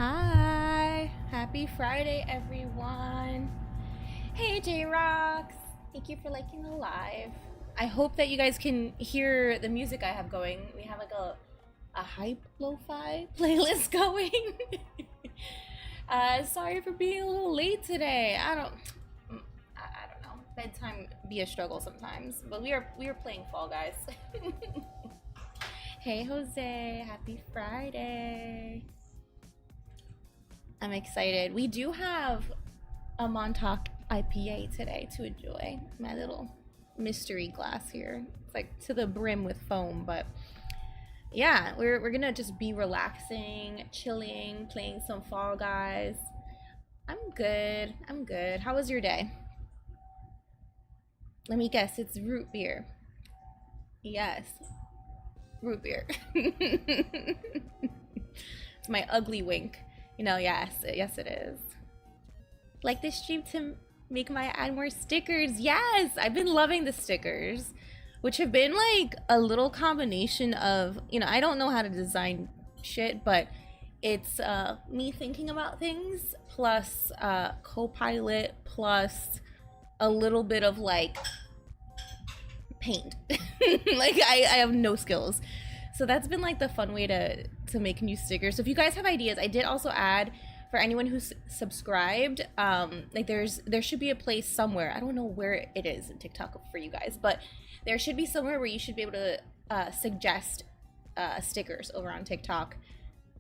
Hi, happy Friday, everyone. Hey, J-Rocks. Thank you for liking the live. I hope that you guys can hear the music I have going. We have like a hype lo-fi playlist going. Sorry for being a little late today. I don't know. Bedtime be a struggle sometimes, but we are playing Fall Guys. Hey, Jose. Happy Friday. I'm excited. We do have a Montauk IPA today to enjoy. My little mystery glass here. It's like to the brim with foam, but yeah, we're gonna just be relaxing, chilling, playing some Fall Guys. I'm good. I'm good. How was your day? Let me guess, it's root beer. Yes, root beer. It's my ugly wink. Yes, it is. Like this stream to make my add more stickers. Yes, I've been loving the stickers, which have been like a little combination of, I don't know how to design shit, but it's me thinking about things plus Copilot plus a little bit of like paint. Like I have no skills. So that's been like the fun way to make new stickers. So if you guys have ideas, I did also add for anyone who's subscribed, like there should be a place somewhere. I don't know where it is in TikTok for you guys, but there should be somewhere where you should be able to suggest stickers over on TikTok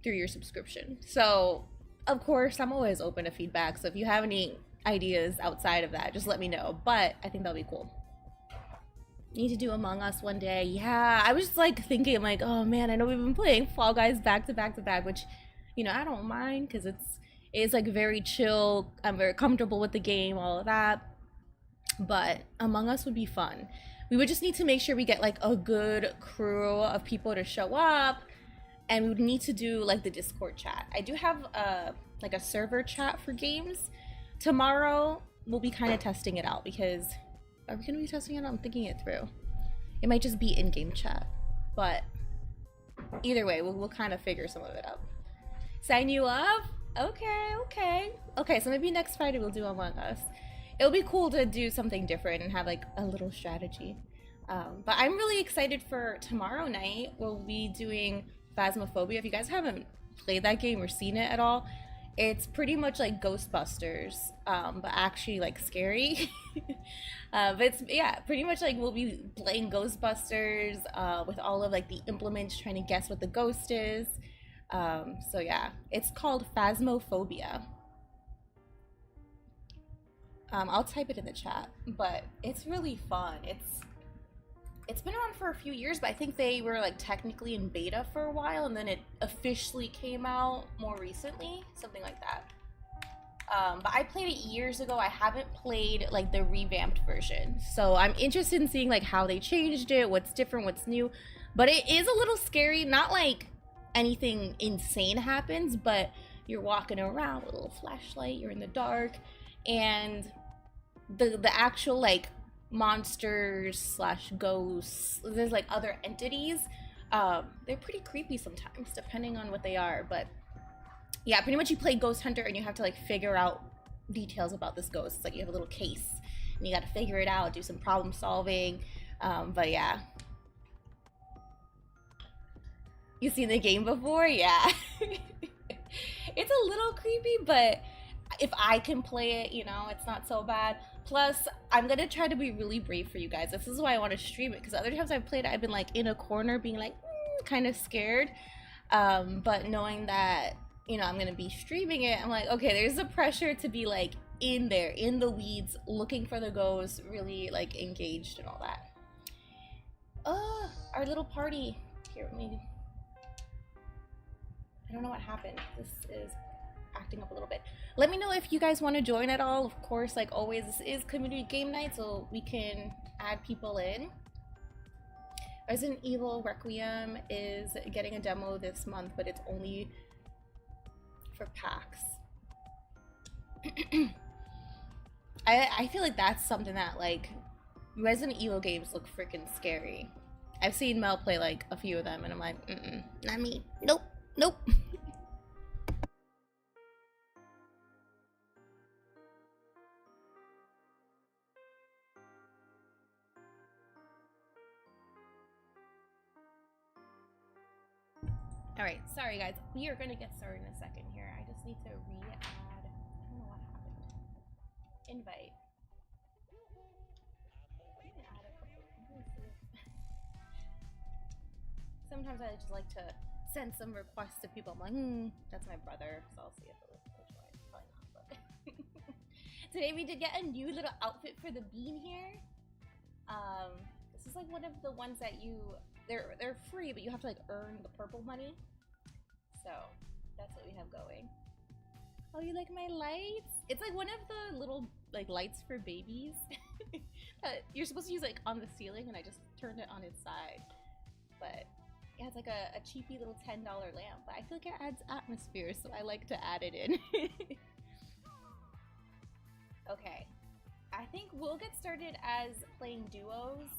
through your subscription. So of course, I'm always open to feedback. So if you have any ideas outside of that, just let me know. But I think that'll be cool. Need to do Among Us one day. Yeah, I was like thinking, I'm like, oh man, I know we've been playing Fall Guys back to back to back, which, I don't mind because it's like very chill. I'm very comfortable with the game, all of that. But Among Us would be fun. We would just need to make sure we get like a good crew of people to show up, and we would need to do like the Discord chat. I do have like a server chat for games. Tomorrow we'll be kind of testing it out because are we gonna be testing it out? I'm thinking it through. It might just be in-game chat, but either way, we'll kind of figure some of it out. Sign you up? Okay. So maybe next Friday we'll do Among Us. It'll be cool to do something different and have like a little strategy. But I'm really excited for tomorrow night. We'll be doing Phasmophobia. If you guys haven't played that game or seen it at all, it's pretty much like Ghostbusters, but actually like scary. But it's, yeah, pretty much like we'll be playing Ghostbusters with all of like the implements, trying to guess what the ghost is. So yeah, it's called Phasmophobia. I'll type it in the chat, but it's really fun. It's been around for a few years, but I think they were like technically in beta for a while, and then it officially came out more recently, something like that. But I played it years ago. I haven't played like the revamped version, so I'm interested in seeing like how they changed it, what's different, what's new. But it is a little scary. Not like anything insane happens, but you're walking around with a little flashlight. You're in the dark, and the actual like monsters slash ghosts, there's like other entities, they're pretty creepy sometimes depending on what they are. But yeah, pretty much you play Ghost Hunter and you have to like figure out details about this ghost. It's like you have a little case and you got to figure it out, do some problem solving. But yeah, you seen the game before? Yeah. It's a little creepy, but if I can play it, it's not so bad. Plus, I'm gonna try to be really brave for you guys. This is why I want to stream it, because other times I've played it, I've been like in a corner being like kind of scared. But knowing that, I'm gonna be streaming it, I'm like, okay, there's the pressure to be like in there, in the weeds, looking for the ghosts, really like engaged and all that. Our little party. Here, maybe. I don't know what happened. This is acting up a little bit. Let me know if you guys want to join at all. Of course, like always, this is community game night, so we can add people in. Resident Evil Requiem is getting a demo this month, but it's only for PAX. I feel like that's something that like Resident Evil games look freaking scary. I've seen Mel play like a few of them and I'm like, not me. Nope. Alright, sorry guys. We are gonna get started in a second here. I just need to re-add. I don't know what happened. Invite. Add a couple. Sometimes I just like to send some requests to people. I'm like, that's my brother, so I'll see if it'll join. Probably not, but. Today we did get a new little outfit for the bean here. This is like one of the ones that they're free, but you have to like earn the purple money. So that's what we have going. Oh, you like my lights? It's like one of the little like lights for babies that you're supposed to use like on the ceiling, and I just turned it on its side. But yeah, it's like a cheapy little $10 lamp, but I feel like it adds atmosphere, so I like to add it in. Okay. I think we'll get started as playing duos.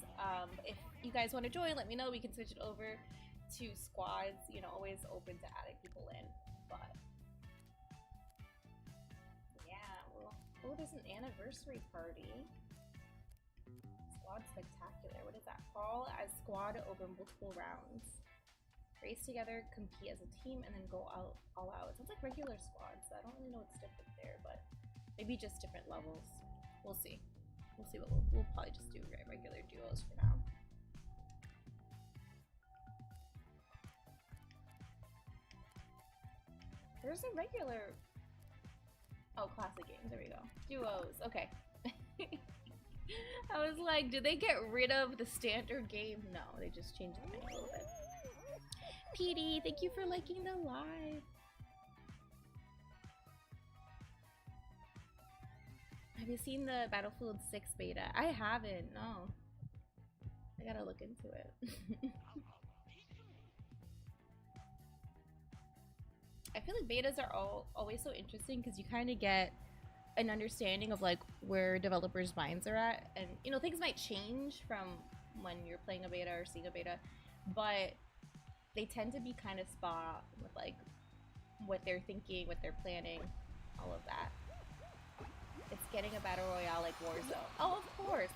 If you guys want to join, let me know. We can switch it over to squads. You know, always open to adding people in. But yeah, well, oh, there's an anniversary party. Squad spectacular. What is that? Fall as squad over multiple rounds. Race together, compete as a team, and then go out all out. It sounds like regular squads. So I don't really know what's different there, but maybe just different levels. We'll see. We'll see what we'll probably just do regular duos for now. There's a regular... Oh, classic games. There we go. Duos. Okay. I was like, did they get rid of the standard game? No, they just changed the menu a little bit. Petey, thank you for liking the live. Have you seen the Battlefield 6 beta? I haven't, no. I gotta look into it. I feel like betas are always so interesting because you kind of get an understanding of like where developers' minds are at. And, you know, things might change from when you're playing a beta or seeing a beta, but they tend to be kind of spot on with like what they're thinking, what they're planning, all of that. It's getting a battle royale like Warzone. Oh, of course.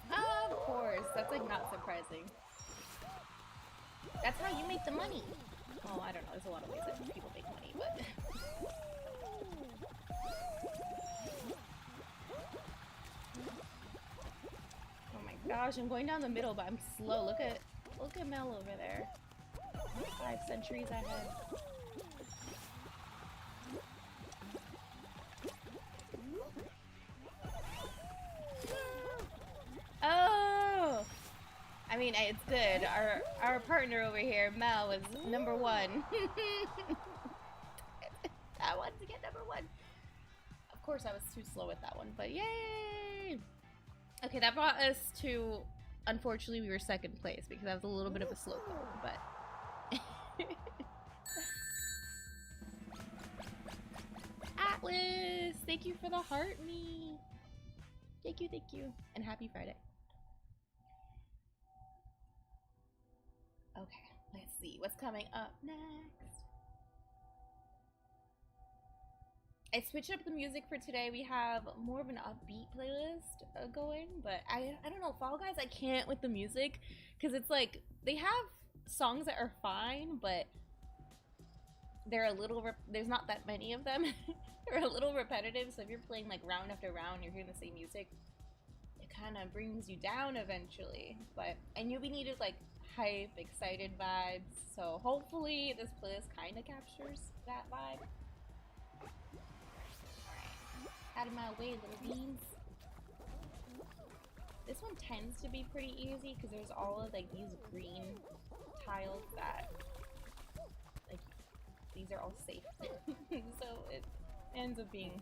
Of course. That's like not surprising. That's how you make the money. Oh, I don't know. There's a lot of ways that people make money, but... Oh my gosh, I'm going down the middle, but I'm slow. Look at Mel over there. 5 centuries ahead. Oh! I mean, it's good. Our partner over here, Mel, was number 1. I wanted to get number 1. Of course, I was too slow with that one, but yay! Okay, that brought us to... Unfortunately, we were 2nd place because that was a little bit of a slow throw, but... Atlas! Thank you for the heart me! Thank you, and happy Friday. Okay, let's see what's coming up next. I switched up the music for today. We have more of an upbeat playlist going, but I don't know, Fall Guys, I can't with the music because it's like they have songs that are fine, but they're a little there's not that many of them. They're a little repetitive, so if you're playing like round after round, you're hearing the same music, it kind of brings you down eventually. But I knew we needed like hype, excited vibes, so hopefully this playlist kind of captures that vibe. Alright, out of my way, little beans. This one tends to be pretty easy because there's all of like these green tiles that like these are all safe. So it ends up being...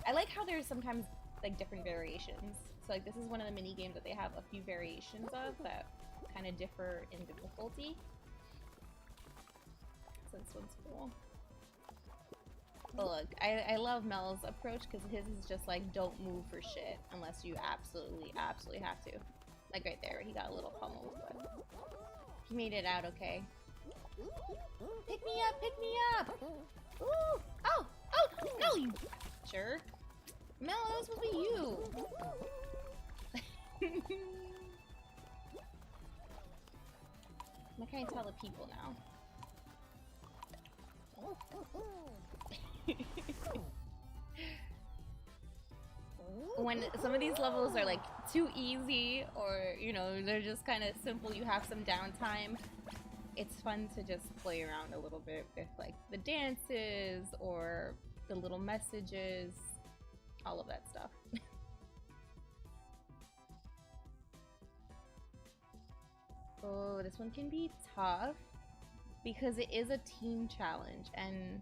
I like how there's sometimes like different variations. So like this is one of the mini games that they have a few variations of that kind of differ in difficulty. So this one's cool. But look, I love Mel's approach because his is just like don't move for shit unless you absolutely have to. Like right there, he got a little pummeled, but he made it out okay. Pick me up, pick me up! Ooh! Oh! Oh! No, you jerk! Mel, that was supposed to be you! I can't tell the people now. When some of these levels are like too easy, or you know, they're just kind of simple, you have some downtime, it's fun to just play around a little bit with like the dances or the little messages, all of that stuff. Oh, this one can be tough because it is a team challenge, and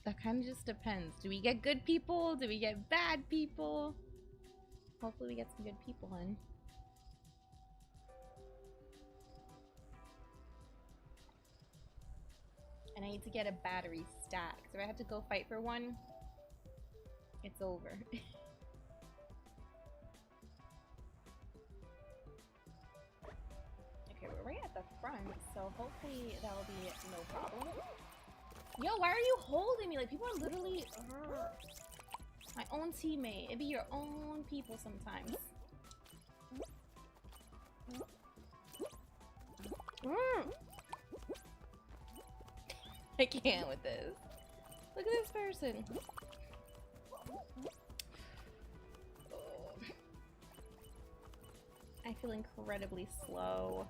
that kind of just depends. Do we get good people? Do we get bad people? Hopefully we get some good people in. And I need to get a battery stack. So if I have to go fight for one, it's over. Okay, we're right at the front, so hopefully that'll be no problem. Yo, why are you holding me? Like, people are literally... My own teammate. It be your own people sometimes. I can't with this. Look at this person. Oh. I feel incredibly slow.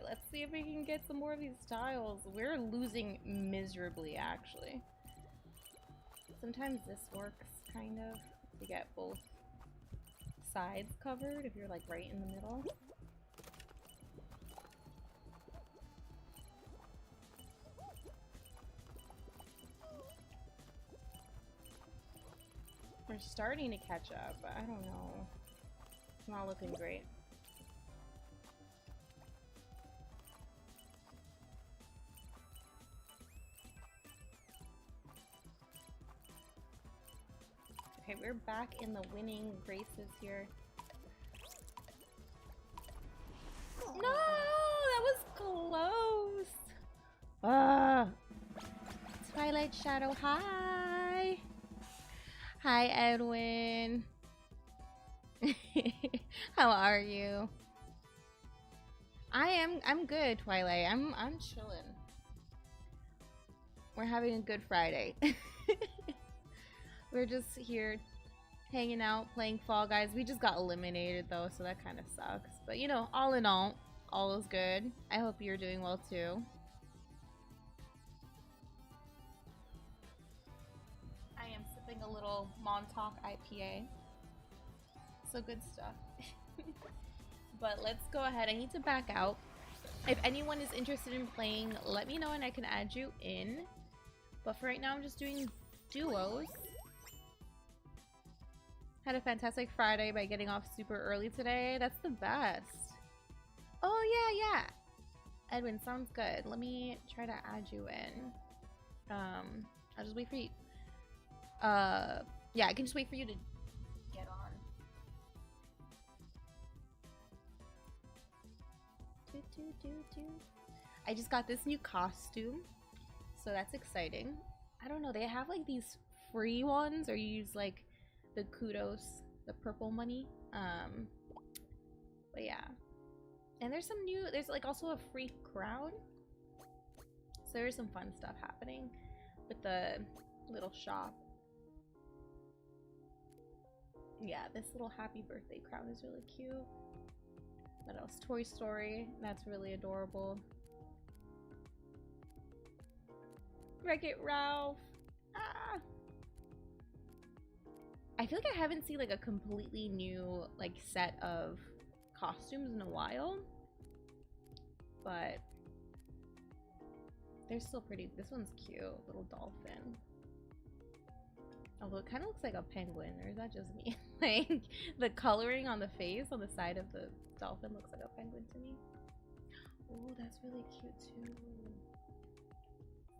Let's see if we can get some more of these tiles. We're losing miserably, actually. Sometimes this works, kind of, to get both sides covered if you're like right in the middle. We're starting to catch up, but I don't know. It's not looking great. Okay, we're back in the winning races here. No, that was close. Twilight Shadow, hi. Hi, Edwin. How are you? I'm good, Twilight. I'm chilling. We're having a good Friday. We're just here hanging out, playing Fall Guys. We just got eliminated though, so that kind of sucks. But you know, all in all is good. I hope you're doing well too. I am sipping a little Montauk IPA. So good stuff. But let's go ahead. I need to back out. If anyone is interested in playing, let me know and I can add you in. But for right now, I'm just doing duos. Had a fantastic Friday by getting off super early today. That's the best. Oh, yeah. Edwin, sounds good. Let me try to add you in. I'll just wait for you. Yeah, I can just wait for you to get on. I just got this new costume, so that's exciting. I don't know, they have like these free ones, or you use like the kudos, the purple money. But yeah. And there's some new, there's like also a free crown. So there's some fun stuff happening with the little shop. Yeah, this little happy birthday crown is really cute. What else? Toy Story, that's really adorable. Wreck-It Ralph. Ah! I feel like I haven't seen like a completely new like set of costumes in a while, but they're still pretty. This one's cute, little dolphin. Although it kind of looks like a penguin, or is that just me? Like the coloring on the face on the side of the dolphin looks like a penguin to me. Oh, that's really cute too.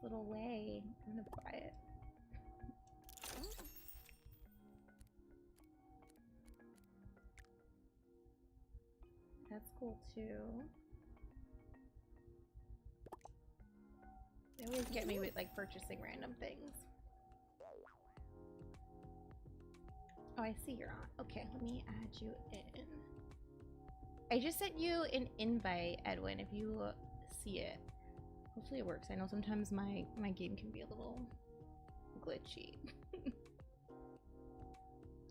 Little Lay. I'm gonna buy it. That's cool too. They always get me with like purchasing random things. Oh, I see you're on. Okay, let me add you in. I just sent you an invite, Edwin, if you see it. Hopefully it works. I know sometimes my game can be a little glitchy.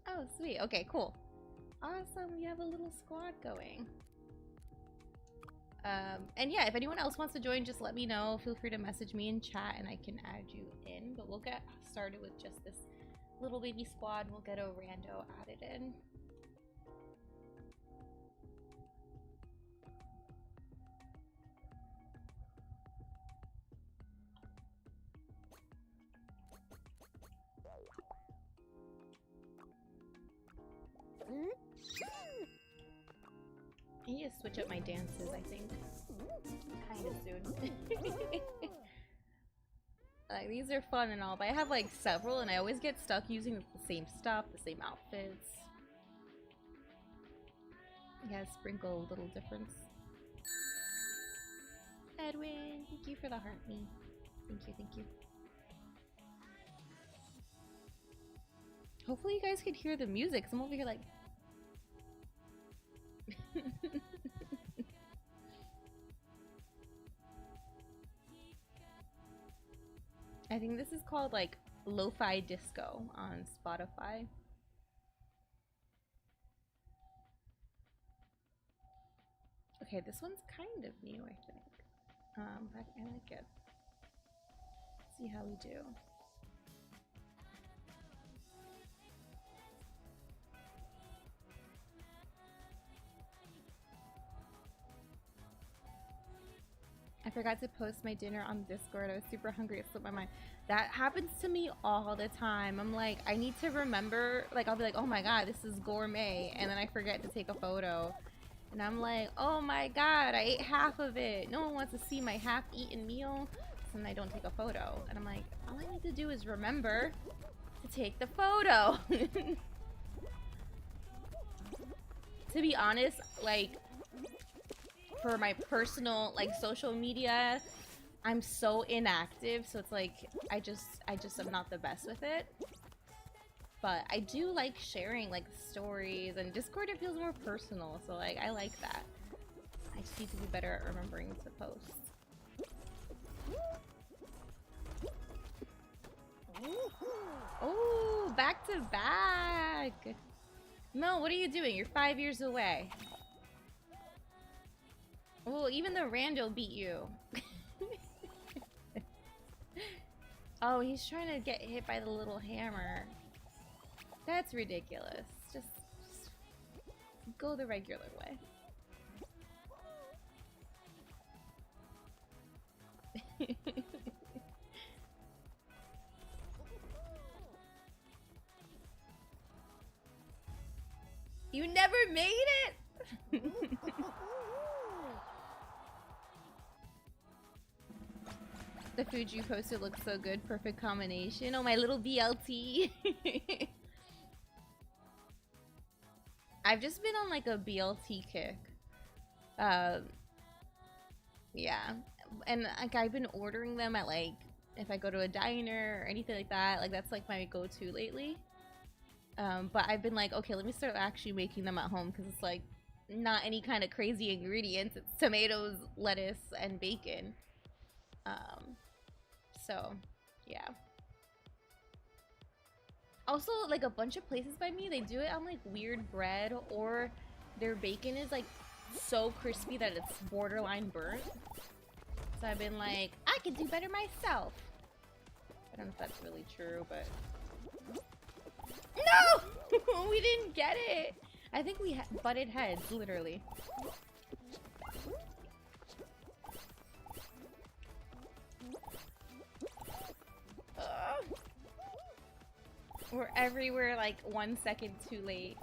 Oh, sweet. Okay, cool. Awesome. We have a little squad going. And yeah, if anyone else wants to join, just let me know. Feel free to message me in chat and I can add you in. But we'll get started with just this little baby squad. We'll get a rando added in. I need to switch up my dances, I think. Kind of soon. Like, these are fun and all, but I have like several and I always get stuck using the same stuff, the same outfits. You gotta sprinkle a little difference. Edwin, thank you for the heart me. Thank you, thank you. Hopefully you guys could hear the music, 'cause I'm over here like... I think this is called like lo-fi disco on Spotify. Okay, this one's kind of new, I think. But I like it. Let's see how we do. I forgot to post my dinner on Discord. I was super hungry. It slipped my mind. That happens to me all the time. I'm like, I need to remember. Like, I'll be like, oh my god, this is gourmet. And then I forget to take a photo. And I'm like, oh my god, I ate half of it. No one wants to see my half-eaten meal. So then I don't take a photo. And I'm like, all I need to do is remember to take the photo. To be honest, like... for my personal like social media, I'm so inactive, so it's like I just am not the best with it. But I do like sharing like stories, and Discord it feels more personal, so like I like that. I just need to be better at remembering to post. Oh, back to back. No, what are you doing? You're 5 years away. Well, even the rando beat you. Oh, he's trying to get hit by the little hammer. That's ridiculous. Just go the regular way. You never made it? The food you posted looks so good. Perfect combination. Oh, my little BLT. I've just been on like a BLT kick. Yeah. And like I've been ordering them at like, if I go to a diner or anything like that, like that's like my go-to lately. But I've been like, okay, let me start actually making them at home, because it's like not any kind of crazy ingredients. It's tomatoes, lettuce, and bacon. So, yeah. Also, like a bunch of places by me, they do it on like weird bread, or their bacon is like so crispy that it's borderline burnt. So I've been like, I can do better myself. I don't know if that's really true, but... No! We didn't get it! I think we butted heads, literally. We're everywhere like 1 second too late.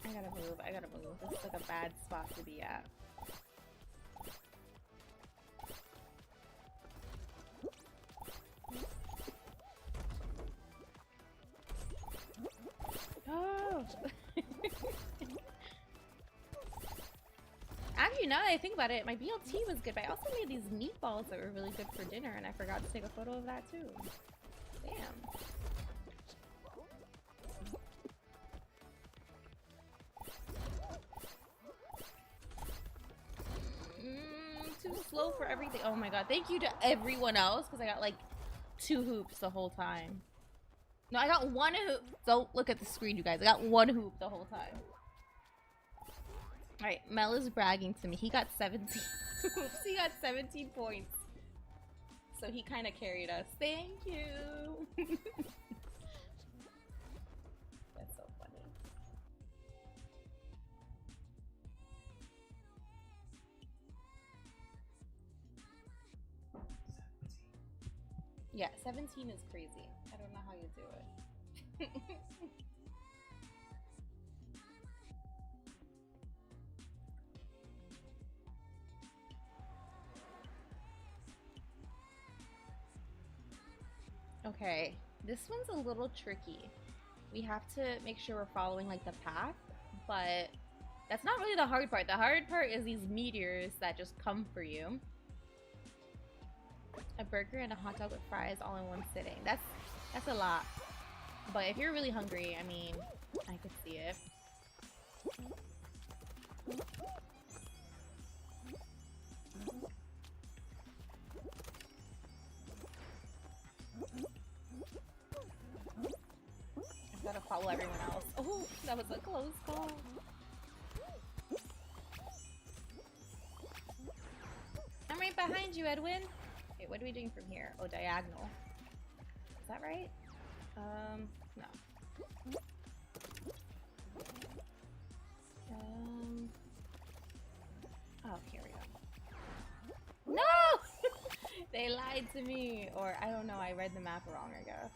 I gotta move, I gotta move. This is like a bad spot to be at. Oh! Actually, now that I think about it, my BLT was good, but I also made these meatballs that were really good for dinner, and I forgot to take a photo of that too. Damn. Too slow for everything. Oh my god. Thank you to everyone else, because I got like 2 hoops the whole time. No, I got 1 hoop. Don't look at the screen, you guys. I got 1 hoop the whole time. Alright, Mel is bragging to me. He got 17 hoops. He got 17 points. So he kind of carried us. Thank you. That's so funny. Yeah, 17 is crazy. I don't know how you do it. Okay, this one's a little tricky. We have to make sure we're following like the path, but that's not really the hard part. The hard part is these meteors that just come for you. A burger and a hot dog with fries all in one sitting. That's a lot. But if you're really hungry, I mean, I could see it. I've got to follow everyone else. Oh, that was a close call. I'm right behind you, Edwin. Okay, what are we doing from here? Oh, diagonal. Is that right? No. Oh, here we go. No! They lied to me. Or, I don't know, I read the map wrong, I guess.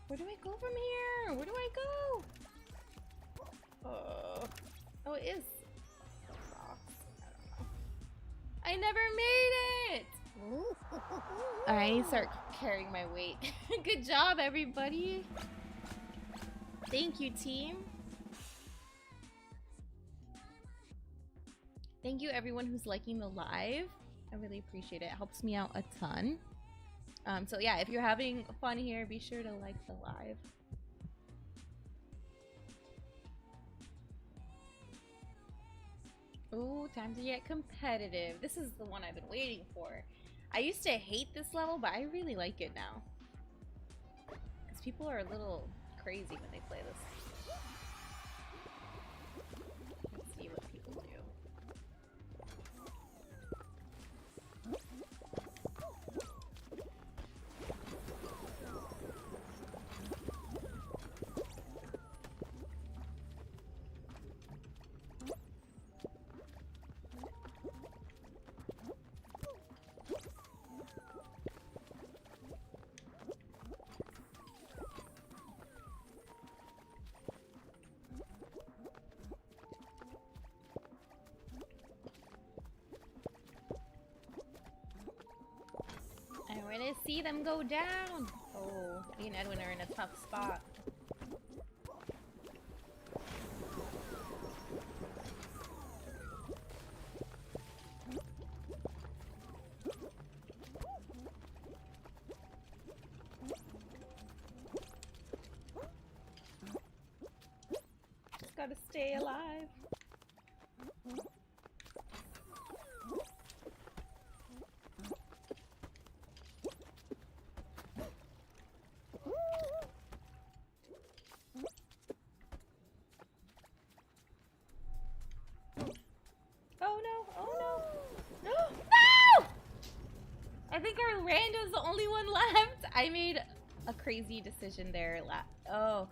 Where do I go from here? Where do I go? Oh, it is. I never made it! Alright, I need to start carrying my weight. Good job, everybody. Thank you, team. Thank you, everyone who's liking the live. I really appreciate it. It helps me out a ton. So yeah, if you're having fun here, be sure to like the live. Ooh, time to get competitive. This is the one I've been waiting for. I used to hate this level, but I really like it now. Because people are a little crazy when they play this. Let's see what people do. I want to see them go down. Oh, me and Edwin are in a tough spot. Just gotta stay alive. Oh no! Oh no! No! I think our rando's the only one left. I made a crazy decision there. Oh,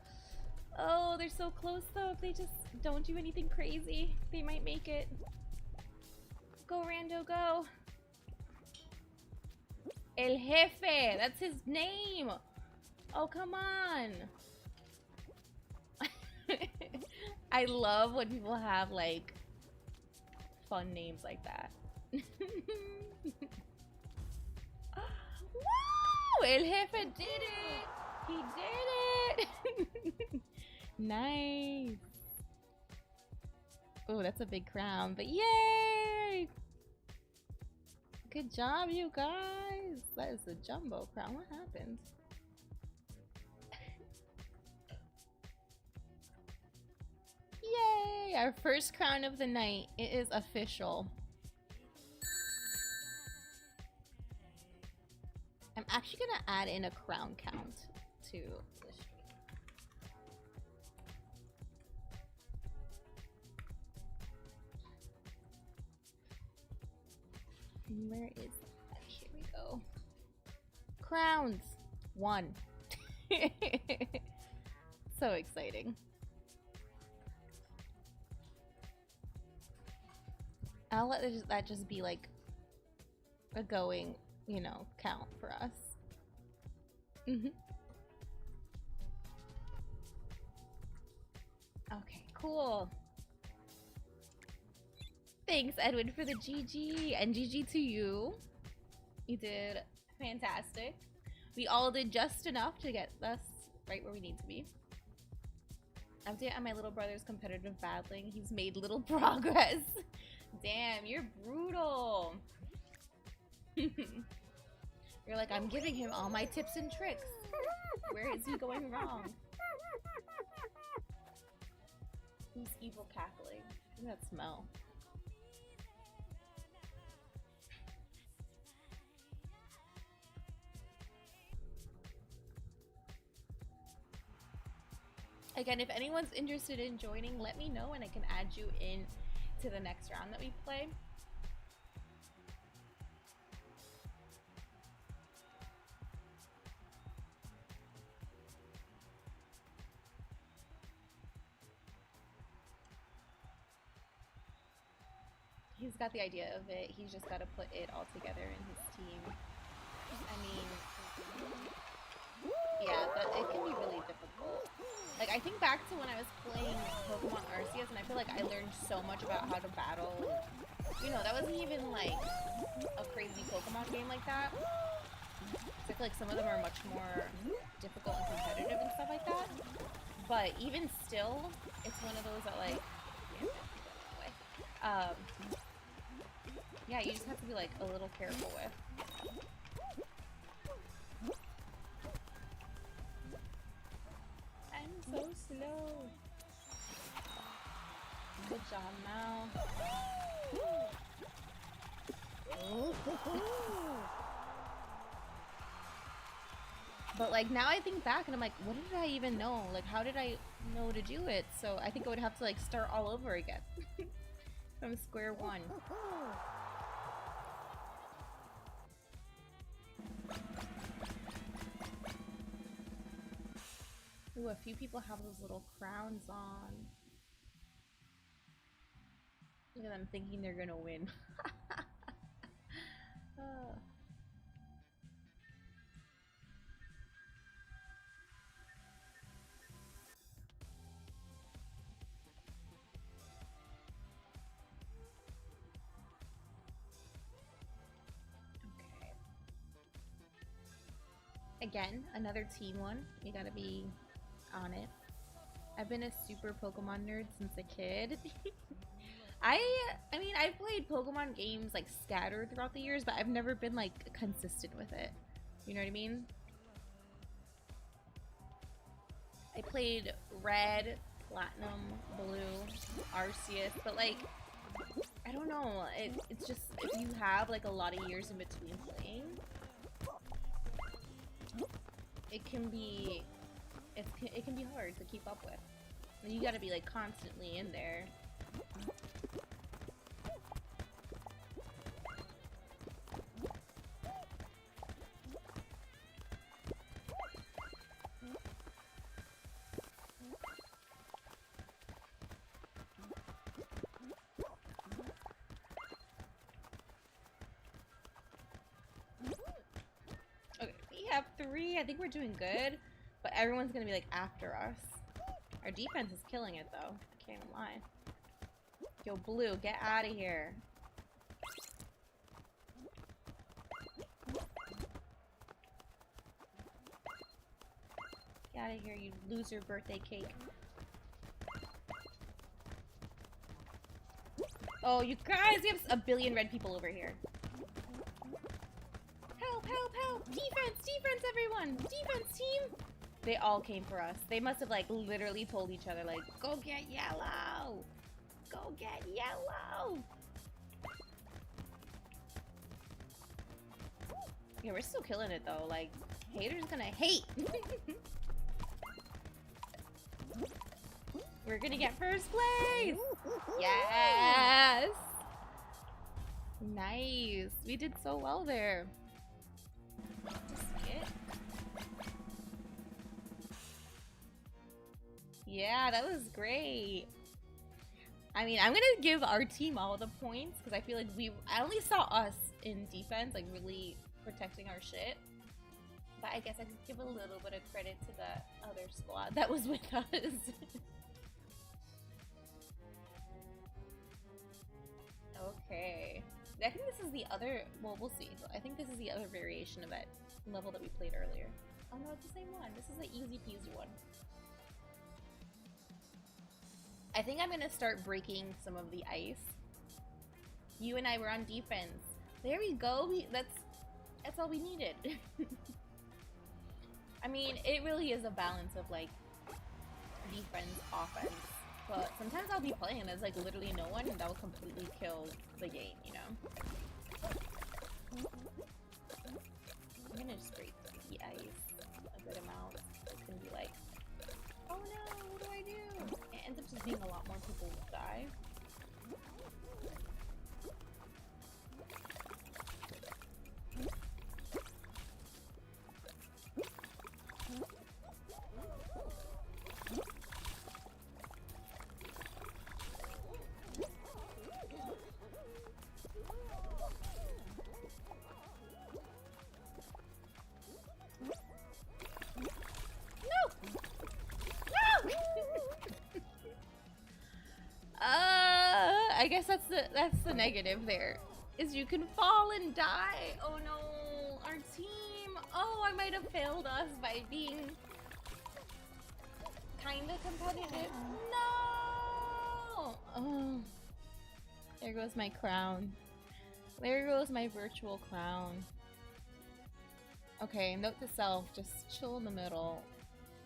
they're so close though. If they just don't do anything crazy, they might make it. Go, Rando, go. El Jefe, that's his name. Oh, come on. I love when people have like fun names like that. Woo! El Jefe did it! He did it! Nice. Oh, that's a big crown, but yay! Good job, you guys. That is a jumbo crown. What happened? Yay! Our first crown of the night. It is official. I'm actually gonna add in a crown count to the stream. Where is that? Here we go. Crowns! 1. So exciting. I'll let that just be like a going, you know, count for us. Okay, cool. Thanks, Edwin, for the GG, and GG to you. You did fantastic. We all did just enough to get us right where we need to be. Update on my little brother's competitive battling. He's made little progress. Damn, you're brutal. You're like, I'm giving him all my tips and tricks. Where is he going wrong? Who's evil cackling? Look at that smell. Again, if anyone's interested in joining, let me know and I can add you in to the next round that we play. He's got the idea of it. He's just got to put it all together in his team. I mean, yeah, it can be really difficult. Like, I think back to when I was playing Pokemon Arceus, and I feel like I learned so much about how to battle. You know, that wasn't even, like, a crazy Pokemon game like that. So I feel like some of them are much more difficult and competitive and stuff like that. But even still, it's one of those that, like, yeah, you just have to be, like, a little careful with. I'm so slow. Good job, Mal. But like now I think back and I'm like, what did I even know? Like, how did I know to do it? So I think I would have to like start all over again from square one. Ooh, a few people have those little crowns on. Look at them thinking they're gonna win. Okay. Again, another team one. You gotta be on it. I've been a super Pokemon nerd since a kid. I mean, I've played Pokemon games like scattered throughout the years, but I've never been like consistent with it. You know what I mean? I played Red, Platinum, Blue, Arceus, but like, I don't know. It's just, if you have like a lot of years in between playing, it can be hard to keep up with. You gotta be like constantly in there. Okay, we have 3. I think we're doing good, but everyone's gonna be like after us. Our defense is killing it though. I can't even lie. Yo, Blue, get out of here. Get out of here, you loser birthday cake. Oh, you guys, we have a billion red people over here. Help, help, help! Defense, defense, everyone! Defense team! They all came for us. They must have, like, literally told each other, like, go get yellow! Go get yellow! Yeah, we're still killing it, though. Like, haters gonna hate! We're gonna get first place! Yes! Nice! We did so well there. Yeah, that was great. I mean, I'm gonna give our team all the points because I feel like I only saw us in defense, like really protecting our shit. But I guess I could give a little bit of credit to the other squad that was with us. Okay. I think this is the other, well, we'll see. I think this is the other variation of that level that we played earlier. Oh no, it's the same one. This is the easy peasy one. I think I'm gonna start breaking some of the ice. You and I were on defense. There we go. That's all we needed. I mean, it really is a balance of like defense, offense. But sometimes I'll be playing and there's like literally no one and that will completely kill the game, you know? I'm gonna just break the ice a good amount. It's gonna be like, oh no, what do I do? It ends up just being a lot more people die. I guess that's the negative there, is you can fall and die. Oh no, our team. Oh, I might have failed us by being kind of competitive. No. Oh, there goes my crown. There goes my virtual crown. Okay, note to self, just chill in the middle.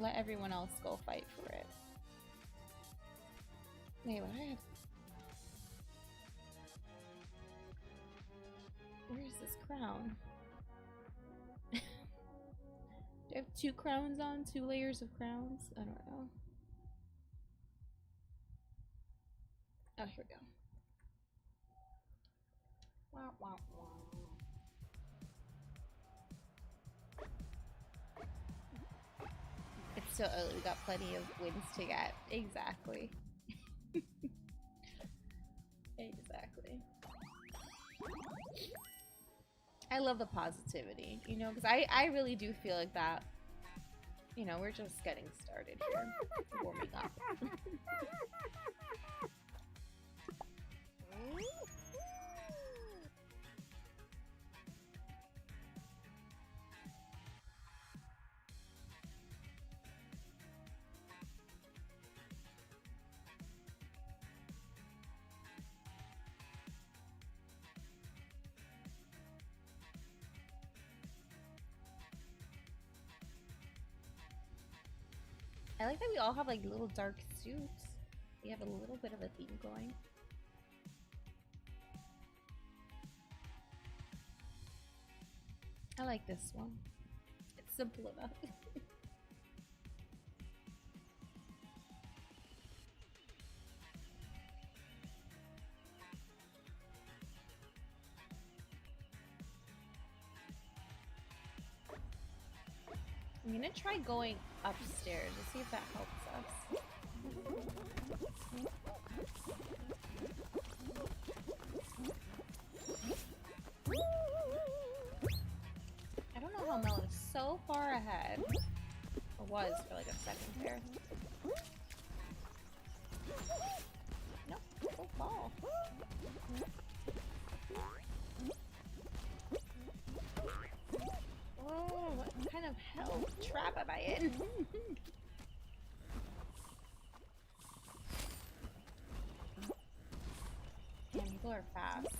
Let everyone else go fight for it. Wait, what? Where's this crown? Do I have 2 crowns on? 2 layers of crowns? I don't know. Oh, here we go. Wow, wow, wow. It's still early. We got plenty of wins to get. Exactly. Exactly. I love the positivity, you know, because I really do feel like that, you know, we're just getting started here, warming up. I like that we all have like little dark suits. We have a little bit of a theme going. I like this one. It's simple enough. I'm gonna try going upstairs to see if that helps us. I don't know how Mel is so far ahead. Or was for like a second there. Nope. Don't fall. Oh, what kind of hell trap am I in? Damn, people are fast.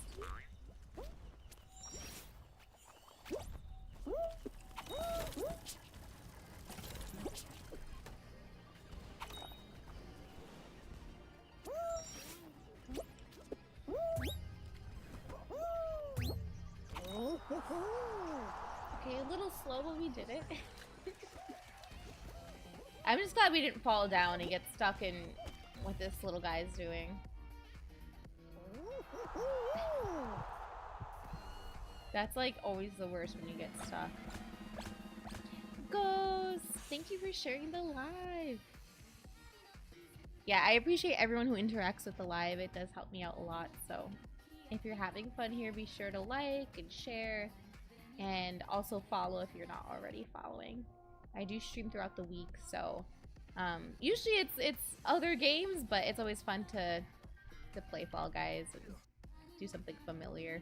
Okay, a little slow, but we did it. I'm just glad we didn't fall down and get stuck in what this little guy's doing. That's like always the worst when you get stuck. Ghost, thank you for sharing the live. Yeah, I appreciate everyone who interacts with the live. It does help me out a lot. So if you're having fun here, be sure to like and share, and also follow if you're not already following. I do stream throughout the week, so usually it's other games, but it's always fun to play Fall Guys and do something familiar.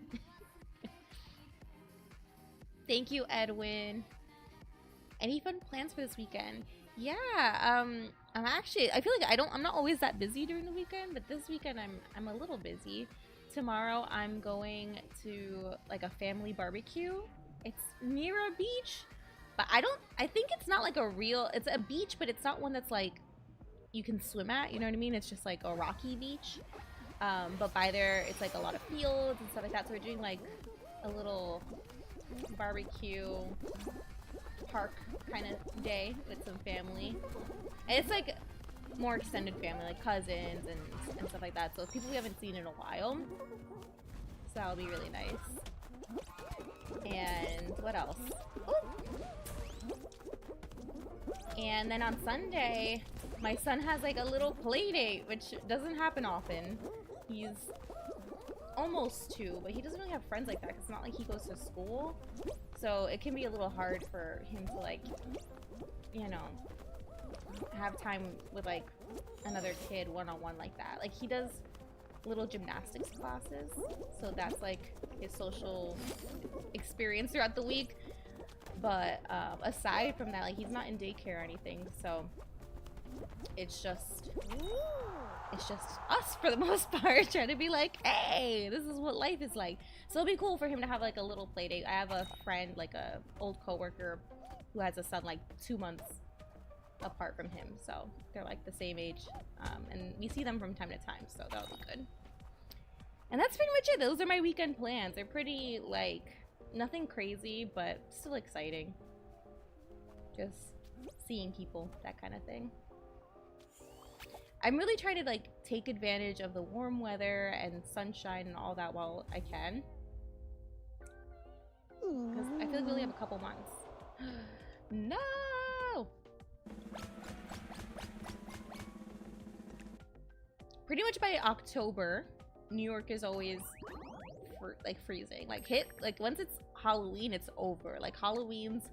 Thank you, Edwin. Any fun plans for this weekend? Yeah, I feel like I'm not always that busy during the weekend, but this weekend I'm a little busy. Tomorrow I'm going to like a family barbecue. It's near a beach, but I think it's not like it's a beach, but it's not one that's like you can swim at, you know what I mean? It's just like a rocky beach. But by there, it's like a lot of fields and stuff like that. So we're doing like a little barbecue park kind of day with some family. And it's like more extended family, like cousins and stuff like that. So people we haven't seen in a while. So that'll be really nice. And what else? Ooh. And then on Sunday, my son has like a little play date, which doesn't happen often. He's almost 2, but he doesn't really have friends like that because it's not like he goes to school. So it can be a little hard for him to like, you know, have time with like another kid one-on-one like that. Like he does little gymnastics classes, so that's like his social experience throughout the week. But aside from that, like he's not in daycare or anything, so it's just us for the most part trying to be like, hey, this is what life is like. So it'll be cool for him to have like a little play date. I have a friend, like a old coworker, who has a son like 2 months apart from him, so they're like the same age, and we see them from time to time, so that'll be good. And that's pretty much it. Those are my weekend plans. They're pretty like nothing crazy, but still exciting. Just seeing people, that kind of thing. I'm really trying to like take advantage of the warm weather and sunshine and all that while I can, because I feel like we only have a couple months. No! Pretty much by October, New York is always like freezing. Like once it's Halloween, it's over. Like Halloween's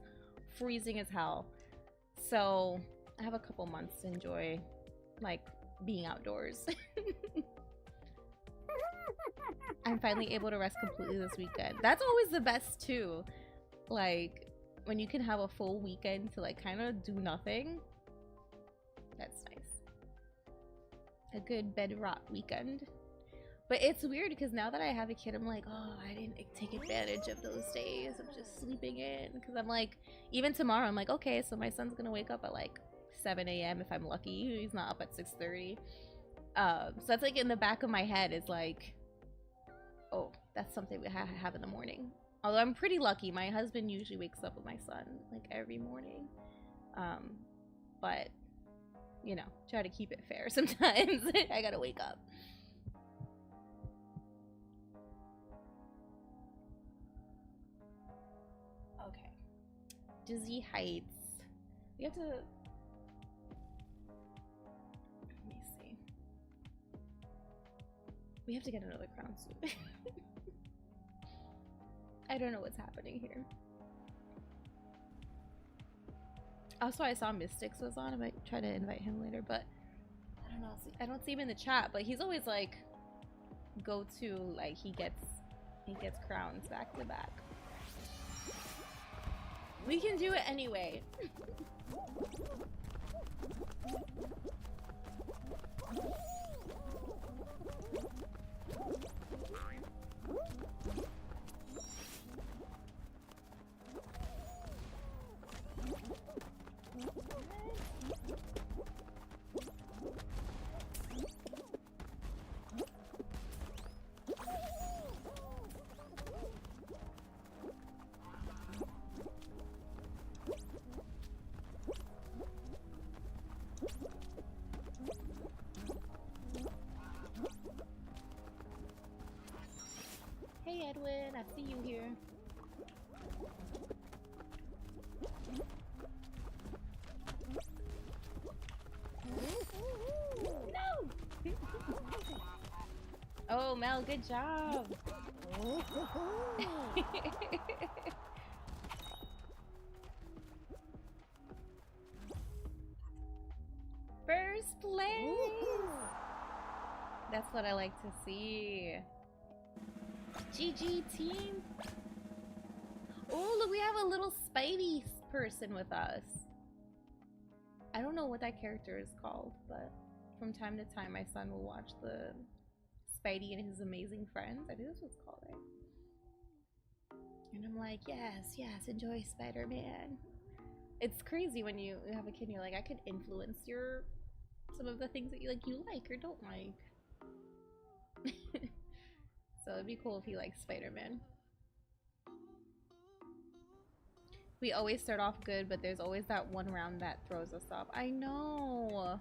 freezing as hell. So I have a couple months to enjoy like being outdoors. I'm finally able to rest completely this weekend. That's always the best too. Like when you can have a full weekend to like kind of do nothing. That's nice. A good bed rot weekend. But it's weird because now that I have a kid, I'm like, oh, I didn't take advantage of those days of just sleeping in. Because I'm like, even tomorrow, I'm like, okay, so my son's gonna wake up at like 7 a.m. if I'm lucky. He's not up at 6:30. So that's like in the back of my head is like, oh, that's something we have in the morning. Although I'm pretty lucky. My husband usually wakes up with my son like every morning. But, you know, try to keep it fair sometimes. I gotta wake up. Okay. Dizzy Heights. We have to... Let me see. We have to get another crown suit. I don't know what's happening here. Also, I saw Mystics was on. I might try to invite him later, but I don't know. I don't see him in the chat, but he's always like go to, like, he gets crowns back to back. We can do it anyway. Hey Edwin, I see you here. No! Oh, Mel, good job. First place! That's what I like to see. GG team. Oh, look, we have a little Spidey person with us. I don't know what that character is called, but from time to time my son will watch the Spidey and his amazing friends. I think that's what it's called, right? And I'm like, yes, yes, enjoy Spider-Man. It's crazy when you have a kid and you're like, I could influence some of the things that you like or don't like. So it'd be cool if he likes Spider-Man. We always start off good, but there's always that one round that throws us off. I know.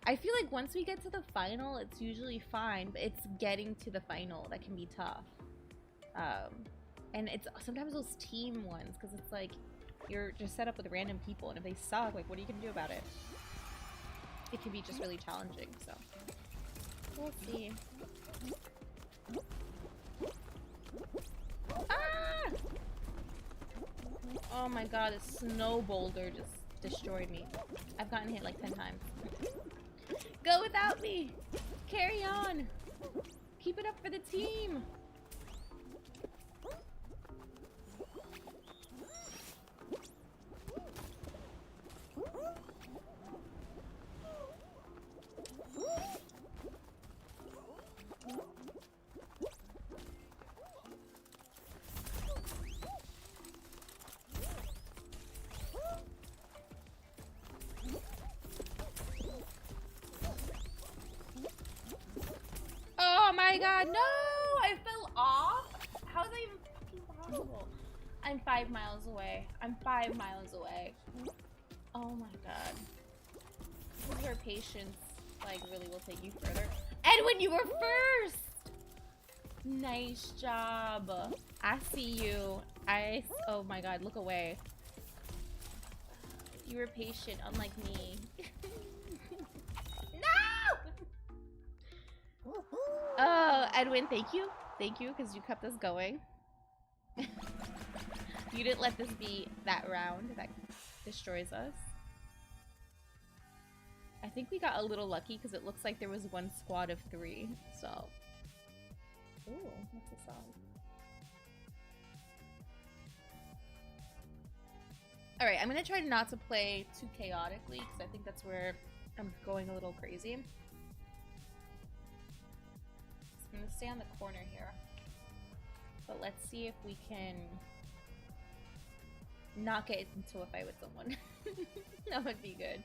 I feel like once we get to the final, it's usually fine, but it's getting to the final that can be tough. And it's sometimes those team ones, because it's like you're just set up with random people, and if they suck, like, what are you gonna do about it? It can be just really challenging, so we'll see. Ah! Oh my god, a snow boulder just destroyed me. I've gotten hit like 10 times. Go without me! Carry on! Keep it up for the team! Oh my god, no! I fell off? How is that even fucking possible? I'm 5 miles away. I'm 5 miles away. Oh my god. This is where patience, like, really will take you further. Edwin, you were first! Nice job. I see you. Oh my god, look away. You were patient, unlike me. No! Oh, Edwin, thank you. Thank you, because you kept us going. You didn't let this be that round that destroys us. I think we got a little lucky because it looks like there was one squad of 3, so. Ooh, what's the song? Alright, I'm gonna try not to play too chaotically because I think that's where I'm going a little crazy. I'm gonna stay on the corner here. But let's see if we can not get into a fight with someone. That would be good.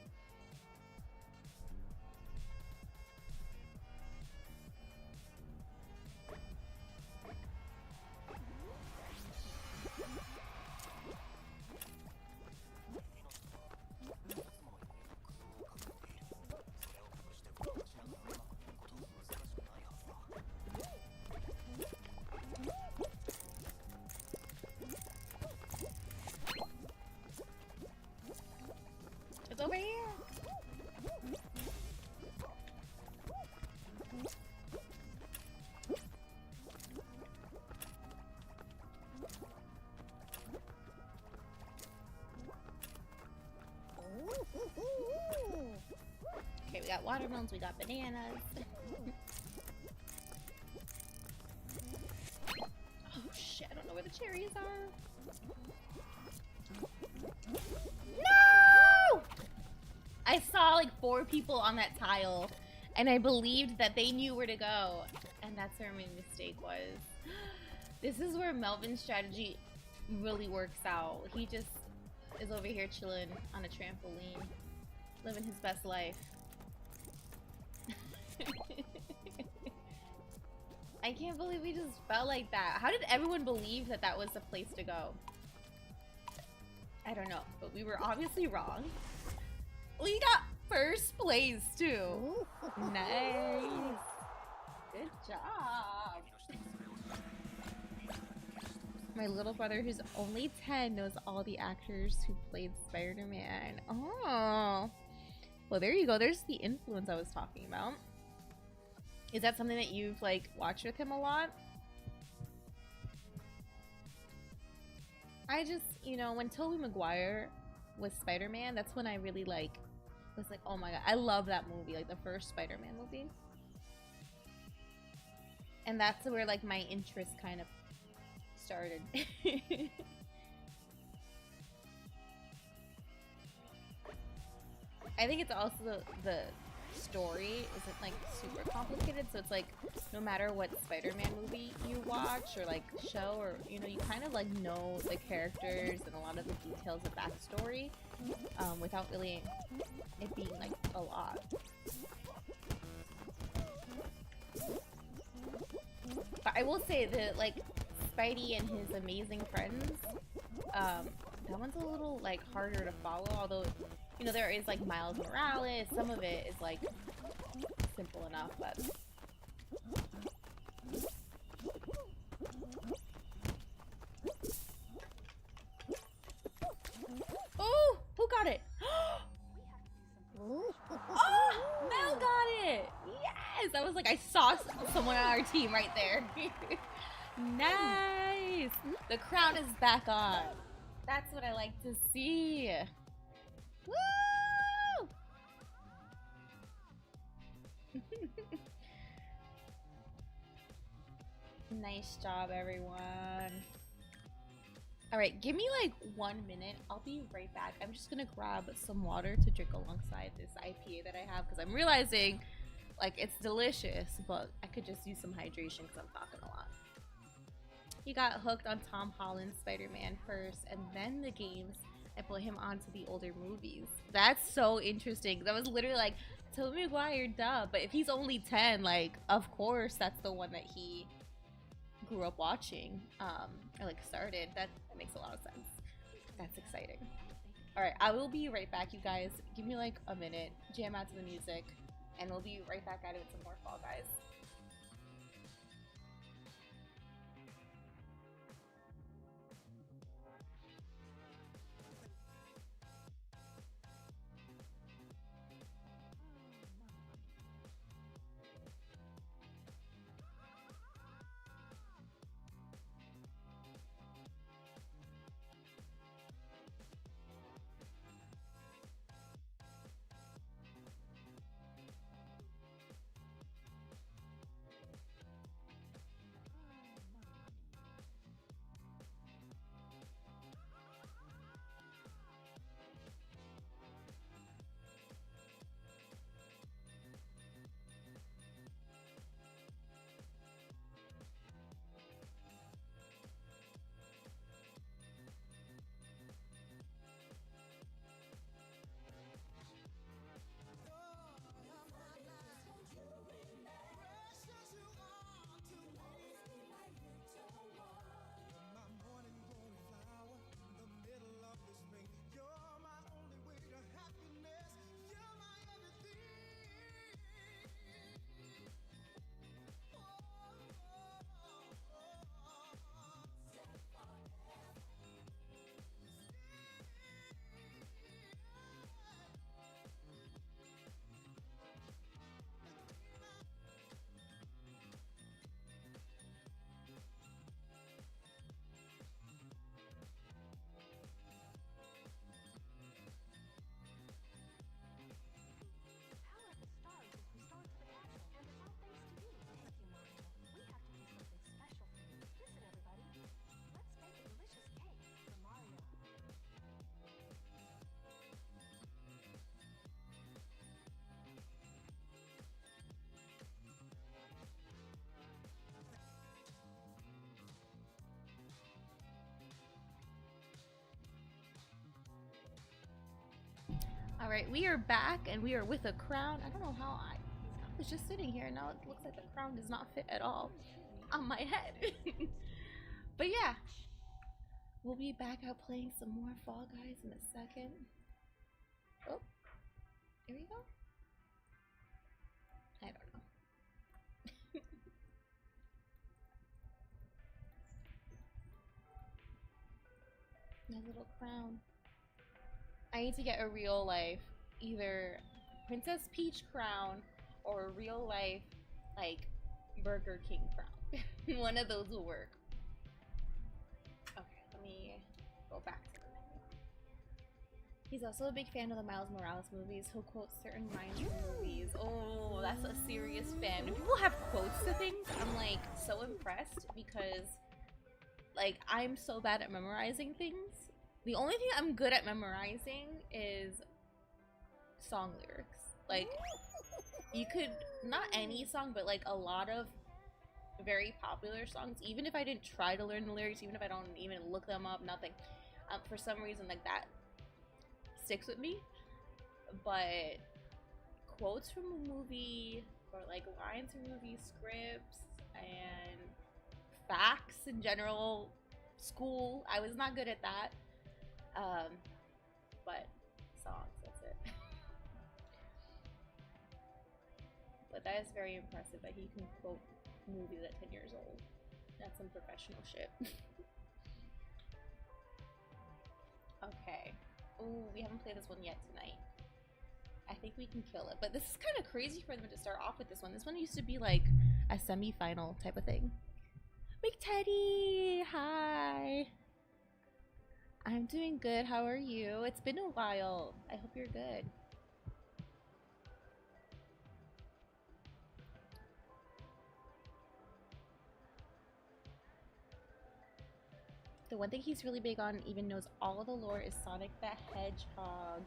It's over here. Okay, we got watermelons, we got bananas. Oh shit, I don't know where the cherries are. No! I saw like 4 people on that tile, and I believed that they knew where to go. And that's where my mistake was. This is where Melvin's strategy really works out. He just is over here chilling on a trampoline, living his best life. I can't believe we just felt like that. How did everyone believe that that was the place to go? I don't know, but we were obviously wrong. We got first place too. Nice. Good job. My little brother, who's only 10, knows all the actors who played Spider-Man. Oh. Well, there you go. There's the influence I was talking about. Is that something that you've, like, watched with him a lot? I just, you know, when Tobey Maguire was Spider-Man, that's when I really, like, was like, oh my god, I love that movie, like, the first Spider-Man movie. And that's where, like, my interest kind of started. I think it's also the story isn't like super complicated, so it's like no matter what Spider-Man movie you watch or like show, or you know, you kind of like know the characters and a lot of the details of backstory without really it being like a lot. But I will say that like Spidey and his amazing friends, that one's a little like harder to follow, although you know, there is like Miles Morales, some of it is like simple enough, but oh, who got it? Oh, Mel got it. Yes, I was like, I saw someone on our team right there. Nice. The crown is back on. That's what I like to see. Woo! Nice job, everyone. All right, give me like 1 minute. I'll be right back. I'm just gonna grab some water to drink alongside this IPA that I have because I'm realizing like it's delicious, but I could just use some hydration because I'm talking a lot. He got hooked on Tom Holland's Spider-Man first, and then the games. I put him onto the older movies. That's so interesting. That was literally like, Tobey Maguire, duh. But if he's only 10, like, of course, that's the one that he grew up watching, or like started. That makes a lot of sense. That's exciting. All right, I will be right back, you guys. Give me like a minute, jam out to the music, and we'll be right back at it with some more Fall Guys. All right, we are back and we are with a crown. I don't know how I was just sitting here and now it looks like the crown does not fit at all on my head. But yeah, we'll be back out playing some more Fall Guys in a second. Oh, here we go. I don't know. My little crown. I need to get a real life, either Princess Peach crown or a real life, like, Burger King crown. One of those will work. Okay, let me go back to the menu. He's also a big fan of the Miles Morales movies. He'll quote certain lines from movies. Oh, that's a serious fan. When people have quotes to things, I'm like so impressed because like I'm so bad at memorizing things. The only thing I'm good at memorizing is song lyrics. Like you could, not any song, but like a lot of very popular songs, even if I didn't try to learn the lyrics, even if I don't even look them up, nothing. For some reason like that sticks with me. But quotes from a movie or like lines from movie scripts and facts in general, school, I was not good at that. But songs, that's it. But that is very impressive that he can quote movies at 10 years old. That's some professional shit. Okay. Ooh, we haven't played this one yet tonight. I think we can kill it. But this is kind of crazy for them to start off with this one. This one used to be like a semi-final type of thing. Big Teddy! Hi! I'm doing good. How are you? It's been a while. I hope you're good. The one thing he's really big on, even knows all of the lore, is Sonic the Hedgehog.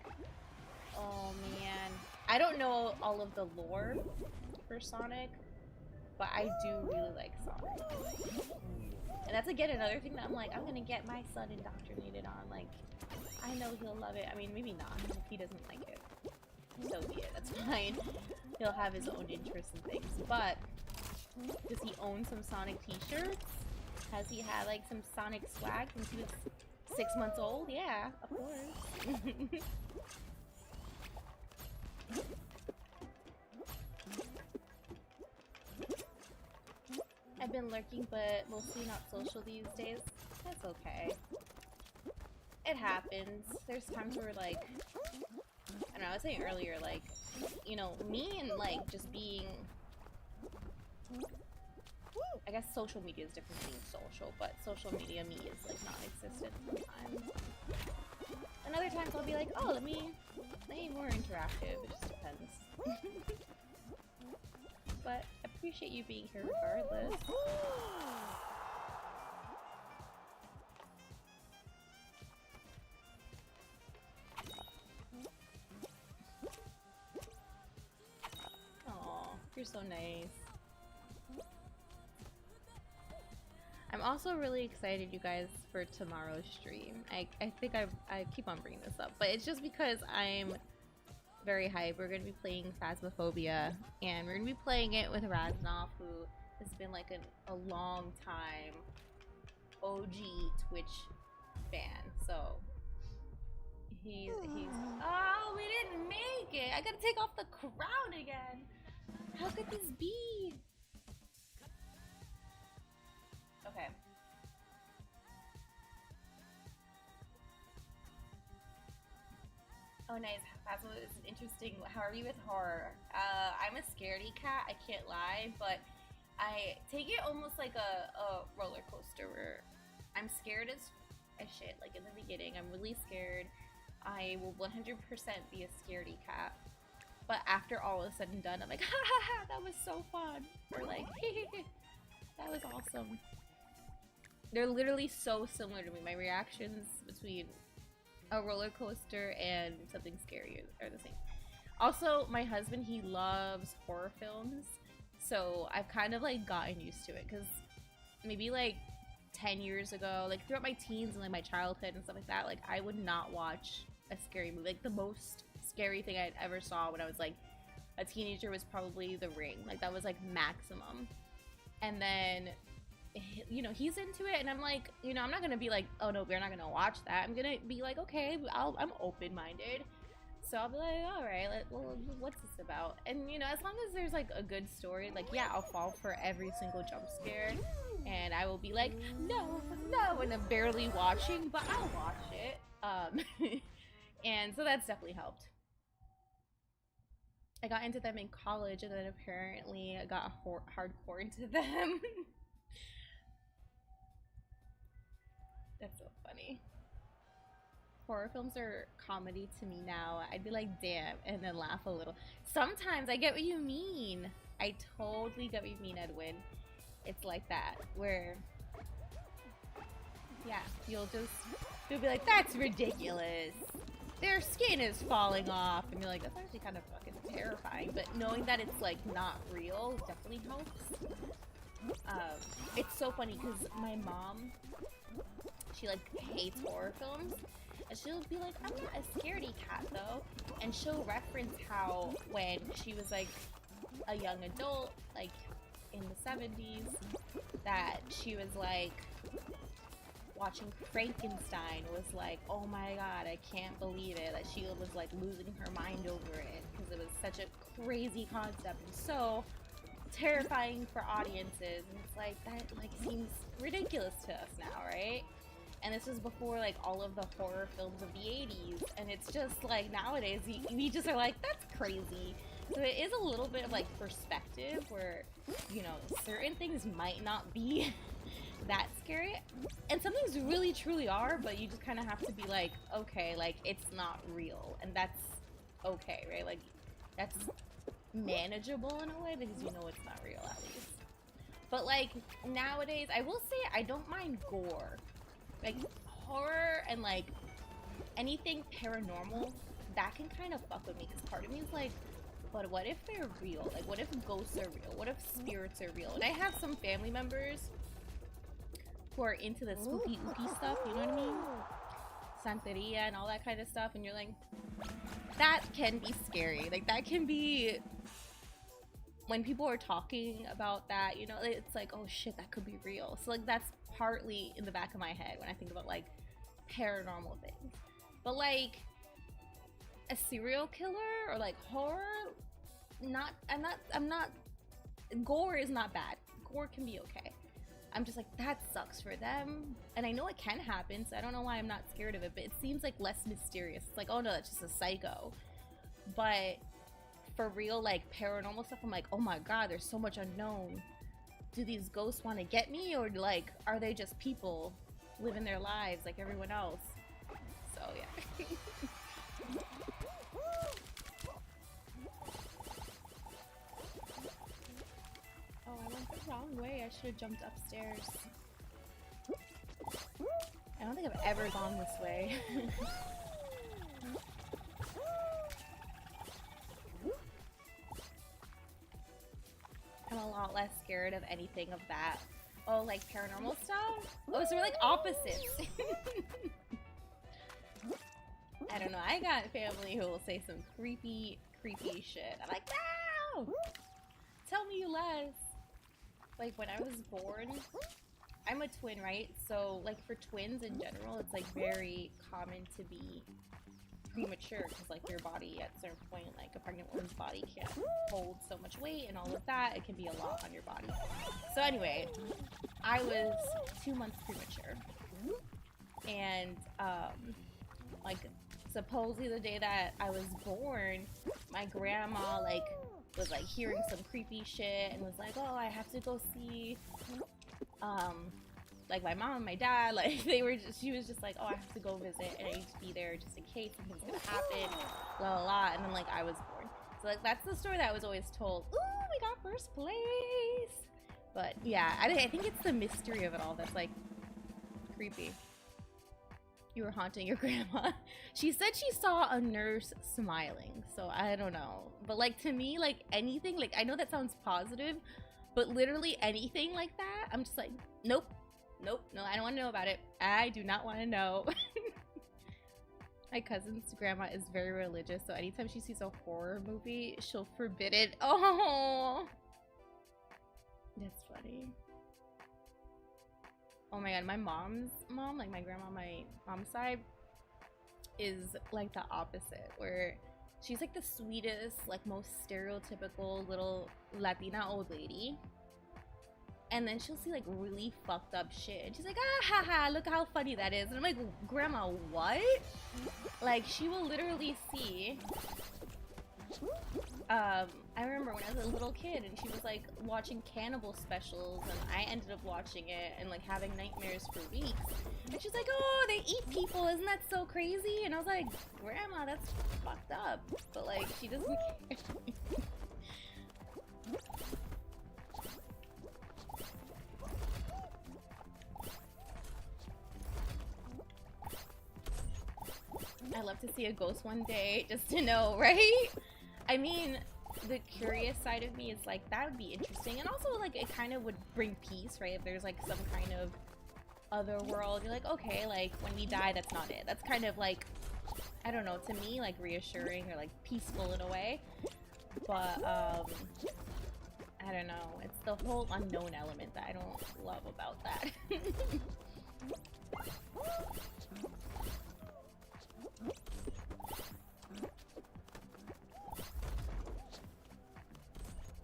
Oh man. I don't know all of the lore for Sonic, but I do really like Sonic. And that's again another thing that I'm like, I'm gonna get my son indoctrinated on. Like, I know he'll love it. I mean, maybe not. If he doesn't like it, so be it. That's fine. He'll have his own interests and things. But does he own some Sonic t-shirts? Has he had like some Sonic swag since he was 6 months old? Yeah, of course. I've been lurking, but mostly not social these days. That's okay. It happens. There's times where like, I don't know, I was saying earlier, like, you know, me and like just being, I guess social media is different than being social, but social media me is like non-existent sometimes. And other times I'll be like, oh, let me be more interactive. It just depends. But I appreciate you being here regardless. Aw, you're so nice. I'm also really excited, you guys, for tomorrow's stream. I think I keep on bringing this up, but it's just because I'm very hyped. We're going to be playing Phasmophobia, and we're going to be playing it with Raznov, who has been like a long time OG Twitch fan. So he's oh, we didn't make it. I gotta take off the crown again. How could this be? Okay. Oh, nice. Phasmo is interesting. How are you with horror? I'm a scaredy cat, I can't lie, but I take it almost like a roller coaster where I'm scared as shit. Like in the beginning, I'm really scared. I will 100% be a scaredy cat. But after all is said and done, I'm like, ha ha ha, that was so fun. Or like, that was awesome. They're literally so similar to me. My reactions between a roller coaster and something scary are the same. Also, my husband, he loves horror films, so I've kind of like gotten used to it, because maybe like 10 years ago, like throughout my teens and like my childhood and stuff like that, like I would not watch a scary movie. Like the most scary thing I'd ever saw when I was like a teenager was probably The Ring. Like that was like maximum. And then, you know, he's into it, and I'm like, you know, I'm not gonna be like, oh no, we're not gonna watch that. I'm gonna be like, okay, I'm open-minded. So I'll be like, all right, well, what's this about? And you know, as long as there's like a good story, like yeah, I'll fall for every single jump scare, and I will be like, no, no, and I'm barely watching, but I'll watch it. And so that's definitely helped. I got into them in college, and then apparently I got hardcore into them. That's so funny. Horror films are comedy to me now. I'd be like, damn, and then laugh a little. Sometimes I get what you mean. I totally get what you mean, Edwin. It's like that, where, yeah, you'll be like, that's ridiculous. Their skin is falling off. And you're like, that's actually kind of fucking terrifying. But knowing that it's like not real definitely helps. It's so funny because my mom, she like hates horror films. And she'll be like, I'm not a scaredy cat though. And she'll reference how when she was like a young adult, like in the 70s, that she was like watching Frankenstein was like, oh my god, I can't believe it. That she was like losing her mind over it because it was such a crazy concept and so terrifying for audiences. And it's like, that like seems ridiculous to us now, right? And this was before like all of the horror films of the 80s, and it's just like nowadays we just are like, that's crazy. So it is a little bit of like perspective where, you know, certain things might not be that scary, and some things really truly are, but you just kind of have to be like, okay, like it's not real, and that's okay, right? Like that's manageable in a way because you know it's not real at least. But like nowadays, I will say I don't mind gore. Like horror and like anything paranormal, that can kind of fuck with me because part of me is like, but what if they're real? Like what if ghosts are real? What if spirits are real? And I have some family members who are into the spooky ooky stuff, you know what I mean? Santeria and all that kind of stuff, and you're like, that can be scary. Like that can be, when people are talking about that, you know, it's like, oh shit, that could be real. So like that's partly in the back of my head when I think about like paranormal things. But like a serial killer or like horror, I'm not, gore is not bad. Gore can be okay. I'm just like, that sucks for them. And I know it can happen, so I don't know why I'm not scared of it, but it seems like less mysterious. It's like, oh no, that's just a psycho. But for real, like paranormal stuff, I'm like, oh my god, there's so much unknown. Do these ghosts want to get me, or like, are they just people living their lives like everyone else? So yeah. Oh, I went the wrong way. I should have jumped upstairs. I don't think I've ever gone this way. I'm a lot less scared of anything of that. Oh, like paranormal stuff? Oh, so we're like opposites. I don't know. I got family who will say some creepy shit. I'm like, no! Tell me less. Like when I was born, I'm a twin, right? So like for twins in general, it's like very common to be premature because like your body at a certain point, like a pregnant woman's body can't hold so much weight and all of that. It can be a lot on your body. So anyway, I was 2 months premature, and like supposedly the day that I was born, my grandma like was like hearing some creepy shit and was like, oh, I have to go see like my mom and my dad, like she was just like, oh, I have to go visit and I need to be there just in case something's gonna happen, blah blah blah. And then like I was born. So like that's the story that I was always told. Ooh, we got first place. But yeah, I think it's the mystery of it all that's like creepy. You were haunting your grandma. She said she saw a nurse smiling, so I don't know. But like to me, like anything, like I know that sounds positive, but literally anything like that, I'm just like, nope, no, I don't want to know about it. I do not want to know. My cousin's grandma is very religious, so anytime she sees a horror movie, she'll forbid it. Oh, that's funny. Oh my god, my mom's mom, like my grandma, my mom's side, is like the opposite, where she's like the sweetest, like most stereotypical little Latina old lady. And then she'll see like really fucked up shit. And she's like, ah ha ha, look how funny that is. And I'm like, Grandma, what? Like, she will literally see. I remember when I was a little kid and she was like watching cannibal specials, and I ended up watching it and like having nightmares for weeks. And she's like, oh, they eat people, isn't that so crazy? And I was like, Grandma, that's fucked up. But like, she doesn't care. I love to see a ghost one day just to know, right? I mean, the curious side of me is like, that would be interesting. And also, like, it kind of would bring peace, right? If there's like some kind of other world, you're like, okay, like when we die, that's not it. That's kind of like, I don't know, to me, like reassuring or like peaceful in a way. But, I don't know. It's the whole unknown element that I don't love about that.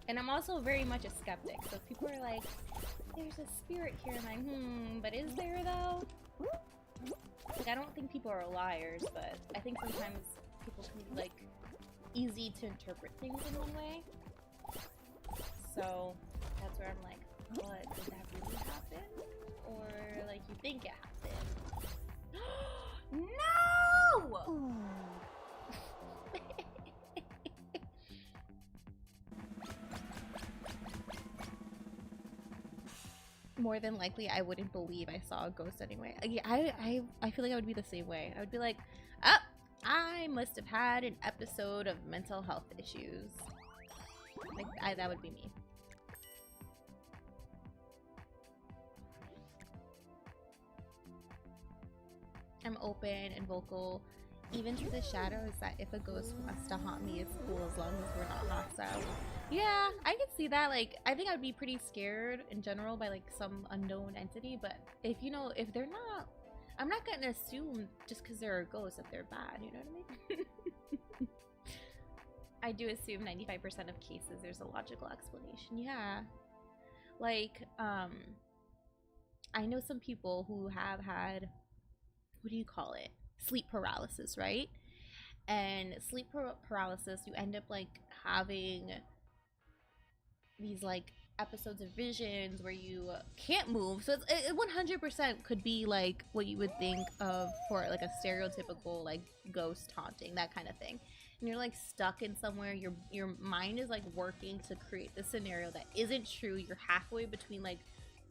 And I'm also very much a skeptic, so if people are like, there's a spirit here, I'm like, but is there though? Like, I don't think people are liars, but I think sometimes people can be like easy to interpret things in one way. So that's where I'm like, what, did that really happen? Or like you think it happened? No! More than likely, I wouldn't believe I saw a ghost anyway. Yeah, I feel like I would be the same way. I would be like, oh, I must have had an episode of mental health issues. Like, that would be me. I'm open and vocal, even to the shadows, that if a ghost wants to haunt me, it's cool as long as we're not hostile. Yeah, I can see that. Like, I think I'd be pretty scared in general by like some unknown entity, but if you know, if they're not, I'm not gonna assume just because they're a ghost that they're bad, you know what I mean? I do assume 95% of cases there's a logical explanation. Yeah. Like, I know some people who have had, what do you call it? Sleep paralysis, right? And sleep paralysis, you end up like having these like episodes of visions where you can't move. So it 100% could be like what you would think of for like a stereotypical like ghost haunting, that kind of thing. And you're like stuck in somewhere, your mind is like working to create this scenario that isn't true. You're halfway between like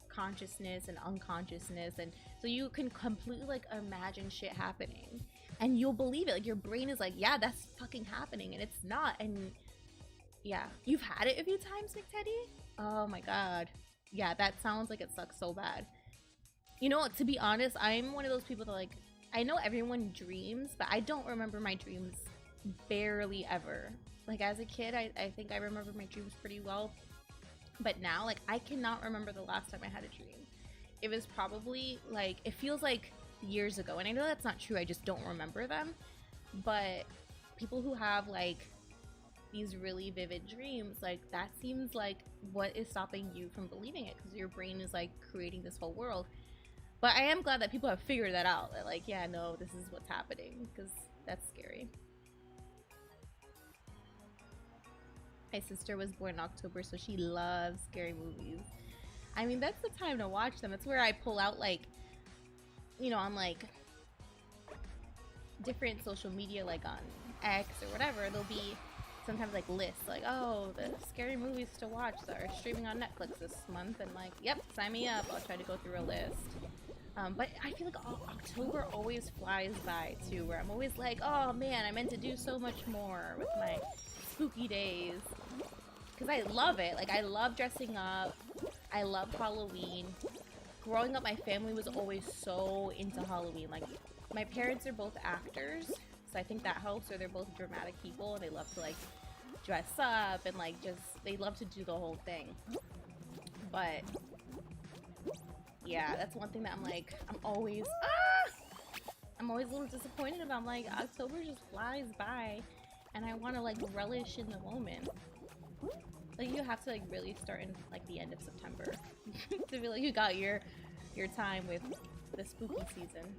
consciousness and unconsciousness, and so you can completely like imagine shit happening and you'll believe it. Like your brain is like, yeah, that's fucking happening, and it's not. And yeah, you've had it a few times, McTeddy? Oh my god. Yeah, that sounds like it sucks so bad. You know, to be honest, I'm one of those people that like, I know everyone dreams, but I don't remember my dreams barely ever. Like as a kid, I think I remember my dreams pretty well. But now, like, I cannot remember the last time I had a dream. It was probably, like, it feels like years ago. And I know that's not true, I just don't remember them. But people who have, like, these really vivid dreams, like, that seems like what is stopping you from believing it. Because your brain is, like, creating this whole world. But I am glad that people have figured that out. That, like, yeah, no, this is what's happening. Because that's scary. My sister was born in October, so she loves scary movies. I mean, that's the time to watch them. It's where I pull out, like, you know, on, like, different social media, like on X or whatever. There'll be sometimes, like, lists, like, oh, the scary movies to watch that are streaming on Netflix this month. And, like, yep, sign me up. I'll try to go through a list. But I feel like October always flies by, too, where I'm always like, oh, man, I meant to do so much more with my spooky days, because I love it. Like, I love dressing up. I love Halloween. Growing up, my family was always so into Halloween. Like, my parents are both actors, so I think that helps. Or they're both dramatic people and they love to like dress up and like they love to do the whole thing. But yeah, that's one thing that I'm always a little disappointed about. I'm like, October just flies by and I want to like relish in the moment. Like you have to like really start in like the end of September to feel like you got your time with the spooky season.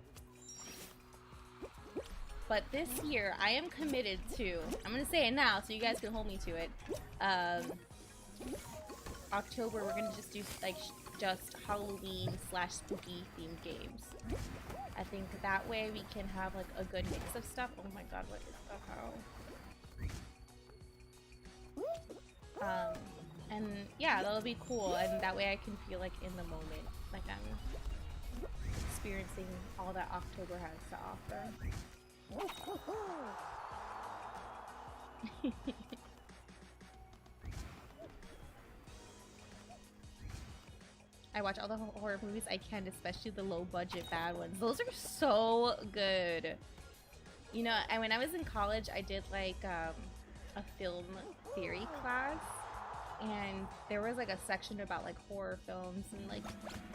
But this year I am committed to, I'm gonna say it now so you guys can hold me to it. October we're gonna just do like just Halloween / spooky themed games. I think that way we can have like a good mix of stuff. Oh my god, what is the hell? And yeah, that'll be cool, and that way I can feel like in the moment, like I'm experiencing all that October has to offer. I watch all the horror movies I can, especially the low budget bad ones. Those are so good. You know, and when I was in college, I did like a film theory class, and there was like a section about like horror films, and like,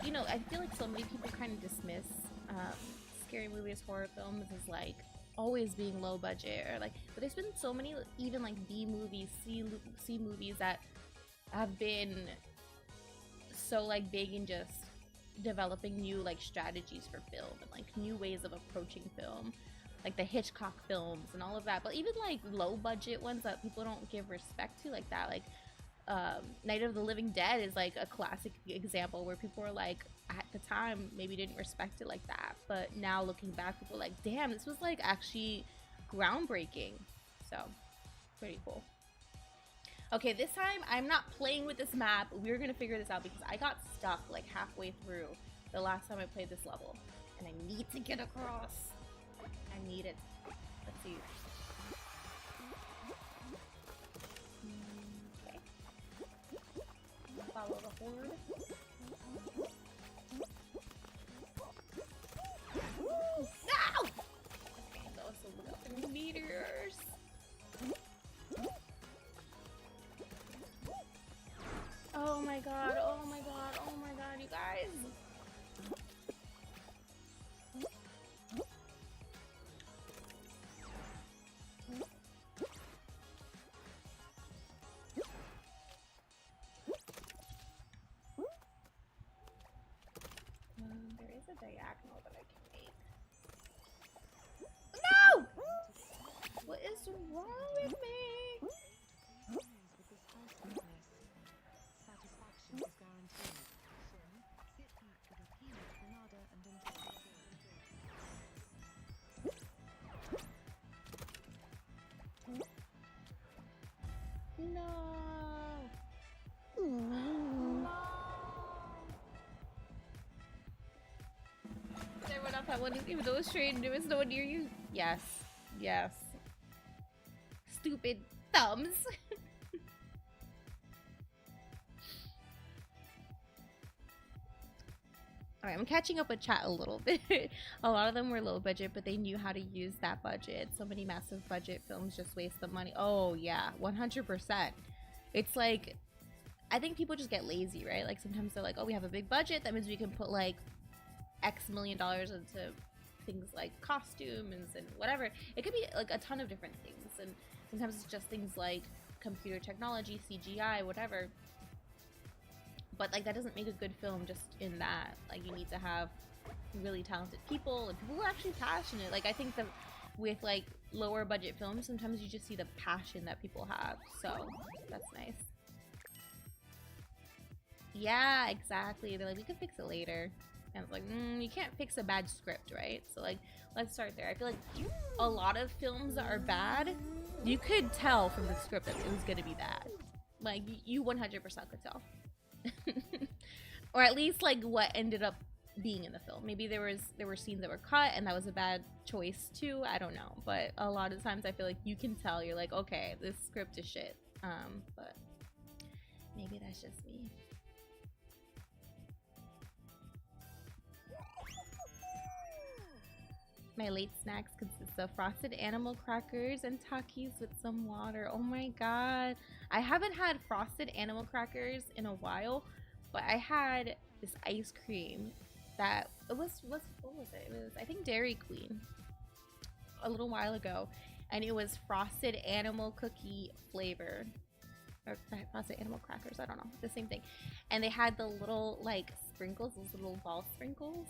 you know, I feel like so many people kind of dismiss scary movies, horror films as like always being low budget, or like, but there's been so many even like B movies, C movies that have been so like big in just developing new like strategies for film and like new ways of approaching film, like the Hitchcock films and all of that. But even like low budget ones that people don't give respect to, like that, like Night of the Living Dead is like a classic example where people were like, at the time maybe didn't respect it like that, but now looking back people are like, damn, this was like actually groundbreaking. So pretty cool. Okay, this time I'm not playing with this map. We're gonna figure this out because I got stuck like halfway through the last time I played this level, and I need to get across. I need it. Let's see. Okay. Follow the horde. No! Okay, those are meteors. Oh my god, oh my god, oh my god, you guys. There is a diagonal that I can make. No! What is wrong with me? Satisfaction is guaranteed. So, sit back with a peanut granada and enjoy. No. No. Did I run off that one even though it was straight and there was no one near you? Yes. Yes. Stupid thumbs. Alright, I'm catching up with chat a little bit. A lot of them were low budget, but they knew how to use that budget. So many massive budget films just waste the money. Oh, yeah, 100%. It's like, I think people just get lazy, right? Like, sometimes they're like, oh, we have a big budget. That means we can put, like, X million dollars into things like costumes and whatever. It could be, like, a ton of different things. And sometimes it's just things like computer technology, CGI, whatever. But like that doesn't make a good film just in that. Like you need to have really talented people and people who are actually passionate. Like I think that with like lower budget films, sometimes you just see the passion that people have. So that's nice. Yeah, exactly. They're like, we can fix it later. And it's like, you can't fix a bad script, right? So like, let's start there. I feel like a lot of films that are bad, you could tell from the script that it was gonna be bad. Like you 100% could tell. Or at least like what ended up being in the film. Maybe there were scenes that were cut and that was a bad choice too. I don't know, but a lot of times I feel like you can tell. You're like, okay, this script is shit. But maybe that's just me. My late snacks consist of frosted animal crackers and Takis with some water. Oh my god. I haven't had frosted animal crackers in a while, but I had this ice cream that it was what was it? It was, I think, Dairy Queen a little while ago, and it was frosted animal cookie flavor. Or frosted animal crackers, I don't know, the same thing. And they had the little like sprinkles, those little ball sprinkles.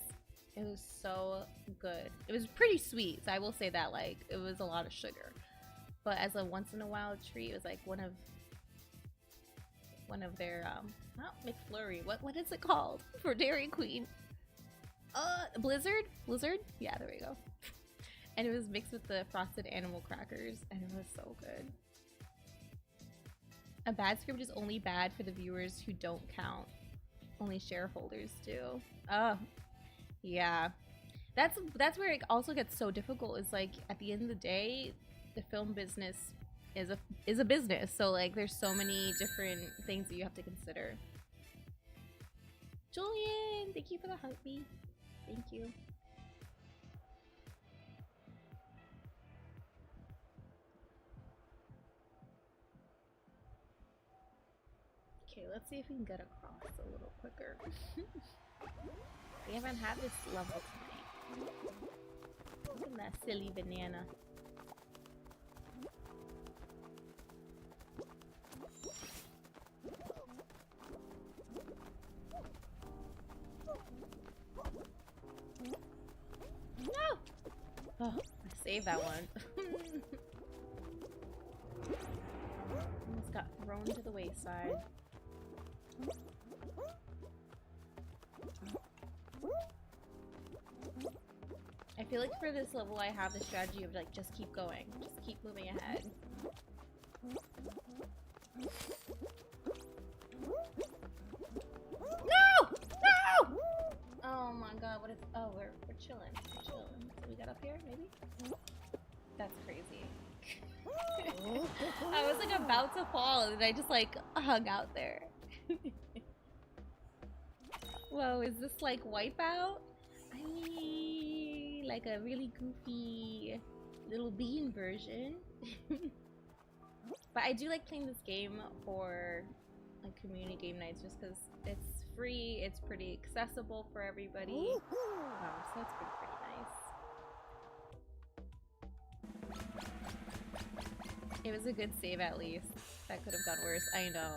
It was so good. It was pretty sweet, so I will say that, like, it was a lot of sugar. But as a once in a while treat, it was like one of their not McFlurry. What is it called for Dairy Queen? Blizzard? Yeah, there we go. And it was mixed with the frosted animal crackers, and it was so good. A bad script is only bad for the viewers who don't count. Only shareholders do. Oh. Yeah, that's where it also gets so difficult. Is like at the end of the day, the film business is a business. So like, there's so many different things that you have to consider. Julian, thank you for the heartbeat. Thank you. Okay, let's see if we can get across a little quicker. We haven't had this level tonight. Look at that silly banana. No! Oh, I saved that one. Almost got thrown to the wayside. I feel like for this level I have the strategy of like, just keep going. Just keep moving ahead. No! No! Oh my god, what is... Oh, we're chilling. We're chilling. So we got up here, maybe? That's crazy. I was like about to fall and I just like hung out there. Whoa, is this like Wipeout? I mean, like a really goofy little bean version. But I do like playing this game for like community game nights just because it's free, it's pretty accessible for everybody. So that's pretty nice. It was a good save at least. That could have gone worse, I know.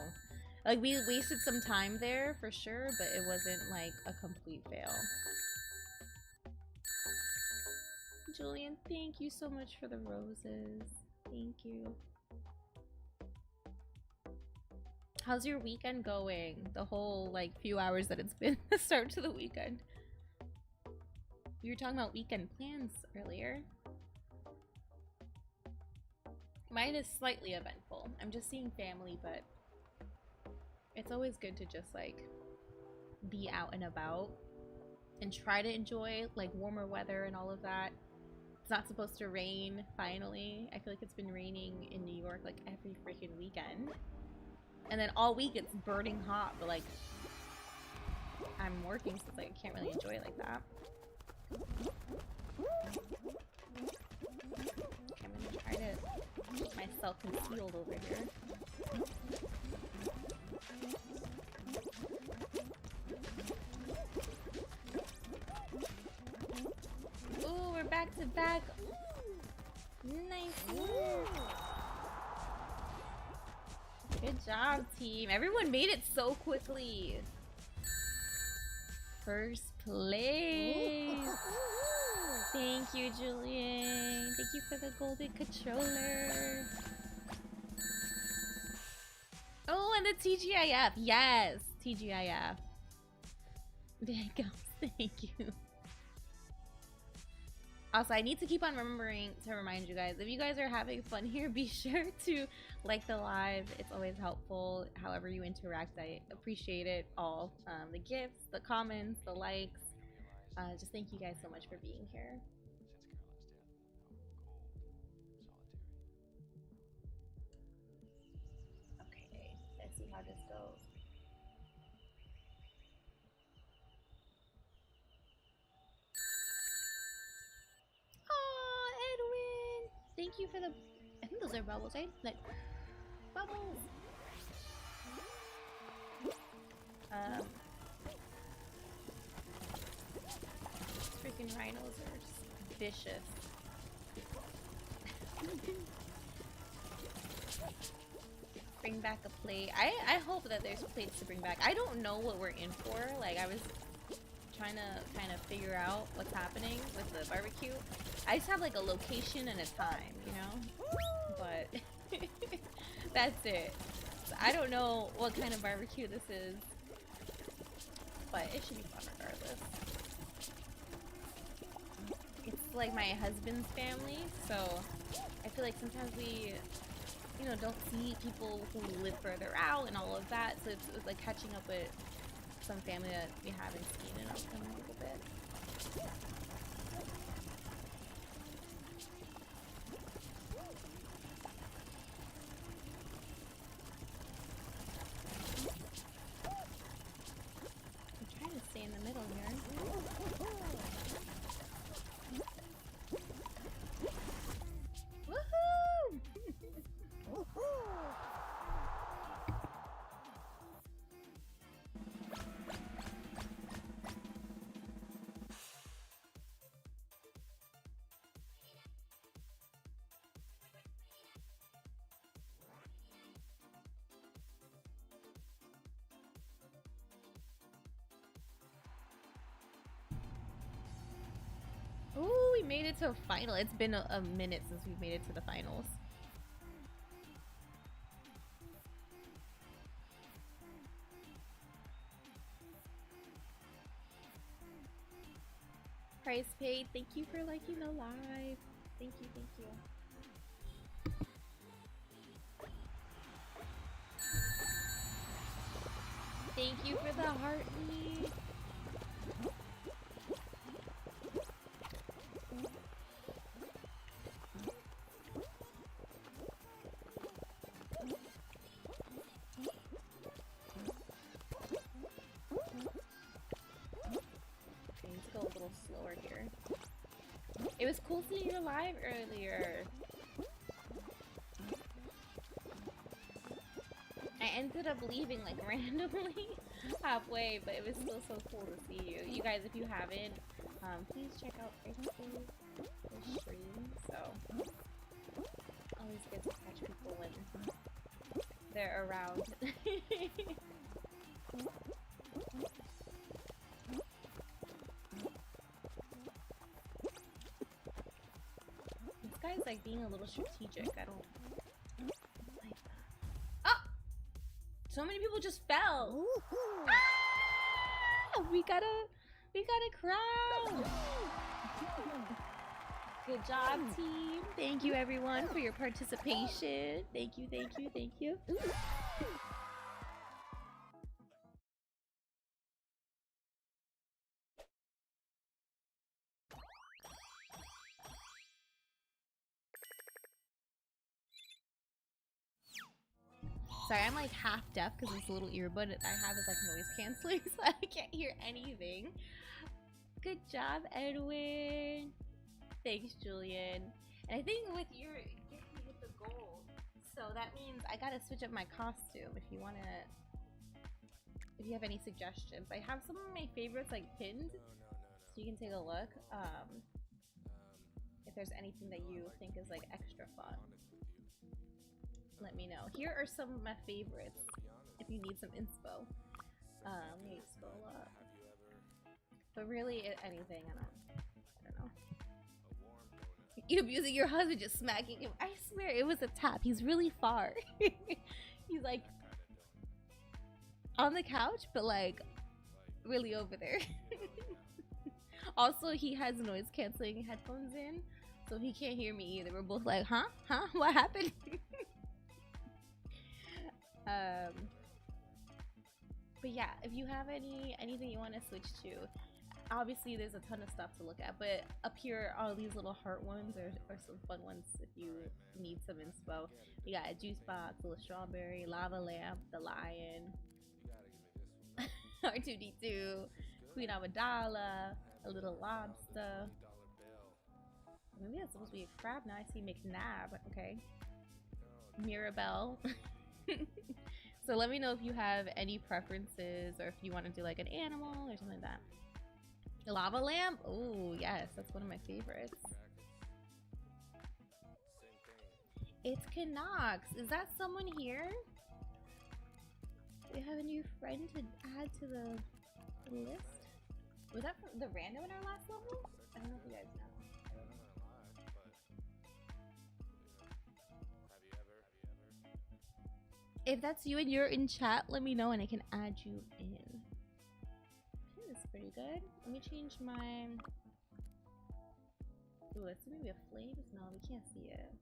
Like, we wasted some time there for sure, but it wasn't like a complete fail. Julian, thank you so much for the roses. Thank you. How's your weekend going? The whole like few hours that it's been the start to the weekend. We were talking about weekend plans earlier. Mine is slightly eventful. I'm just seeing family, but it's always good to just like be out and about and try to enjoy like warmer weather and all of that. It's not supposed to rain, finally. I feel like it's been raining in New York like every freaking weekend. And then all week it's burning hot, but like I'm working, so it's like I can't really enjoy it like that. Okay, I'm gonna try to keep myself concealed over here. Ooh, we're back to back. Nice work. Good job, team. Everyone made it so quickly. First place. Thank you, Julian. Thank you for the golden controller. Oh, and the TGIF. Yes, TGIF. There you go. Thank you. Also, I need to keep on remembering to remind you guys, if you guys are having fun here, be sure to like the live. It's always helpful. However you interact, I appreciate it all. The gifts, the comments, the likes. Just thank you guys so much for being here. Okay, let's see how this goes. Thank you for the. I think those are bubbles, right? Like bubbles. Freaking rhinos are just vicious. Bring back a plate. I hope that there's plates to bring back. I don't know what we're in for. Like, I was trying to kind of figure out what's happening with the barbecue. I just have like a location and a time, you know? But that's it. So I don't know what kind of barbecue this is, but it should be fun regardless. It's like my husband's family, so I feel like sometimes we, you know, don't see people who live further out and all of that, so it's like catching up with some family that we haven't seen in a little bit. I'm trying to stay in the middle here. Woohoo! Ooh, we made it to a final. It's been a minute since we made it to the finals. Price paid. Thank you for liking the live. Thank you, thank you. Thank you for the heartbeat. Go a little slower here. It was cool seeing you live earlier. I ended up leaving like randomly halfway, but it was still so cool to see you. You guys, if you haven't, please check out the stream. So always good to catch people when they're around. This guy's like being a little strategic. I don't like that. Oh! So many people just fell. Ah! We got a crown. Good job, team. Thank you everyone for your participation. Thank you, thank you, thank you. Sorry, I'm like half deaf because this little earbud I have is like noise canceling, so I can't hear anything. Good job, Edwin. Thanks, Julian. And I think with your you hit the goal, so that means I gotta switch up my costume. If you have any suggestions, I have some of my favorites like pinned, so you can take a look. If there's anything that you think is like extra fun, let me know. Here are some of my favorites if you need some inspo. Let me scroll up. But really, anything, I don't know. You abusing your husband, just smacking him. I swear it was a tap. He's really far. He's like on the couch, but like really over there. Also, he has noise canceling headphones in, so he can't hear me either. We're both like, huh? What happened? But yeah, if you have anything you want to switch to, obviously there's a ton of stuff to look at, but up here are these little heart ones or some fun ones if you need some inspo. You got a juice box, a little strawberry, lava lamp, the lion, R2D2, Queen Amidala, a little lobster. Maybe that's supposed to be a crab. Now I see McNab. Okay. Mirabelle. So let me know if you have any preferences or if you want to do like an animal or something like that. Lava lamp? Oh, yes. That's one of my favorites. It's Canucks. Is that someone here? Do we have a new friend to add to the list? Was that the random in our last level? I don't know if you guys know. If that's you and you're in chat, let me know and I can add you in. I think this is pretty good. Let me change my... Ooh, let's see, maybe a flames? No, we can't see it.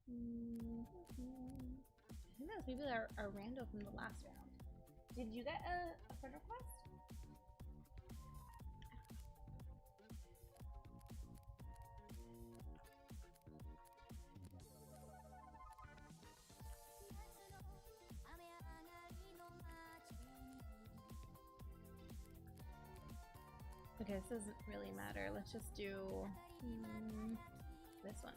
I think that's maybe our rando from the last round. Did you get a friend request? Okay, this doesn't really matter. Let's just do this one.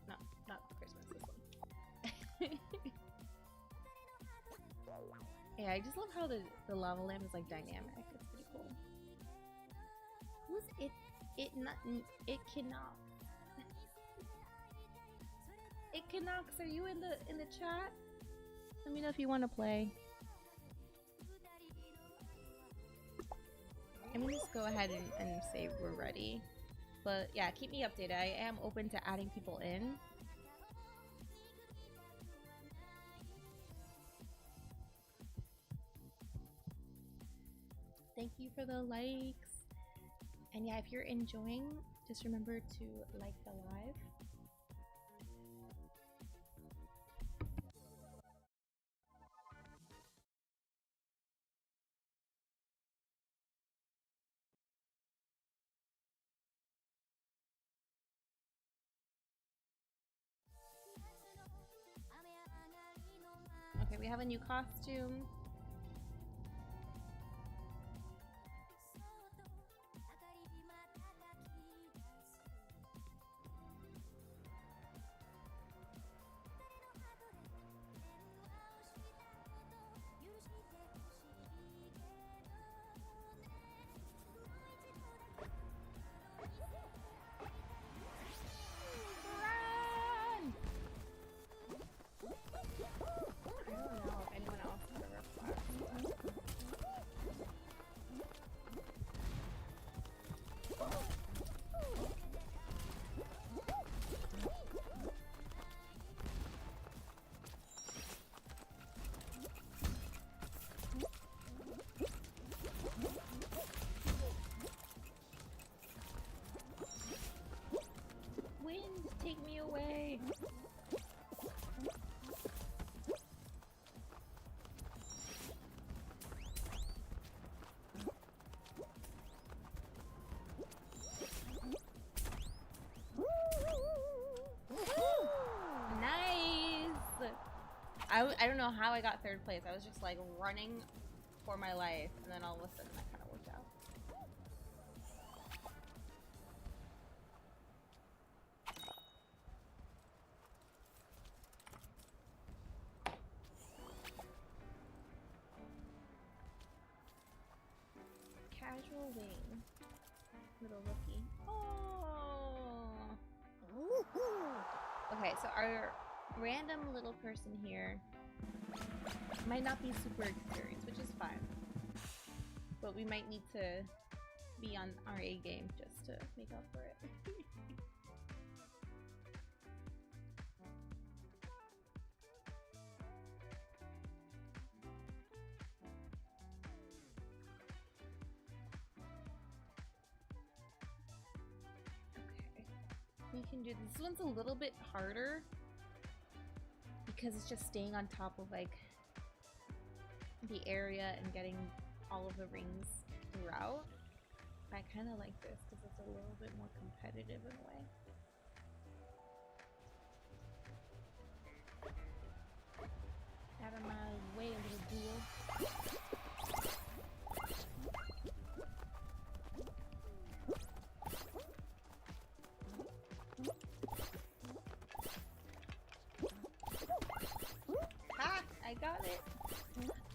No, not Christmas, this one. Yeah, I just love how the lava lamp is like dynamic. It's pretty cool. Who's it? It cannot. It cannot. Are you in the chat? Let me know if you want to play. I'm gonna just go ahead and say we're ready. But yeah, keep me updated. I am open to adding people in. Thank you for the likes. And yeah, if you're enjoying, just remember to like the live. Okay, we have a new costume. Wind, take me away. Nice. I don't know how I got third place. I was just like running for my life, and then all of a sudden that kind of worked out. Casual wing. Little rookie. Oh. Okay, so our random little person here might not be super experienced, which is fine. But we might need to be on our A game just to make up for it. We can do this one's a little bit harder because it's just staying on top of like the area and getting all of the rings throughout. I kind of like this because it's a little bit more competitive in a way. Out of my way, little duel. got it.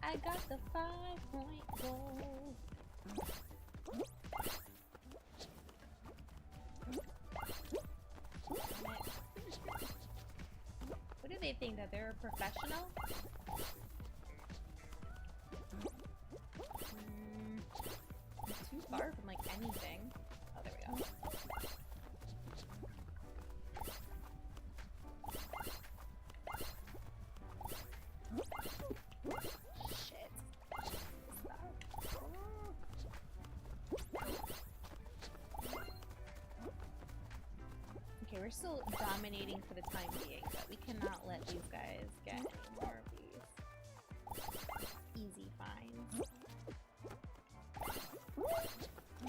I got the 5-point goal. What do they think, that they're a professional? Too far from like anything. Oh, there we go. Shit. Stop. Okay, we're still dominating for the time being, but we cannot let these guys get any more of these easy finds. I'm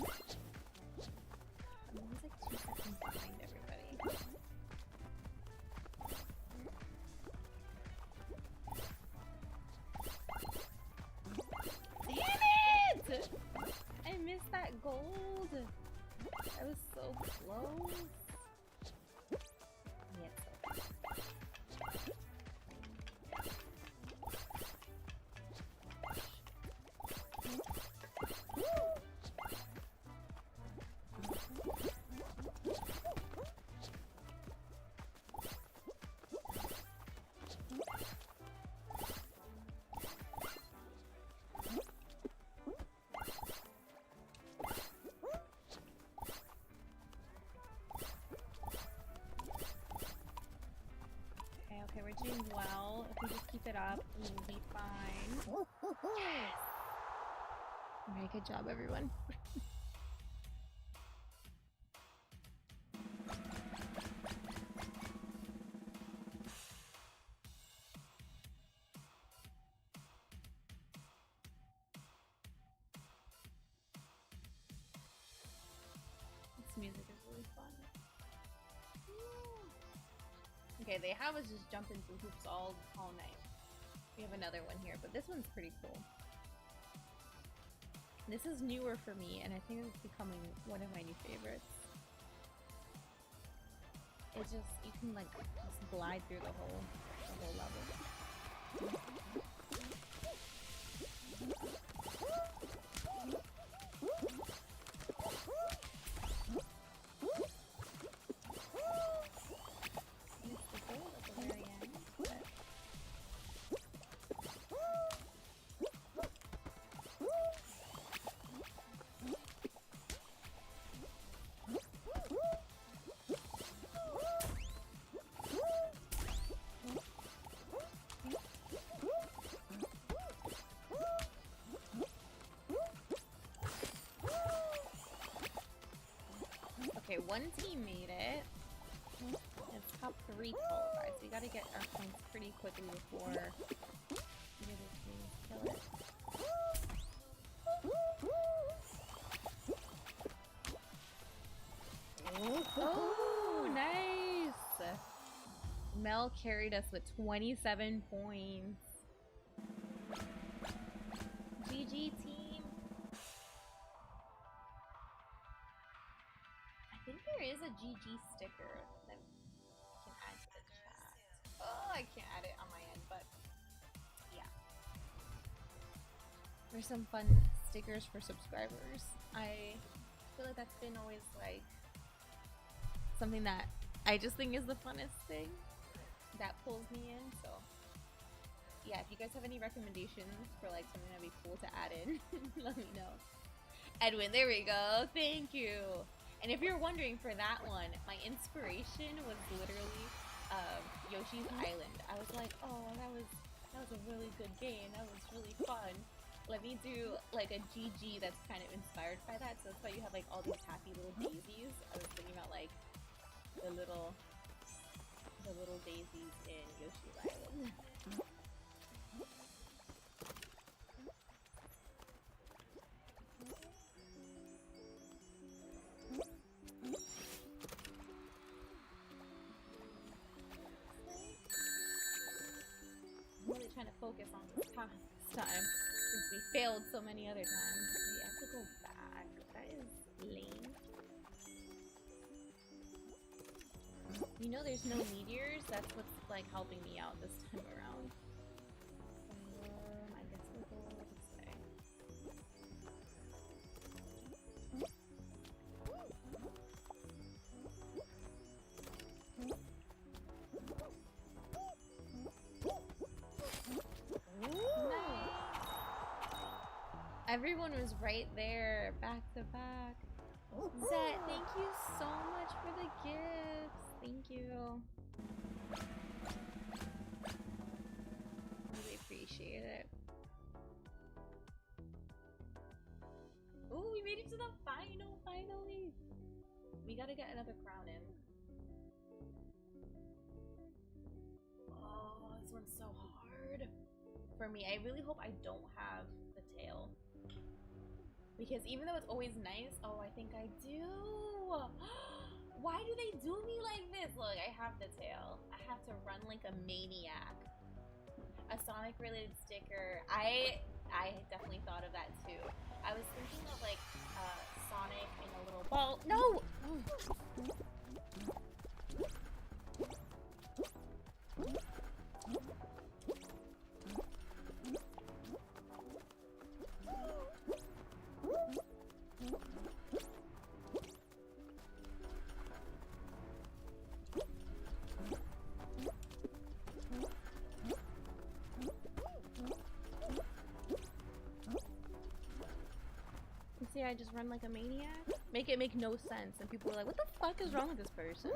always like 2 seconds behind everybody. Damn it! I missed that gold. I was so close. Yeah, it's so close. Okay, we're doing well. If we just keep it up, we will be fine. Yes! Alright, good job, everyone. This music is really fun. Okay, they have us just jumping through hoops all night. We have another one here, but this one's pretty cool. This is newer for me, and I think it's becoming one of my new favorites. It's just, you can like just glide through the whole level. Okay, one team made it. It's top 3 qualified, so we gotta get our points pretty quickly before the other teams kill it. Oh, nice! Mel carried us with 27 points. GG team. I think there is a GG sticker that I can add to the chat. Oh, I can't add it on my end, but yeah. There's some fun stickers for subscribers. I feel like that's been always like something that I just think is the funnest thing that pulls me in. So yeah, if you guys have any recommendations for like something that'd be cool to add in, let me know. Edwin, there we go. Thank you. And if you're wondering for that one, my inspiration was literally Yoshi's Island. I was like, oh, that was a really good game. That was really fun. Let me do like a GG that's kind of inspired by that. So that's why you have like all these happy little daisies. I was thinking about like the little daisies in Yoshi's Island. I'm really trying to focus on this path this time, since we failed so many other times. Wait, I have to go back. That is lame. You know there's no meteors? That's what's like helping me out this time around. Everyone was right there, back to back. Zet, thank you so much for the gifts. Thank you. Really appreciate it. Oh, we made it to the final, finally. We gotta get another crown in. Oh, this one's so hard. For me, I really hope I don't have the tail. Because even though it's always nice, oh, I think I do. Why do they do me like this? Look, I have the tail. I have to run like a maniac. A Sonic related sticker. I definitely thought of that too. I was thinking of like Sonic in a little ball. No! See, I just run like a maniac. Make it make no sense, and people are like, "What the fuck is wrong with this person?"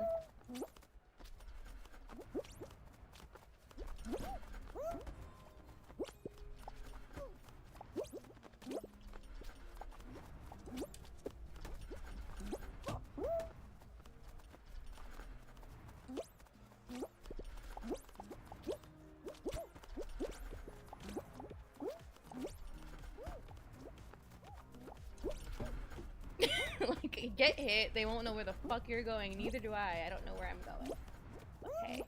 Like, get hit, they won't know where the fuck you're going, neither do I. I don't know where I'm going. Okay.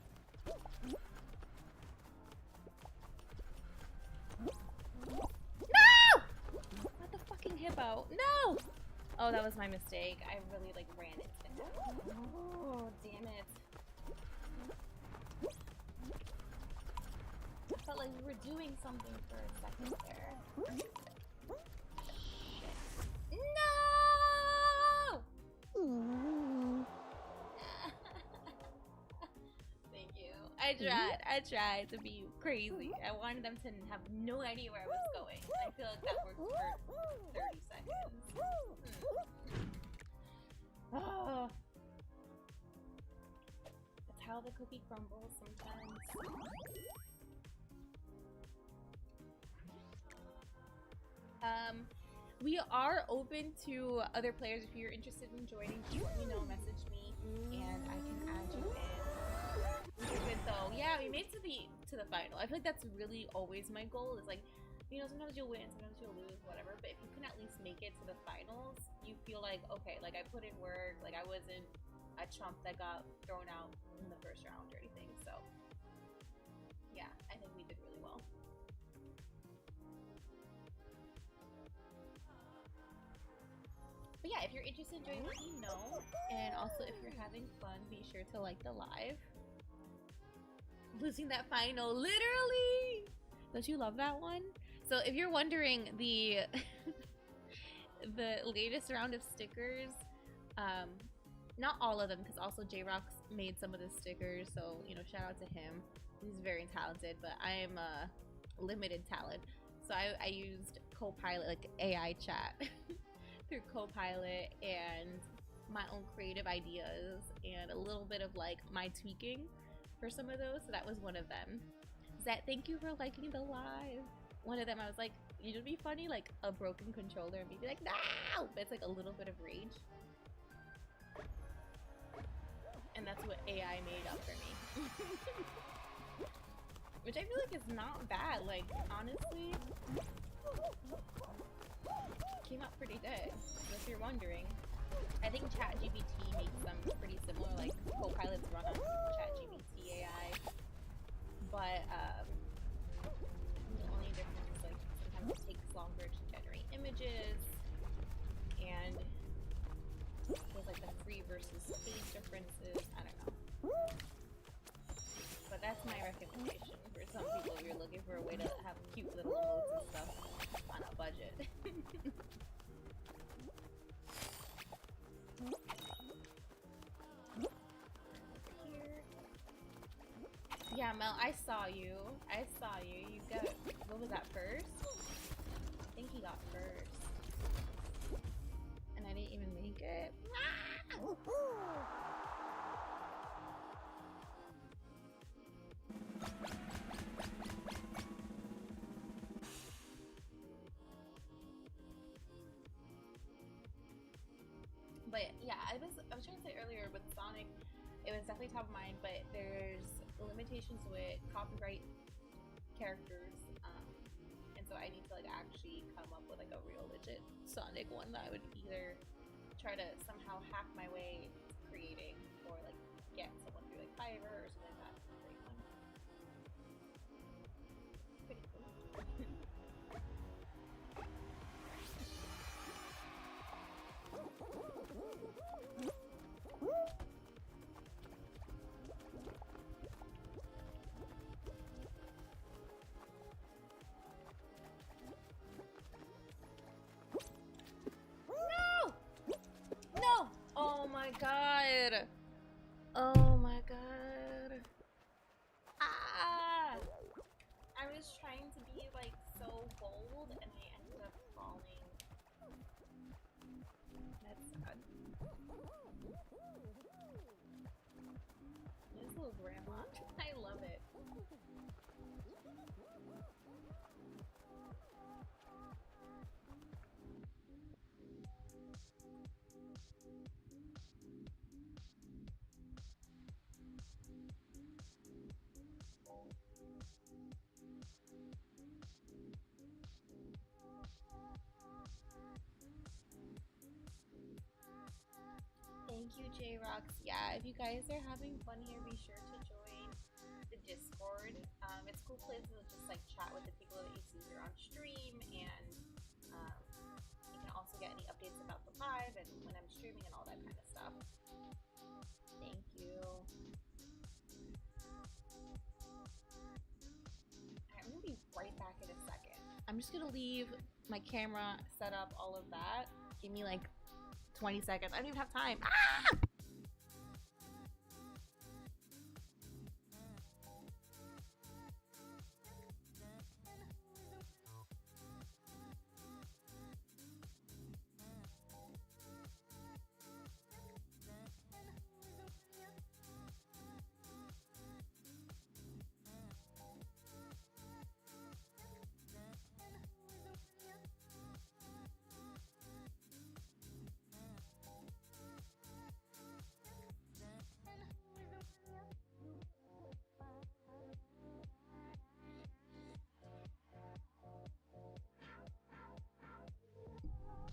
No! Not the fucking hippo. No! Oh, that was my mistake. I really, like, ran into him. Oh, damn it. I felt like we were doing something for a second there. Shit. No! Thank you. I tried to be crazy. I wanted them to have no idea where I was going. And I feel like that worked for 30 seconds. Oh. That's how the cookie crumbles sometimes. We are open to other players. If you're interested in joining, just let me know, message me, and I can add you in. We're good though. Yeah, we made it to the final. I feel like that's really always my goal. Is like, you know, sometimes you'll win, sometimes you'll lose, whatever. But if you can at least make it to the finals, you feel like, okay, like I put in work. Like I wasn't a chump that got thrown out in the first round or anything. So yeah, I think we did really well. But yeah, if you're interested in joining, let me know. And also, if you're having fun, be sure to like the live. Losing that final, literally! Don't you love that one? So if you're wondering, the the latest round of stickers, not all of them, because also J-Rox made some of the stickers, so, you know, shout out to him. He's very talented, but I am a limited talent. So I used Copilot, like AI chat. Through Copilot and my own creative ideas and a little bit of like my tweaking for some of those. So that was one of them. Zet, thank you for liking the live. One of them I was like, you know, it'd be funny, like a broken controller and me be like, no! But it's like a little bit of rage. And that's what AI made up for me. Which I feel like is not bad. Like, honestly, came out pretty good, if you're wondering. I think ChatGPT makes them pretty similar, like Copilot's run on ChatGPT AI. But the only difference is like sometimes it takes longer to generate images, and there's like the free versus paid differences. I don't know. But that's my recommendation for some people if you're looking for a way to have cute little emotes and stuff on a budget. Here. Yeah, Mel, I saw you. You got, what was that, first? think he got first. And I didn't even make it. But yeah, I was trying to say earlier with Sonic, it was definitely top of mind, but there's limitations with copyright characters, and so I need to like actually come up with like a real legit Sonic one that I would either try to somehow hack my way to creating or like get someone through like Fiverr or something like that. Pretty cool. No! Oh my god! Oh my god! Ah! I was trying to be like so bold and I ended up falling. That's sad. This little grandma. I love it. Thank you, J-Rocks. Yeah, if you guys are having fun here, be sure to join the Discord. It's a cool place to just like chat with the people that you see here on stream, and you can also get any updates about the live and when I'm streaming and all that kind of stuff. Thank you. I'm gonna be right back in a second. I'm just gonna leave my camera set up, all of that. Give me like 20 seconds. I don't even have time. Ah!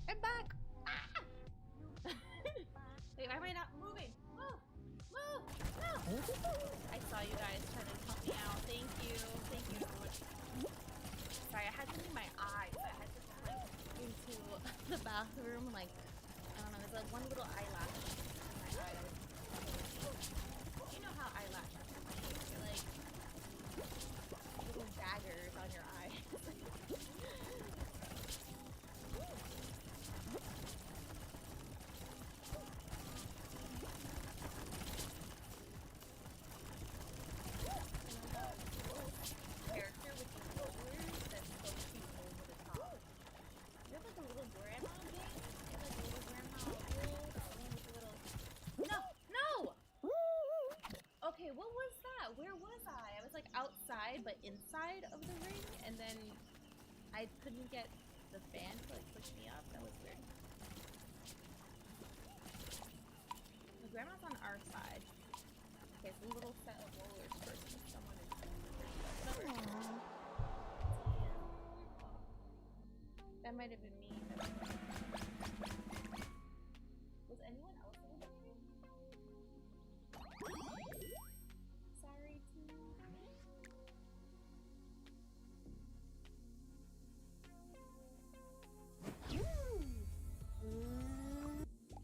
I'm back! Ah! Wait, why am I not moving? Move! Move! No! I saw you guys trying to help me out. Thank you. Thank you so much. Sorry, I had something in my eyes. I had to go like into the bathroom. Like, I don't know, there's like one little eyelash in my eye that was... You know how eyelashes are like, they're like little daggers on your eye. Character with the rollers that's supposed to be over the top. You have like a little grandma thing? You have like a little grandma wheel? With a little... No! No! Okay, what was that? Where was I? I was like outside but inside of the ring, and then I couldn't get the fan to like push me up. That was weird. The grandma's on our side. Okay, it's a little set of rollers first. Someone is that might have been me. Was anyone else in the room? Sorry, too.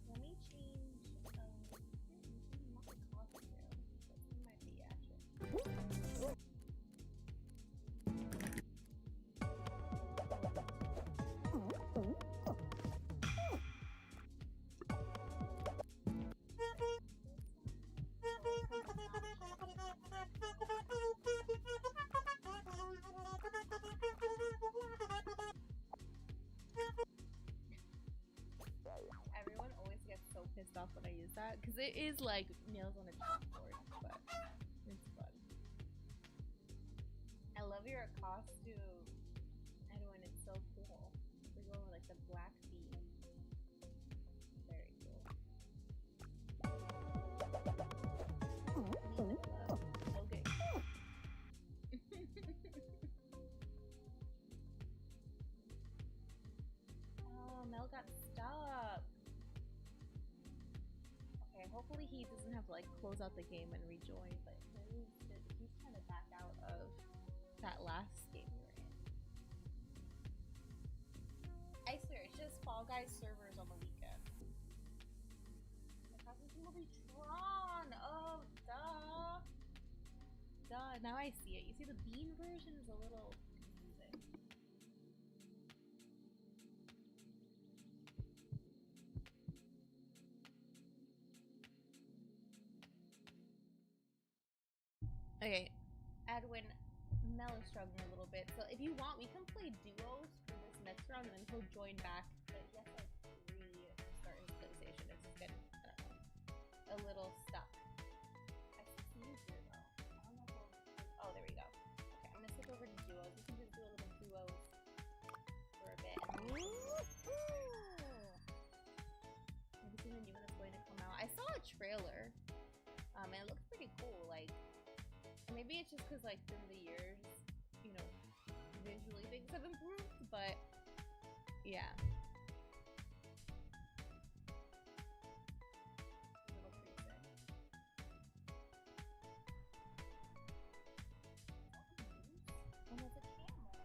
Let me change my costume. This might be accurate. that because it is like nails on a chalkboard, but it's fun. I love your costume, Edwin. It's so cool. We're going with like the black theme. Very cool. Okay. Oh, Mel got stuck. Okay, hopefully he doesn't have to like close out the game and rejoin, but he's trying to back out of that last game we were in. I swear, it's just Fall Guys servers on the weekend. My costume will be Tron! Oh, duh! Duh, now I see it. You see the bean version is a little confusing. Okay, Edwin, Mel is struggling a little bit, so if you want, we can play duos for this next round, and then he'll join back. But he has to like restart his PlayStation. It's just getting, I don't know, a little stuck. I see you here though. I don't know if we'll... Oh, there we go. Okay, I'm gonna switch over to duos. We can just do a little duos for a bit. Maybe see the new one that's going to come out. I saw a trailer, and it looks pretty cool. Like. Maybe it's just because, like, through the years, you know, visually things have improved, but yeah. A little preset. And there's a camera.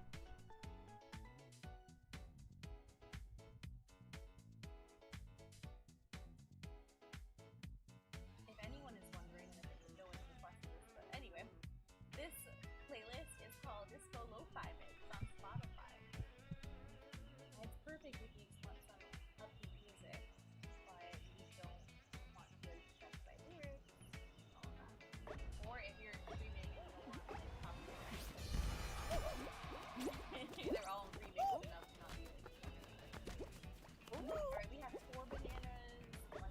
If anyone is wondering, and if there's no one to request this, but anyway. This playlist is called Disco Lo-Fi Mix on Spotify. And it's perfect if you want some upbeat music, but you don't want to be stressed by lyrics and all that. Or if you're streaming and you don't want to copyright. They're all remixed enough to not be like. Alright, we have 4 bananas, 1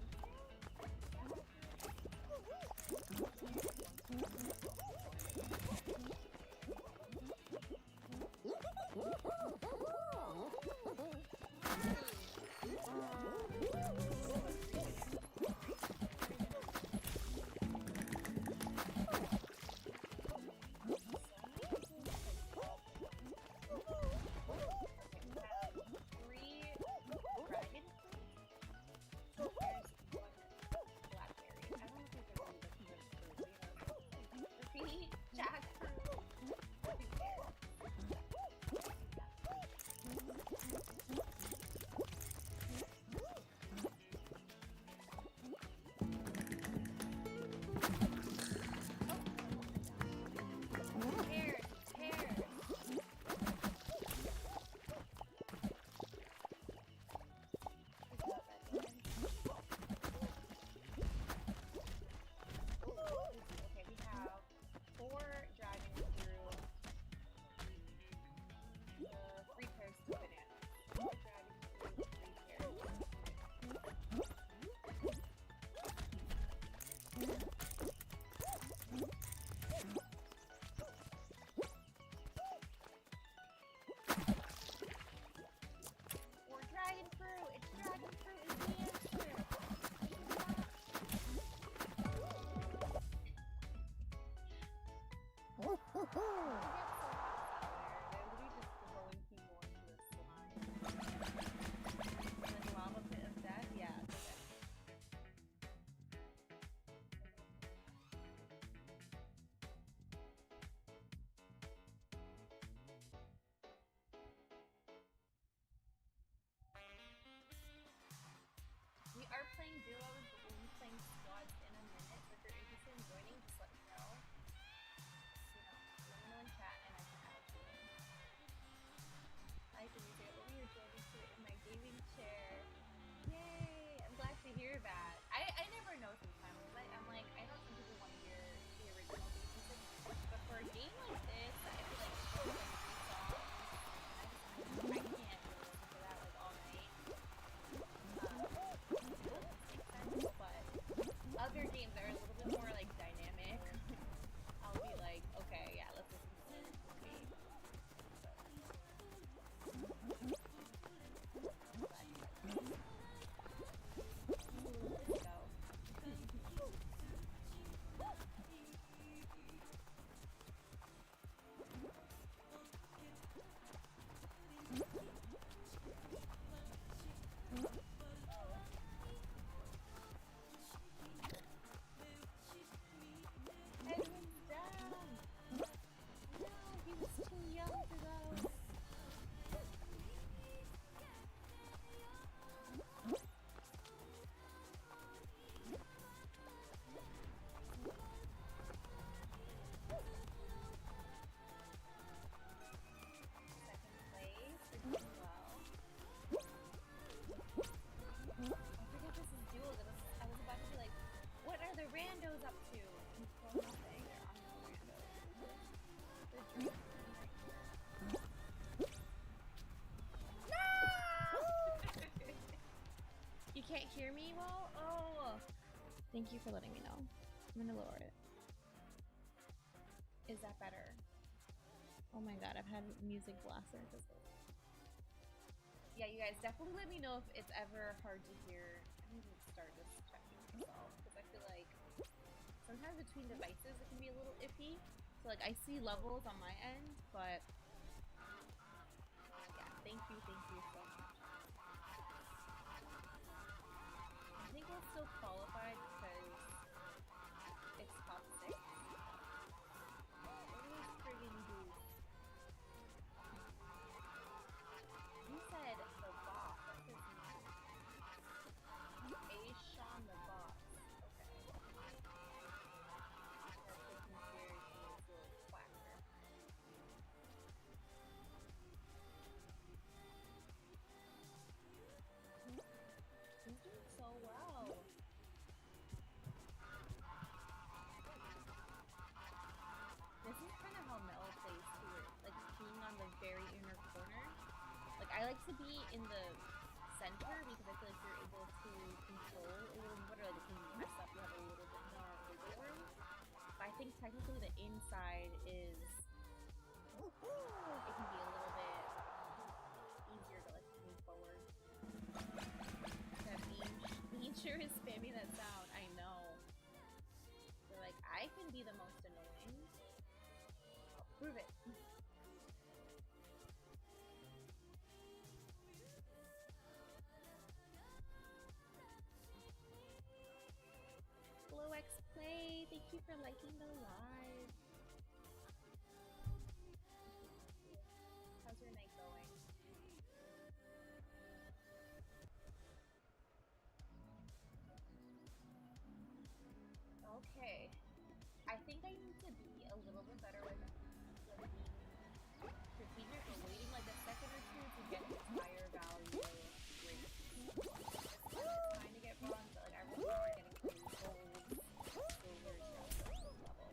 We are playing duos, but we'll be playing squads in a minute. So if you're interested in joining, just let me know. You know, let me know in chat. Thank you for letting me know. I'm gonna lower it. Is that better? Oh my god, I've had music blasted. Yeah, you guys definitely let me know if it's ever hard to hear. I need to start just checking myself because I feel like sometimes between devices it can be a little iffy. So like I see levels on my end, but yeah, thank you so much. I think we'll still qualify because it's top 6. What is friggin' boost? You said the boss. That's his name. Aishon the boss. Okay. That takes me seriously to a quacker. He's doing so well. This is kind of how Mel plays too, like being on the very inner corner. Like I like to be in the center because I feel like you're able to control a little better. Like if you mess up, you have a little bit more wiggle room. But I think technically the inside is, it can be a little bit easier to like move forward. That being sure is spamming that sound. I know. So like I can be the most annoying. I'll prove it. Hello X Play, thank you for liking the live. How's your night going? Okay. I think I need to be a little bit better with being strategic and waiting like a second or two to get his higher value rate. It's fine to get bronze, but like I really want getting gold, silver, stuff at this level.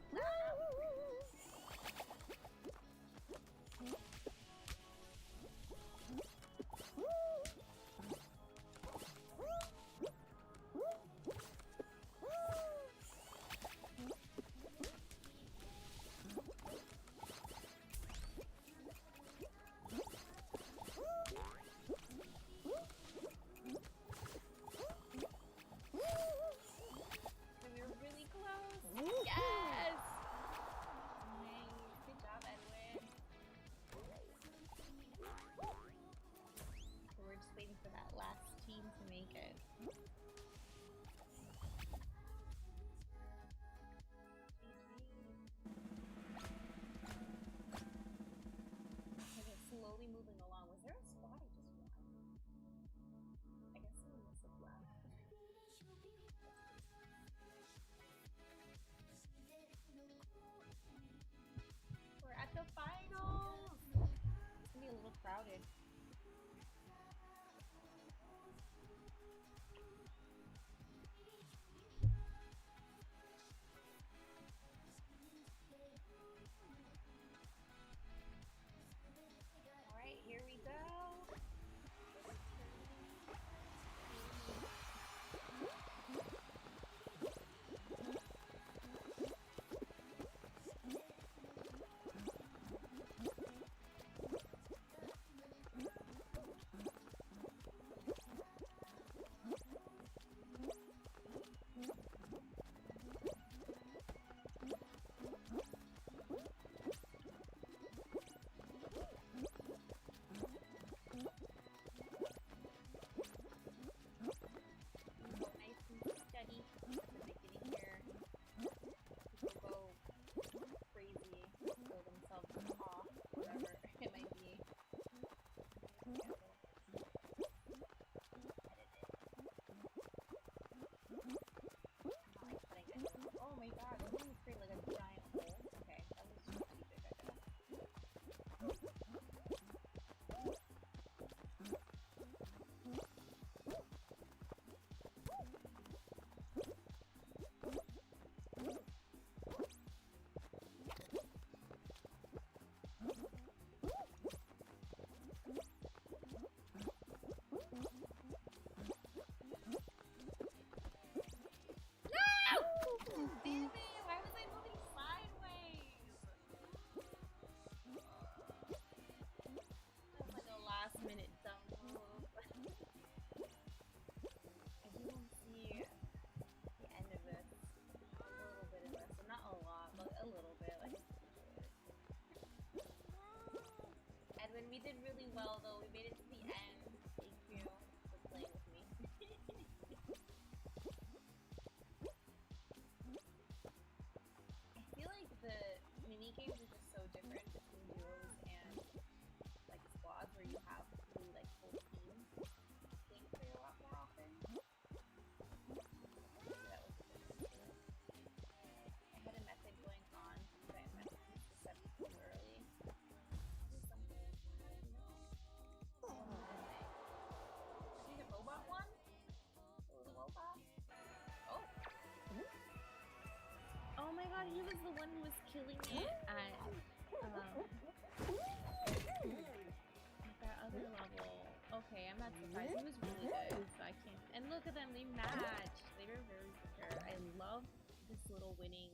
at them, they match. They were very prepared. I love this little winning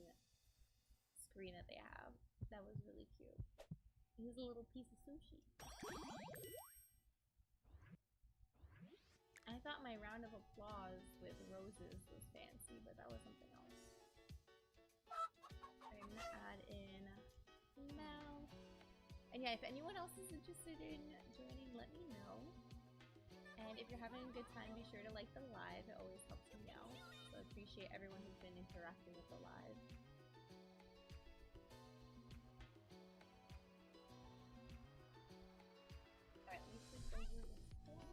screen that they have. That was really cute. Here's a little piece of sushi. I thought my round of applause with roses was fancy, but that was something else. I'm gonna add in now. And yeah, if anyone else is interested in joining, let me know. And if you're having a good time, be sure to like the live. It always helps me out. So I appreciate everyone who's been interacting with the live. Alright, let me switch over this one.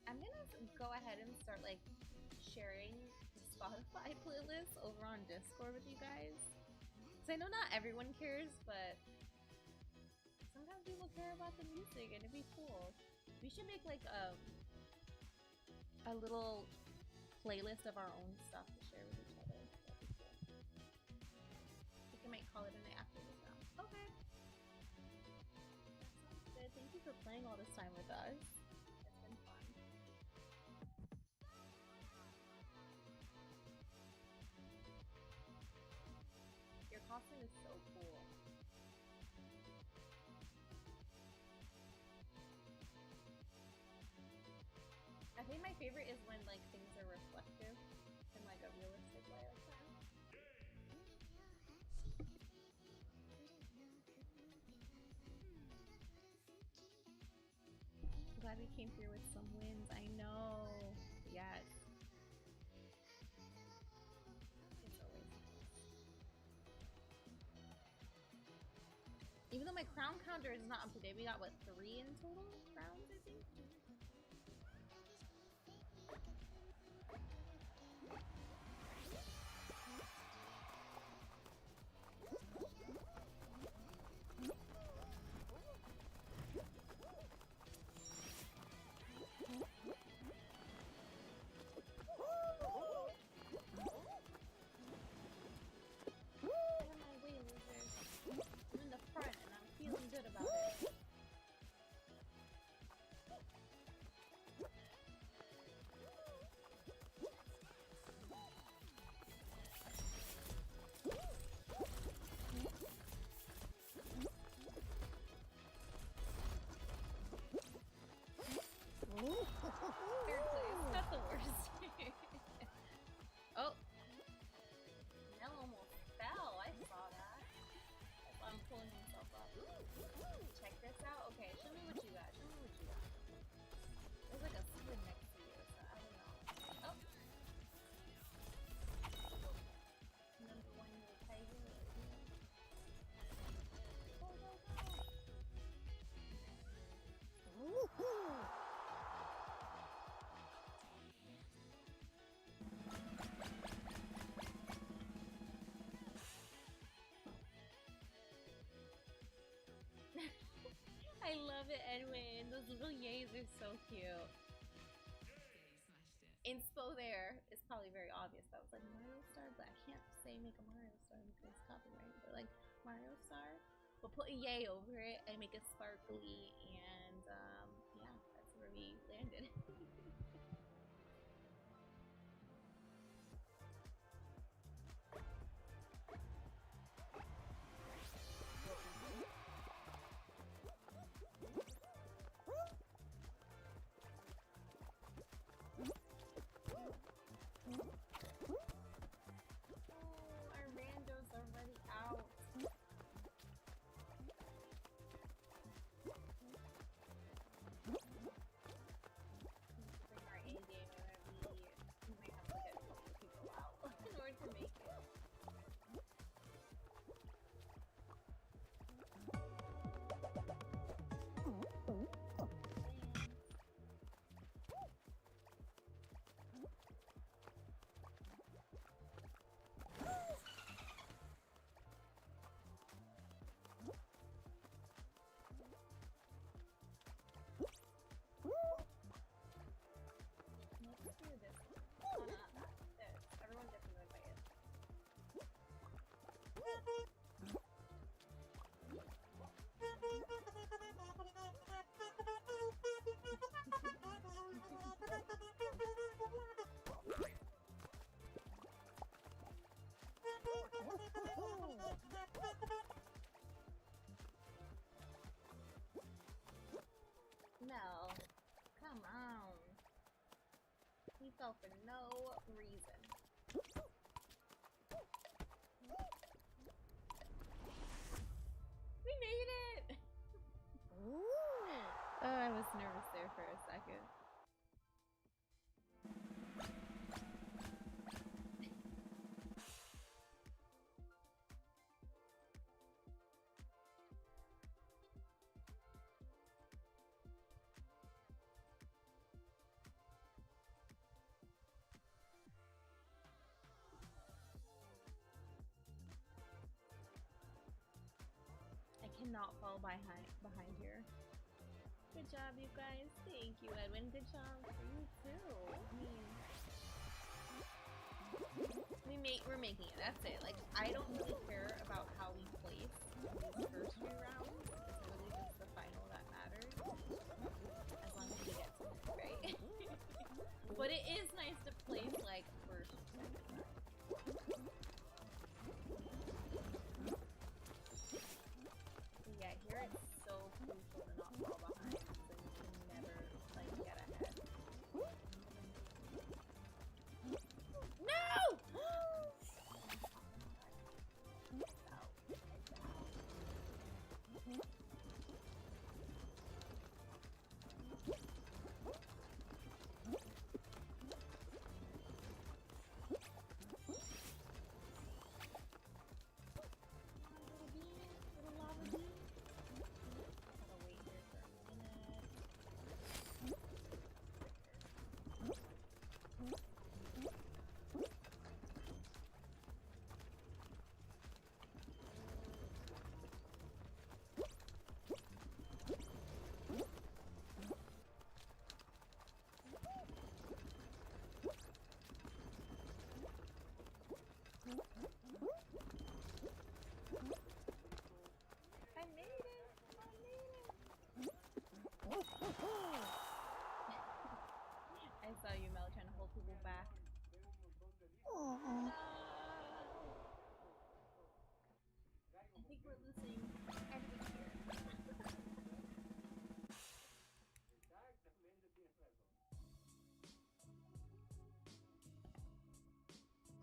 I'm gonna go ahead and start like sharing the Spotify playlist over on Discord with you guys. So I know not everyone cares, but sometimes people care about the music and it'd be cool. We should make like a little playlist of our own stuff to share with each other. That'd be cool. I think I might call it a night after this round. Okay. That sounds good. Thank you for playing all this time with us. It's been fun. Your costume is so cool. I think my favorite is when like things are reflective in like a realistic way like that. I'm glad we came through with some wins. I know. Yes. It's always even though my crown counter is not up to date, we got what, 3 in total crowns, I think? Oh! Nell almost fell. I saw that. I'm pulling himself up. Check this out. Okay, show me what you got. Show me what you got. There's like a squid next to you, so I don't know. Oh! Number one little tiger right here. Go, go, go! Woohoo! I love it, Edwin. Those little yays are so cute. Inspo there is probably very obvious. That was like Mario Star, but I can't say make a Mario Star because it's copyrighted. But like Mario Star, we'll put a yay over it and make it sparkly, and yeah, that's where we landed. myself for no reason. We made it! Ooh. Oh, I was nervous there for a second. I cannot fall behind here. Good job, you guys. Thank you, Edwin. Good job for you too. We're making it. That's it. Like, I don't really care about how we place these first few rounds. It's really just the final that matters. As long as we get to it, right? But it is nice to place like first, second. Yeah, here it's so crucial to not fall behind, so you can never, like, get ahead. No! I made it! I made it! I saw you, Mel, trying to hold people back. Aw. No! I think we're losing everything here.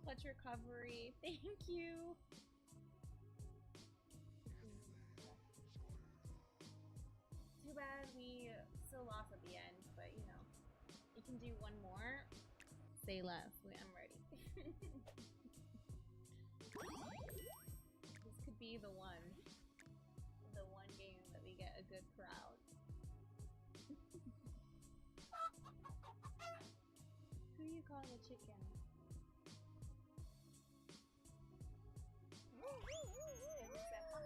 Clutch recovery. Thank you. Too bad we still lost at the end, but you know, you can do one more. Say less. I'm ready. This could be the one game that we get a good crowd. Who you calling a chicken? And we said, ha.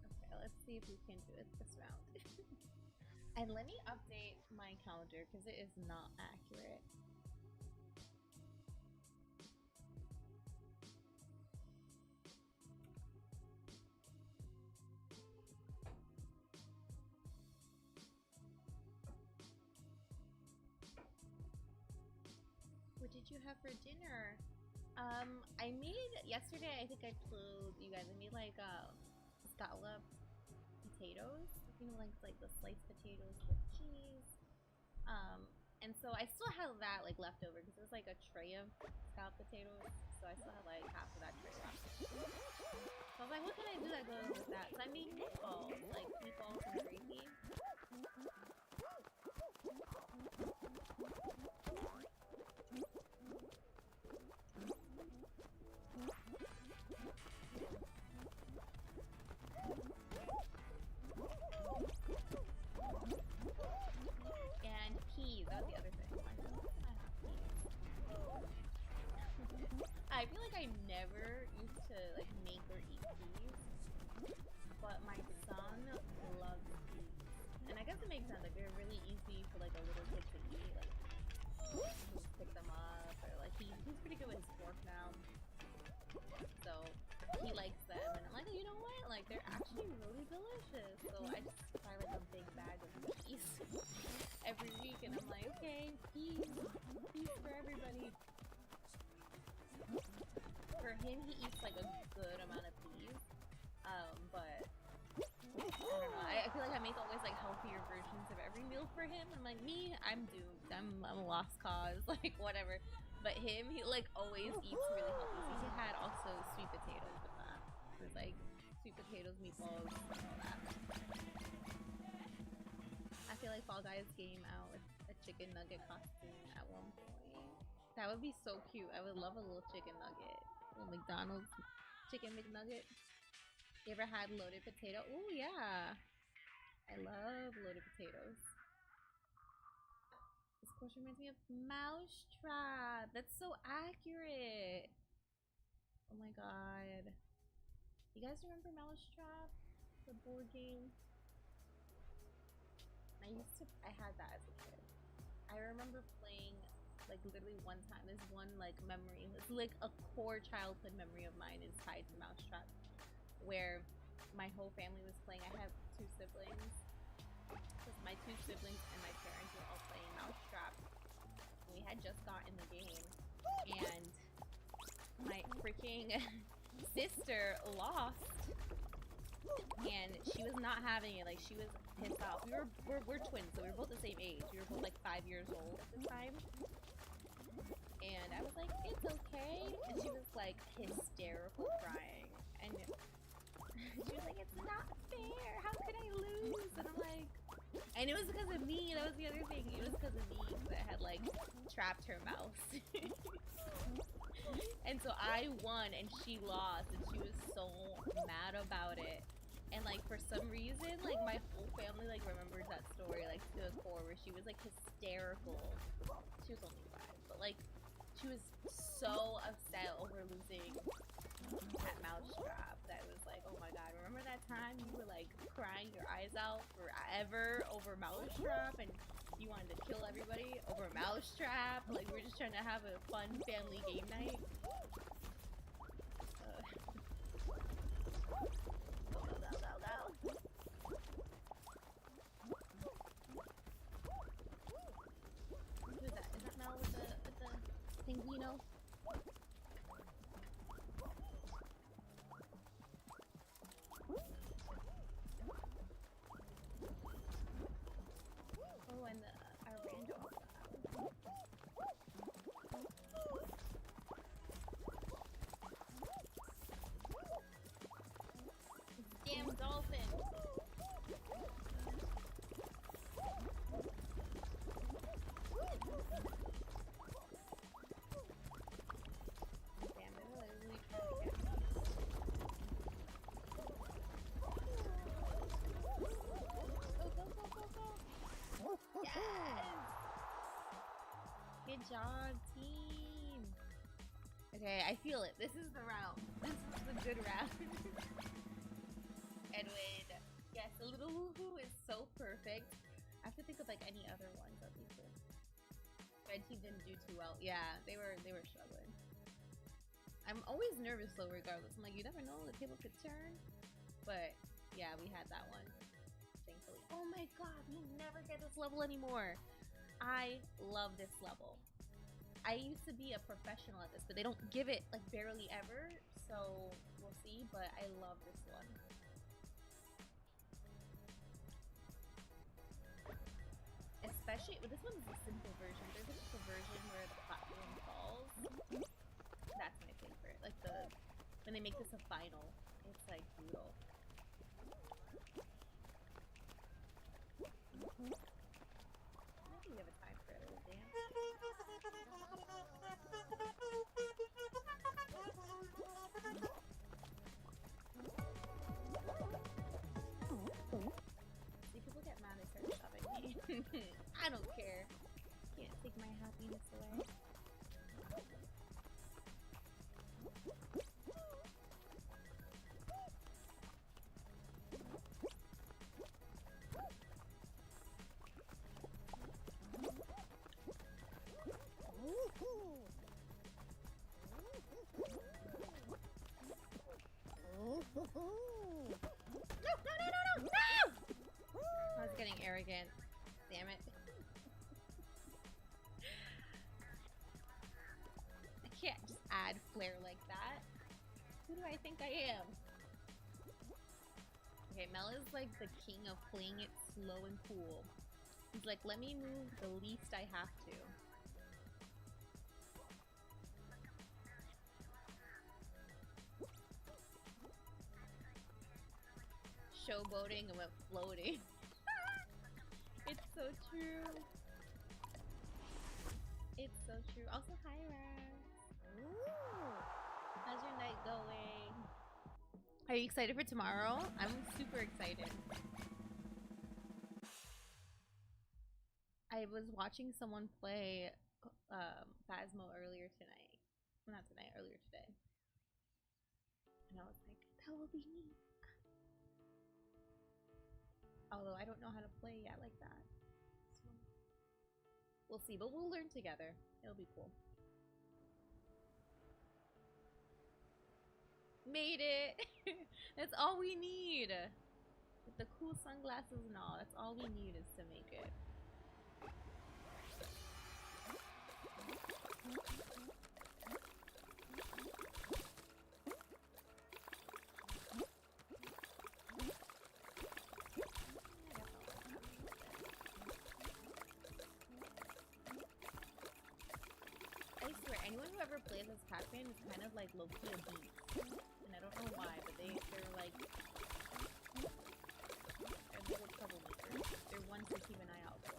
Okay, let's see if we can do it this round. And let me update my calendar because it is not accurate. What did you have for dinner? I made yesterday. I think I told you guys I made like scalloped potatoes. You know, like the sliced potatoes with cheese. And so I still have that like left over because it was like a tray of scalloped potatoes. So I still have like half of that tray left. So I was like, what can I do that goes with that? So I made meatballs, like meatballs and gravy. And peas, that was the other thing. I feel like I never used to like make or eat peas, but my son loves peas. And I guess it makes sense, like they're really easy for like a little kid to eat, like just pick them up, or like he's pretty good with his fork now. So he likes them, and I'm like, oh, you know what? Like they're actually really delicious. So I just buy like a big bag of peas every week, and I'm like, okay, peas for everybody. for him, he eats like a good amount of peas. But I don't know. I feel like I make always like healthier versions of every meal for him. I'm like, me, I'm doomed. I'm a lost cause. Like whatever. But him, he like always eats really healthy. So he had also sweet potatoes with that. It was like sweet potatoes, meatballs, and all that. I feel like Fall Guys came out with a chicken nugget costume at one point. That would be so cute. I would love a little chicken nugget. A little McDonald's chicken McNugget. You ever had loaded potato? Oh yeah. I love loaded potatoes. This course reminds me of Mousetrap. That's so accurate. Oh my god. You guys remember Mousetrap? The board game? I had that as a kid. I remember playing like literally one time. There's one like memory. It's like a core childhood memory of mine is tied to Mousetrap, where my whole family was playing. I have 2 siblings. Because my 2 siblings and my parents were all playing Mousetrap. And we had just gotten the game. And my freaking sister lost. And she was not having it. Like, she was pissed off. We're twins, so we were both the same age. We were both like 5 years old at the time. And I was like, it's okay. And she was like hysterical crying. And she was like, it's not fair. How could I lose? And I'm like, and it was because of me. That was the other thing. It was because of me that had like trapped her mouse. And so I won and she lost, and she was so mad about it. And like for some reason, like my whole family like remembers that story like to the core, where she was like hysterical. She was only 5, but like she was so upset over losing at Mousetrap that was like, oh my god, remember that time you were like crying your eyes out forever over Mousetrap and you wanted to kill everybody over Mousetrap? Like, we were just trying to have a fun family game night. Go. Who is that? Is that Mel with the pinguino? Oh, and our rando also out. Damn dolphin! Damn, they're really trying to get me. Go. Yes! Good job, team! Okay, I feel it. This is the round. This is the good round. Edwin. Yes, the little woohoo is so perfect. I have to think of like any other ones that we could. Red team didn't do too well. Yeah, they were struggling. I'm always nervous though, regardless. I'm like, you never know, the table could turn. But yeah, we had that one. Thankfully. Oh my god, we never get this level anymore. I love this level. I used to be a professional at this, but they don't give it like barely ever, so we'll see, but I love this one. Especially, well, this one's a simple version. There's a version where the platform falls. That's my favorite. Like when they make this a final, it's like brutal. Maybe we have a time for a little dance. See, people get mad I start shoving me. I don't care. Can't take my happiness away. No! I was getting arrogant. Damn it. I can't just add flair like that. Who do I think I am? Okay, Mel is like the king of playing it slow and cool. He's like, let me move the least I have to. Showboating and went floating. It's so true. It's so true. Also, hi, Raz. Ooh. How's your night going? Are you excited for tomorrow? I'm super excited. I was watching someone play Phasmo earlier tonight. Well, not tonight, earlier today. And I was like, that will be me. Although I don't know how to play yet like that. So we'll see, but we'll learn together. It'll be cool. Made it! That's all we need! With the cool sunglasses and all, that's all we need is to make it. I swear, anyone who ever plays as Pac-Man is kind of like low-key a beast. And I don't know why, but they're like... they're little troublemakers. They're ones to keep an eye out for.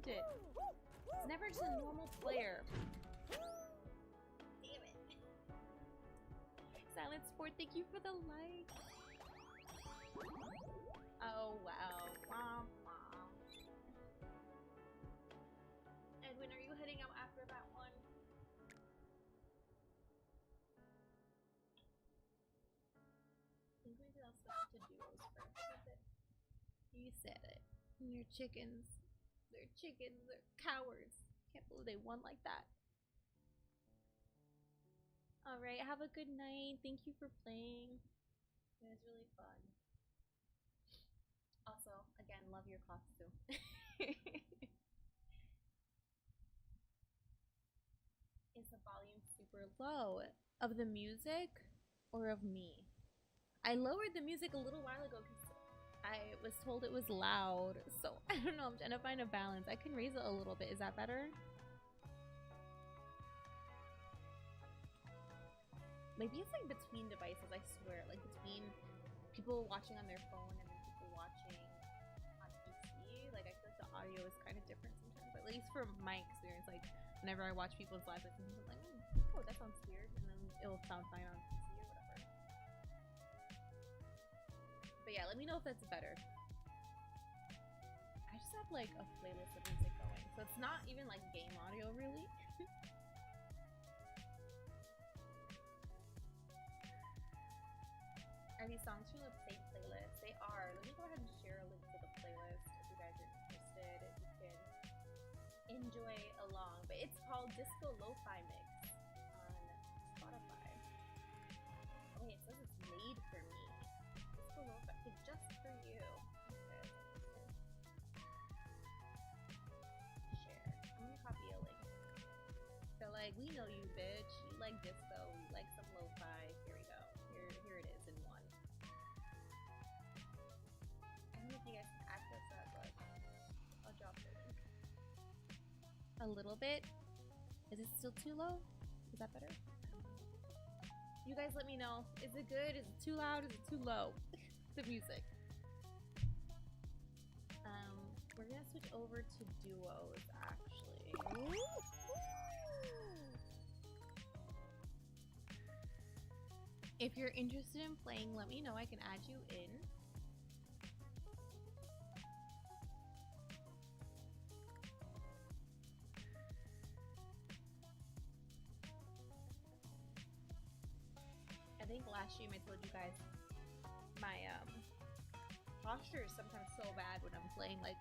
It's never just a normal player. Damn it. Silent Sport, thank you for the like. Oh wow. Womp womp. Edwin, are you heading out after that one? I think maybe I'll switch to duos first. You said it. You're chickens. They're chickens. They're cowards. Can't believe they won like that. Alright, have a good night. Thank you for playing. It was really fun. Also, again, love your costume. Is the volume super low? Of the music or of me? I lowered the music a little while ago because I was told it was loud, so I don't know, I'm trying to find a balance. I can raise it a little bit. Is that better? Maybe it's like between devices, I swear. Like between people watching on their phone and then people watching on PC. Like I feel like the audio is kind of different sometimes. At least from my experience, like whenever I watch people's lives, I'm like, oh, that sounds weird. And then it'll sound fine on PC or whatever. But yeah, let me know if that's better. I just have like a playlist of music going, so it's not even like game audio really. Are these songs from the same playlist? They are. Let me go ahead and share a link to the playlist if you guys are interested. You can enjoy along. But it's called Disco Lo-Fi Mix on Spotify. Oh wait, it says it's made for me. Disco Lo-Fi, okay, just for you. Okay. Share. I'm gonna copy a link. They're like, we know you, bitch. You like disco. You like some lo-fi. Here we go. Here it is in one. I don't know if you guys can access that, but I'll drop the link. A little bit. Is it still too low? Is that better? You guys let me know. Is it good? Is it too loud? Is it too low? The music. We're gonna switch over to duos actually. If you're interested in playing, let me know. I can add you in. I think last stream I told you guys my posture is sometimes so bad when I'm playing. Like,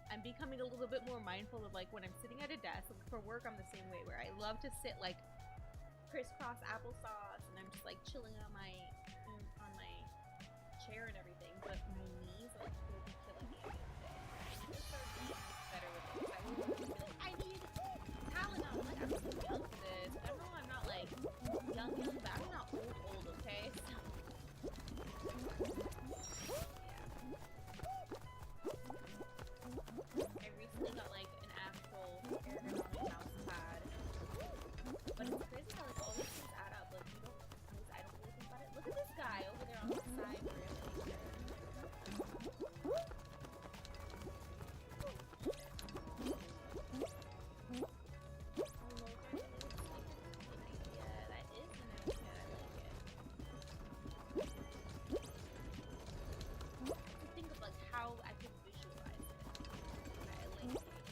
I'm becoming a little bit more mindful of like when I'm sitting at a desk. Like, for work, I'm the same way where I love to sit like crisscross applesauce and I'm just like chilling on my chair and everything, but my knees like will be killing me at the end of the day. I need to start being better with it. I will be like, I need Tylenol. Like, I'm too young for this. I know I'm not like young, but I'm not old, okay? So, yeah. I recently got like an actual ergonomic mouse pad. But it's crazy how like all these things add up. Like you don't, at least I don't really think about it. Look at this guy over there on the side. Yeah, that is an idea. I like it. To think of like how I could visualize it. I like the idea.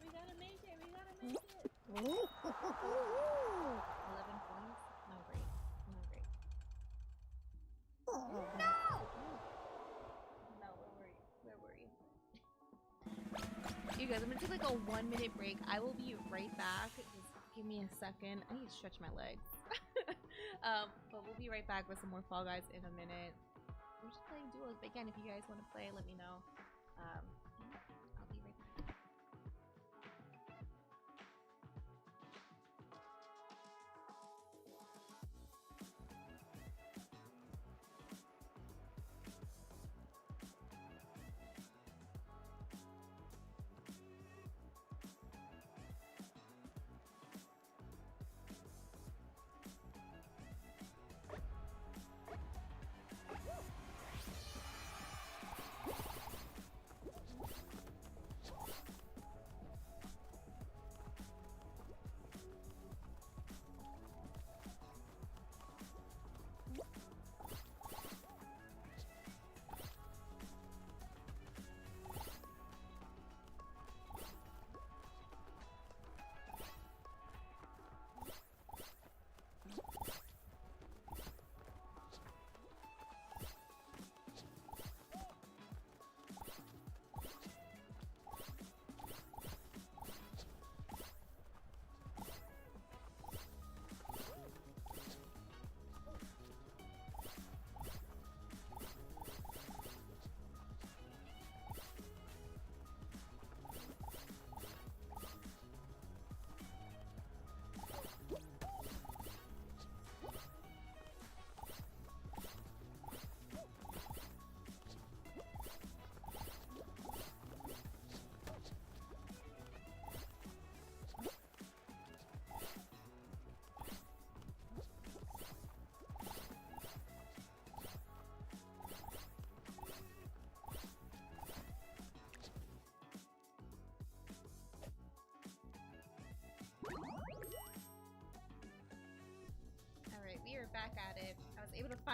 We gotta make it. 11 points? Not great. Not great. No! No, where were you? You guys, I'm gonna take like a 1 minute break. I will be right back. Just give me a second. I need to stretch my legs. But we'll be right back with some more Fall Guys in a minute. We're just playing duos, but again, if you guys want to play, let me know. I'll be right back.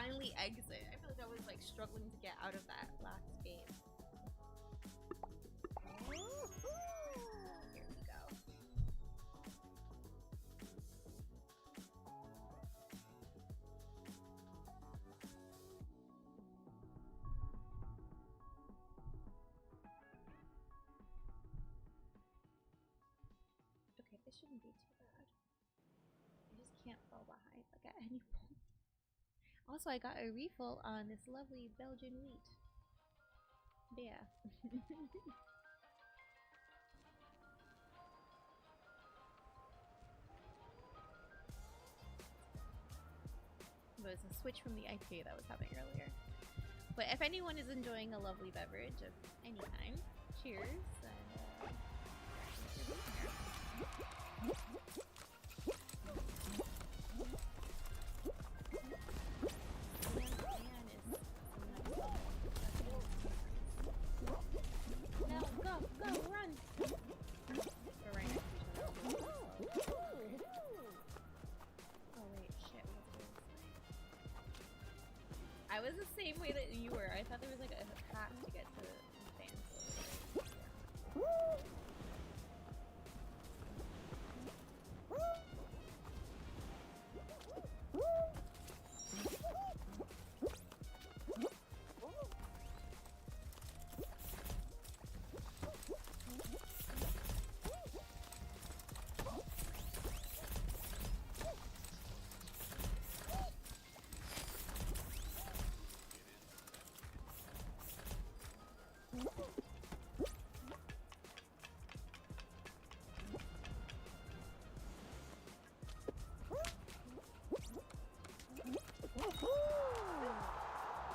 finally exit. I feel like I was like struggling to get out of that last game. Here we go. Okay, this shouldn't be too bad. I just can't fall behind like at any point. Also, I got a refill on this lovely Belgian wheat. But yeah. But it's a switch from the IPA that I was having earlier. But if anyone is enjoying a lovely beverage of any kind, cheers. And, no, go, run! We're right next to each other. Oh wait, shit, what's this? I was the same way that you were. I thought there was like a hack to get to the fans.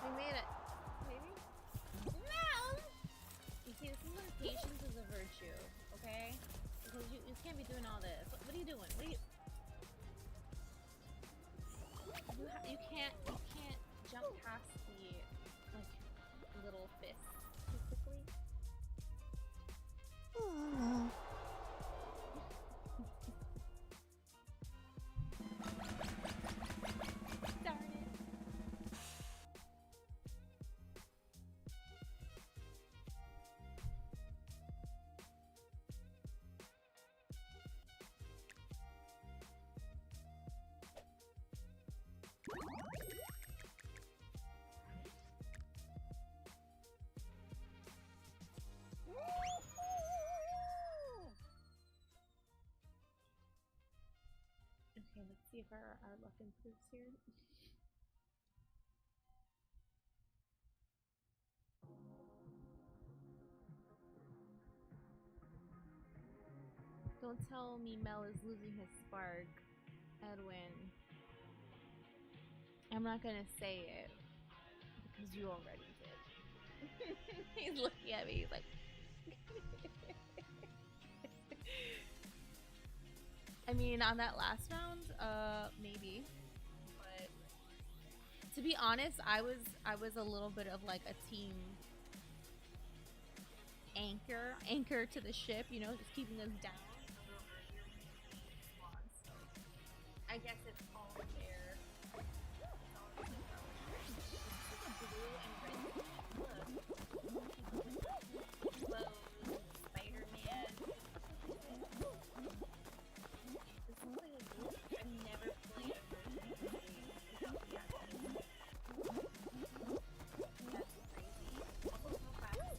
We made it. Maybe? No! You see, this is when patience is a virtue, okay? Because you can't be doing all this. What are you doing? What are you... You can't jump past the, like, little fist too quickly. Darn it. Okay, let's see if our luck improves here. Don't tell me Mel is losing his spark, Edwin. I'm not gonna say it because you already did. He's looking at me, he's like I mean, on that last round, maybe. But to be honest, I was a little bit of like a team anchor to the ship, you know, just keeping us down. So I guess it's all there. Blue and red. Look. Clothes, Spider-Man. I've never played a version of this game without the action. That's crazy. Also so fast.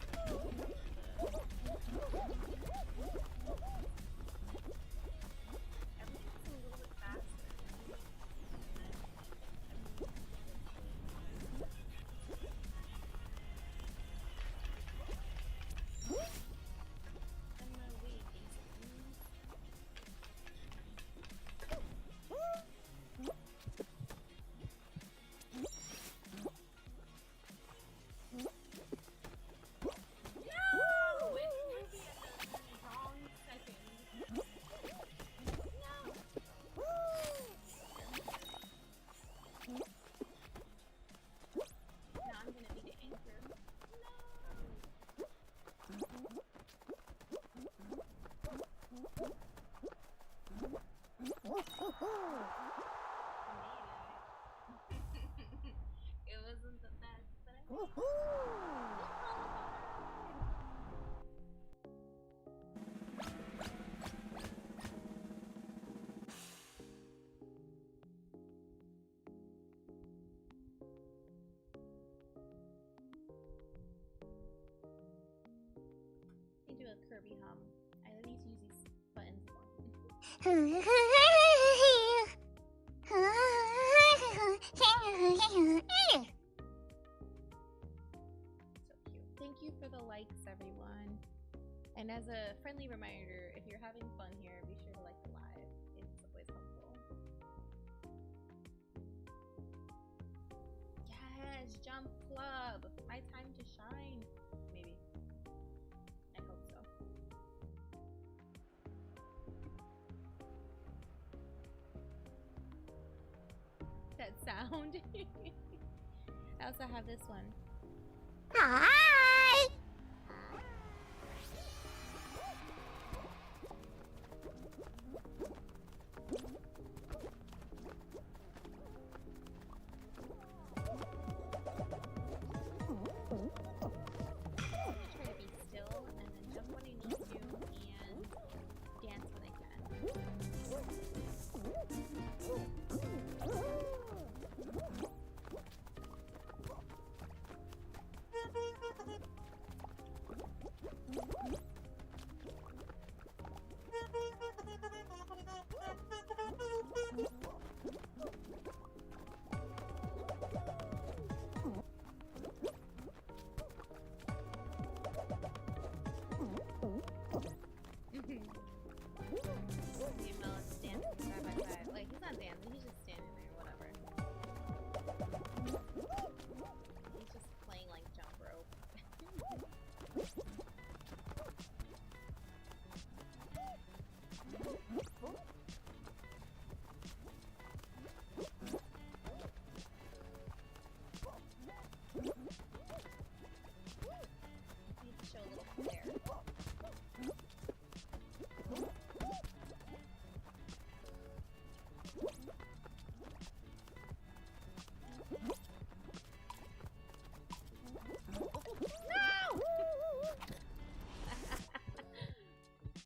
Everything's a little bit faster. Kirby hum. I need to use these buttons more. So cute. Thank you for the likes, everyone. And as a friendly reminder, if you're having fun here, be sure to like the live. It's always helpful. Yes, Jump Club! My time to shine. Maybe. I hope so. That sound. I also have this one. Hi! Try to be still and then jump when I need to and dance when I can. Me and Mel is dancing side by side. Like, he's not dancing, he's just standing there, whatever. He's just playing like jump rope. Need to show a little flair.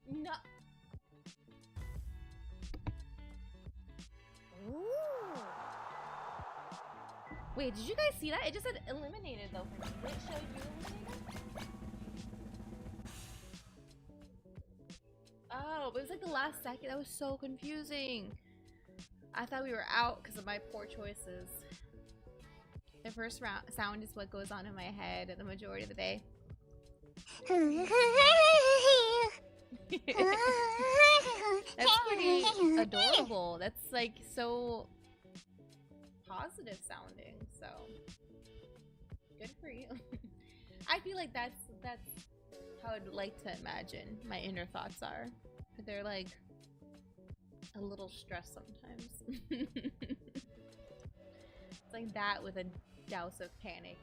No. Wait, did you guys see that? It just said eliminated though for me. Did it show you eliminated? Oh, but it was like the last second. That was so confusing. I thought we were out because of my poor choices. The first round sound is what goes on in my head the majority of the day. That's pretty adorable. That's like so positive sounding. So good for you. I feel like that's how I'd like to imagine my inner thoughts are. They're like a little stressed sometimes. It's like that with a douse of panic.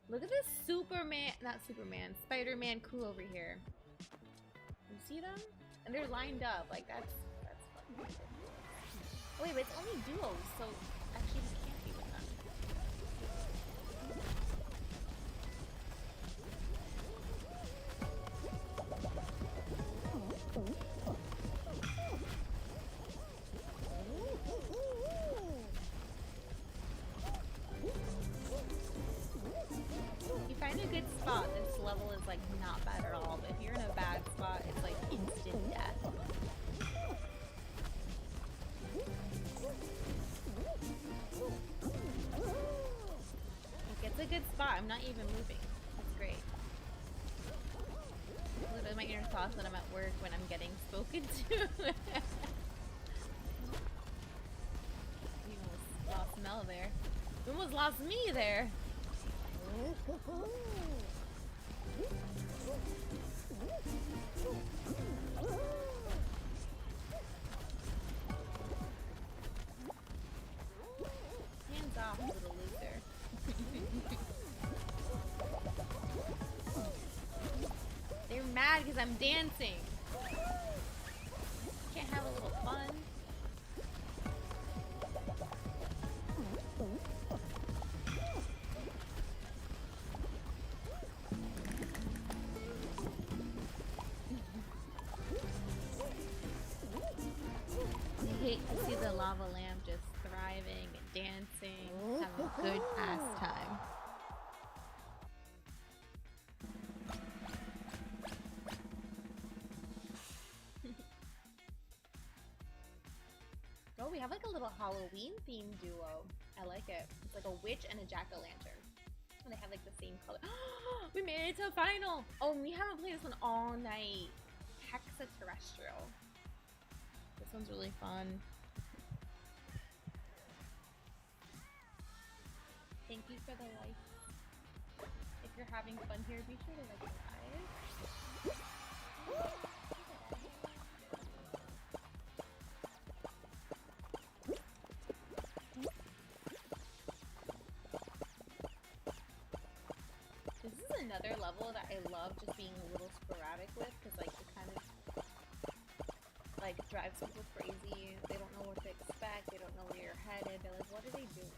Look at this Spider-Man crew over here. You see them? And they're lined up. Like that's fun. Oh, wait, but it's only duos, so actually we can't be with them. If you find a good spot, this level is like not bad at all. But if you're in a bad spot, it's like instant death. Like, it's a good spot. I'm not even moving. That's great. A little bit of my inner thoughts when I'm at work when I'm getting spoken to. You almost lost Mel there. You almost lost me there. Hands off, little loser. They're mad because I'm dancing. Can't have a little fun. I hate to see the lava lamp just thriving and dancing, having a good ass time. we have like a little Halloween themed duo. I like it. It's like a witch and a jack-o'-lantern. And they have like the same color. We made it to a final! Oh, we haven't played this one all night. Hexaterrestrial. This one's really fun. Thank you for the like. If you're having fun here, be sure to like live. This is another level that I love just being a little sporadic with, because like it kind of like drives people crazy. They don't know what to expect. They don't know where you're headed. They're like, what are they doing?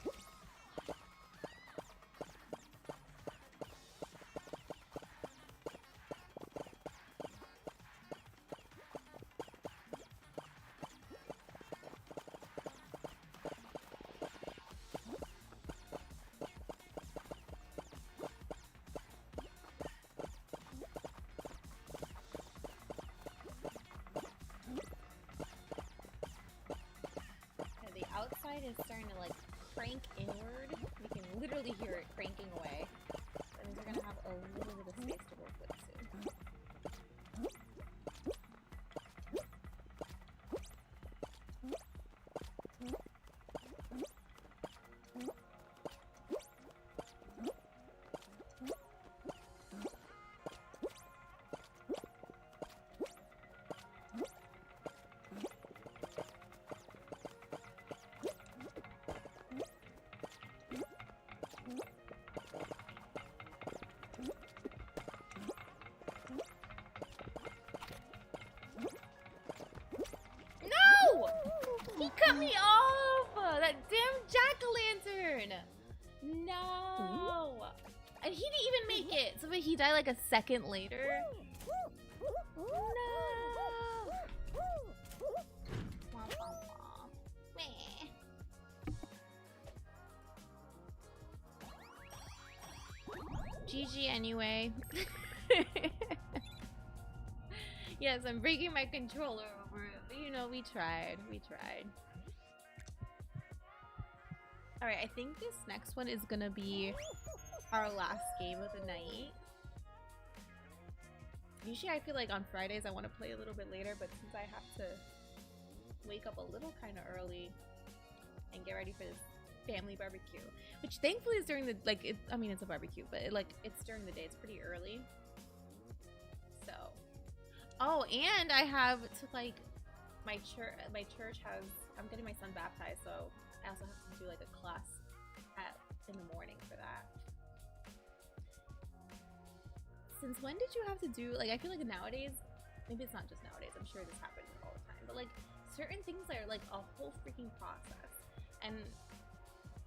Outside is starting to like crank inward. You can literally hear it cranking away. That means we're gonna have a little bit of space to work with soon. He cut me off! That damn jack-o'-lantern! No! And he didn't even make it! So he died like a second later? No! Wah, wah, wah. Meh. GG anyway. Yes, I'm breaking my controller over it, but you know, we tried. We tried. Alright, I think this next one is gonna be our last game of the night. Usually I feel like on Fridays I want to play a little bit later, but since I have to wake up a little kind of early and get ready for this family barbecue, which thankfully is during the, like, I mean, it's a barbecue, but it's during the day. It's pretty early. So... Oh, and I have to, like, my church has, I'm getting my son baptized, so I also have to do like a class in the morning for that. Since when did you have to do, like, I feel like nowadays, maybe it's not just nowadays, I'm sure this happens all the time, but like certain things are like a whole freaking process. And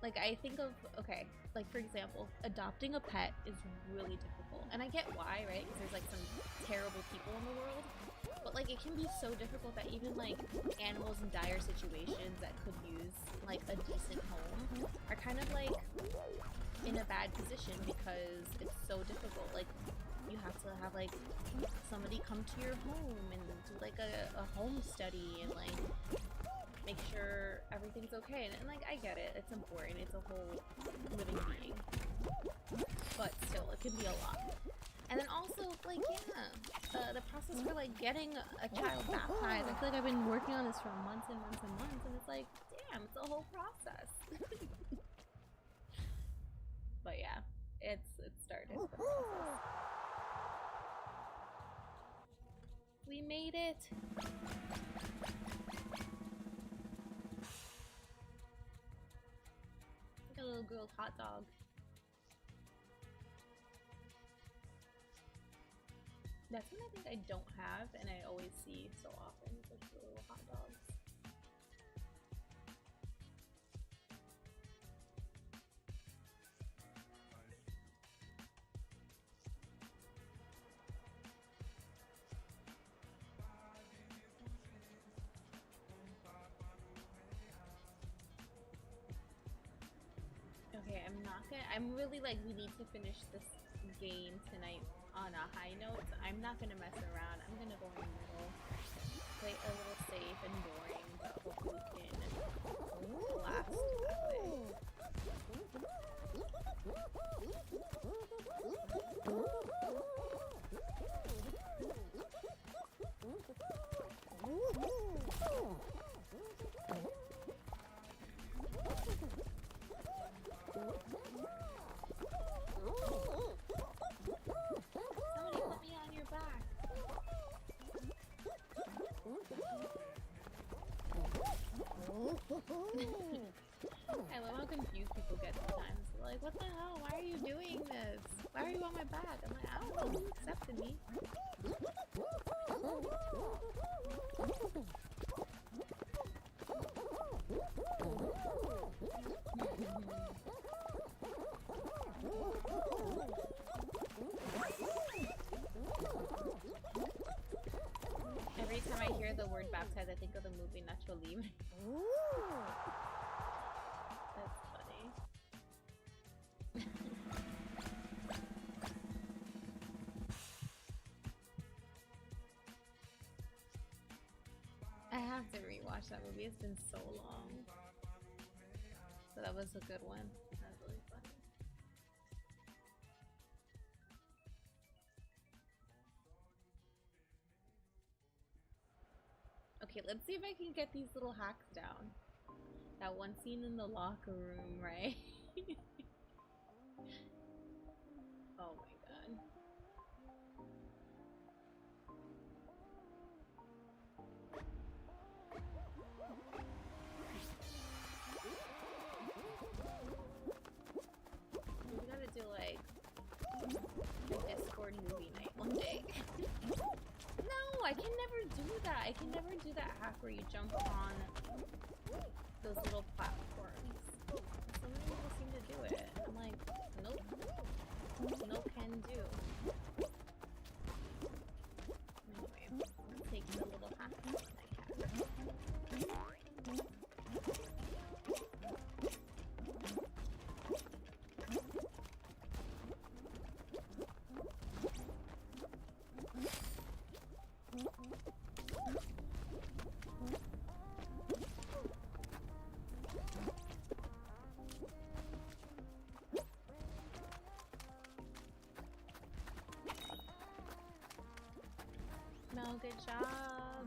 like I think of, okay, like for example, adopting a pet is really difficult. And I get why, right? Because there's like some terrible people in the world. But like it can be so difficult that even like animals in dire situations that could use like a decent home are kind of like in a bad position because it's so difficult. Like you have to have like somebody come to your home and do like a home study and like make sure everything's okay. And like I get it, it's important, it's a whole living being, but still it can be a lot. And then also like the process for like getting a child baptized, I feel like I've been working on this for months and months and months, and it's like damn, it's a whole process. But yeah, it started. We made it. Like a little grilled hot dog. That's one I think I don't have, and I always see so often, like the little hot dogs. Okay, I'm really like, we need to finish this game tonight on a high note. So I'm not gonna mess around. I'm gonna go in the middle. play a little safe and boring, but hopefully we can last that way. Somebody put me on your back. I love how confused people get sometimes. They're like, what the hell? Why are you doing this? Why are you on my back? I'm like, I don't know. You accepted me. Every time I hear the word baptized, I think of the movie Nacho Libre. That's funny. I have to rewatch that movie. It's been so long. So that was a good one. That was really funny. Okay, let's see if I can get these little hacks down. That one scene in the locker room, right? Oh my god. We gotta do like a Discord movie night one day. No, I can never do that. I can never do that hack where you jump on those little platforms. So many people seem to do it. I'm like, nope. No can do. Anyway, I'm taking the little hack that I have. No, good job.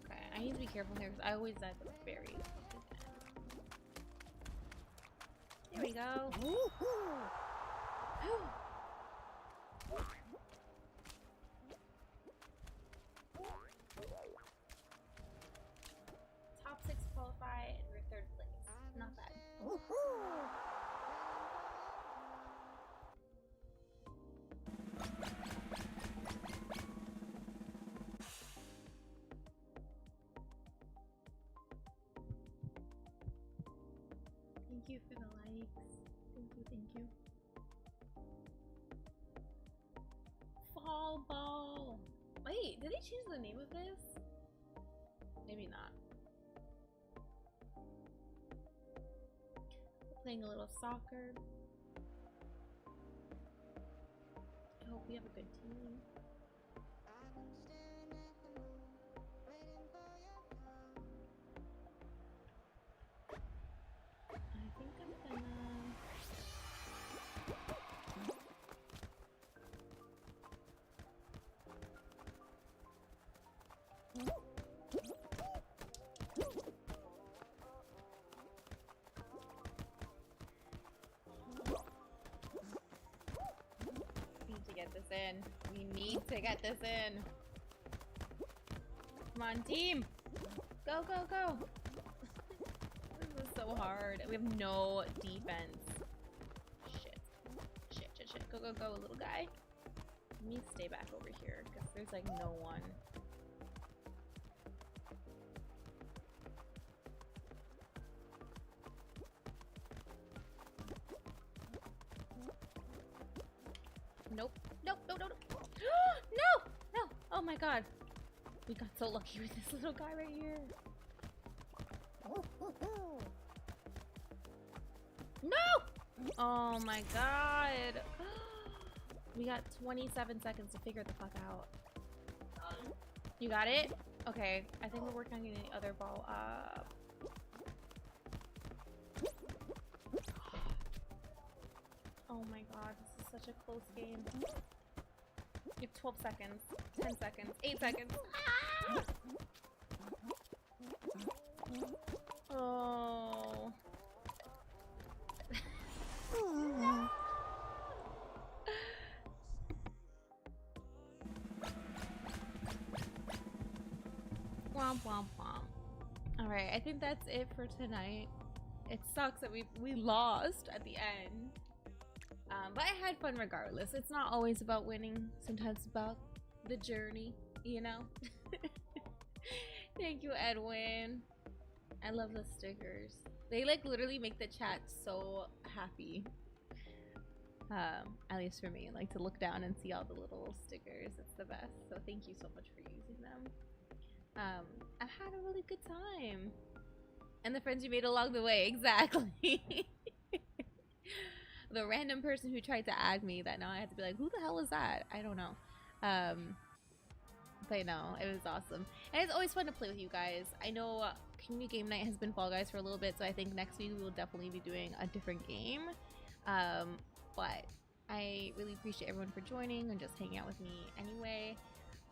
Okay, I need to be careful here because I always die at the very end. There we go. Top 6 qualify and we're 3rd place. Not bad. Thank you for the likes. Thank you. Fall ball. Wait, did they change the name of this? Maybe not. We're playing a little soccer. I hope we have a good team. I think I'm gonna... need to get this in. We need to get this in. Come on, team! Go, go, go! This is so hard. We have no defense. Shit. Go, go, go, little guy. Let me stay back over here, because there's like no one. Nope. Nope. No, no, no. No! No! Oh my god. We got so lucky with this little guy right here. No! Oh my god. We got 27 seconds to figure the fuck out. You got it? Okay, I think we're working on getting the other ball up. Oh my god, this is such a close game. You have 12 seconds, 10 seconds, 8 seconds. Ah! Oh. Womp womp womp. Alright, I think that's it for tonight. It sucks that we lost at the end. But I had fun regardless. It's not always about winning. Sometimes it's about the journey, you know? Thank you, Edwin. I love the stickers. They like literally make the chat so happy. At least for me. Like to look down and see all the little stickers. It's the best. So thank you so much for using them. I've had a really good time. And the friends you made along the way, exactly. The random person who tried to add me that now I have to be like, who the hell is that? I don't know. But no, it was awesome. And it's always fun to play with you guys. I know Community Game Night has been Fall Guys for a little bit, so I think next week we will definitely be doing a different game. But I really appreciate everyone for joining and just hanging out with me anyway.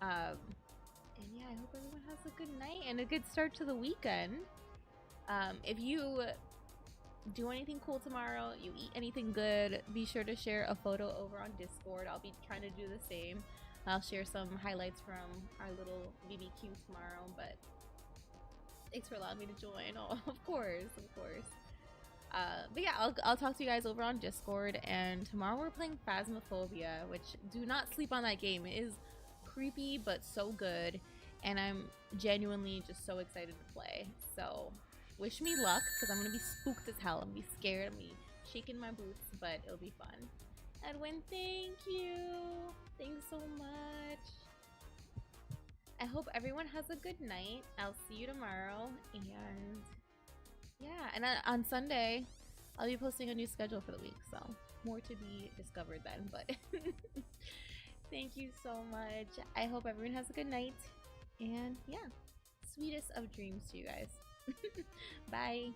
And yeah, I hope everyone has a good night and a good start to the weekend. If you do anything cool tomorrow, you eat anything good, be sure to share a photo over on Discord. I'll be trying to do the same. I'll share some highlights from our little BBQ tomorrow, but thanks for allowing me to join. Oh, of course. But yeah, I'll talk to you guys over on Discord, and tomorrow we're playing Phasmophobia, which do not sleep on that game. It is creepy, but so good, and I'm genuinely just so excited to play. So wish me luck, because I'm gonna be spooked as hell. I'm gonna be scared. I'm gonna be shaking my boots, but it'll be fun. Edwin, thank you. Thanks so much. I hope everyone has a good night. I'll see you tomorrow, and yeah, and on Sunday I'll be posting a new schedule for the week, so more to be discovered then. But thank you so much. I hope everyone has a good night, and yeah, sweetest of dreams to you guys. Bye.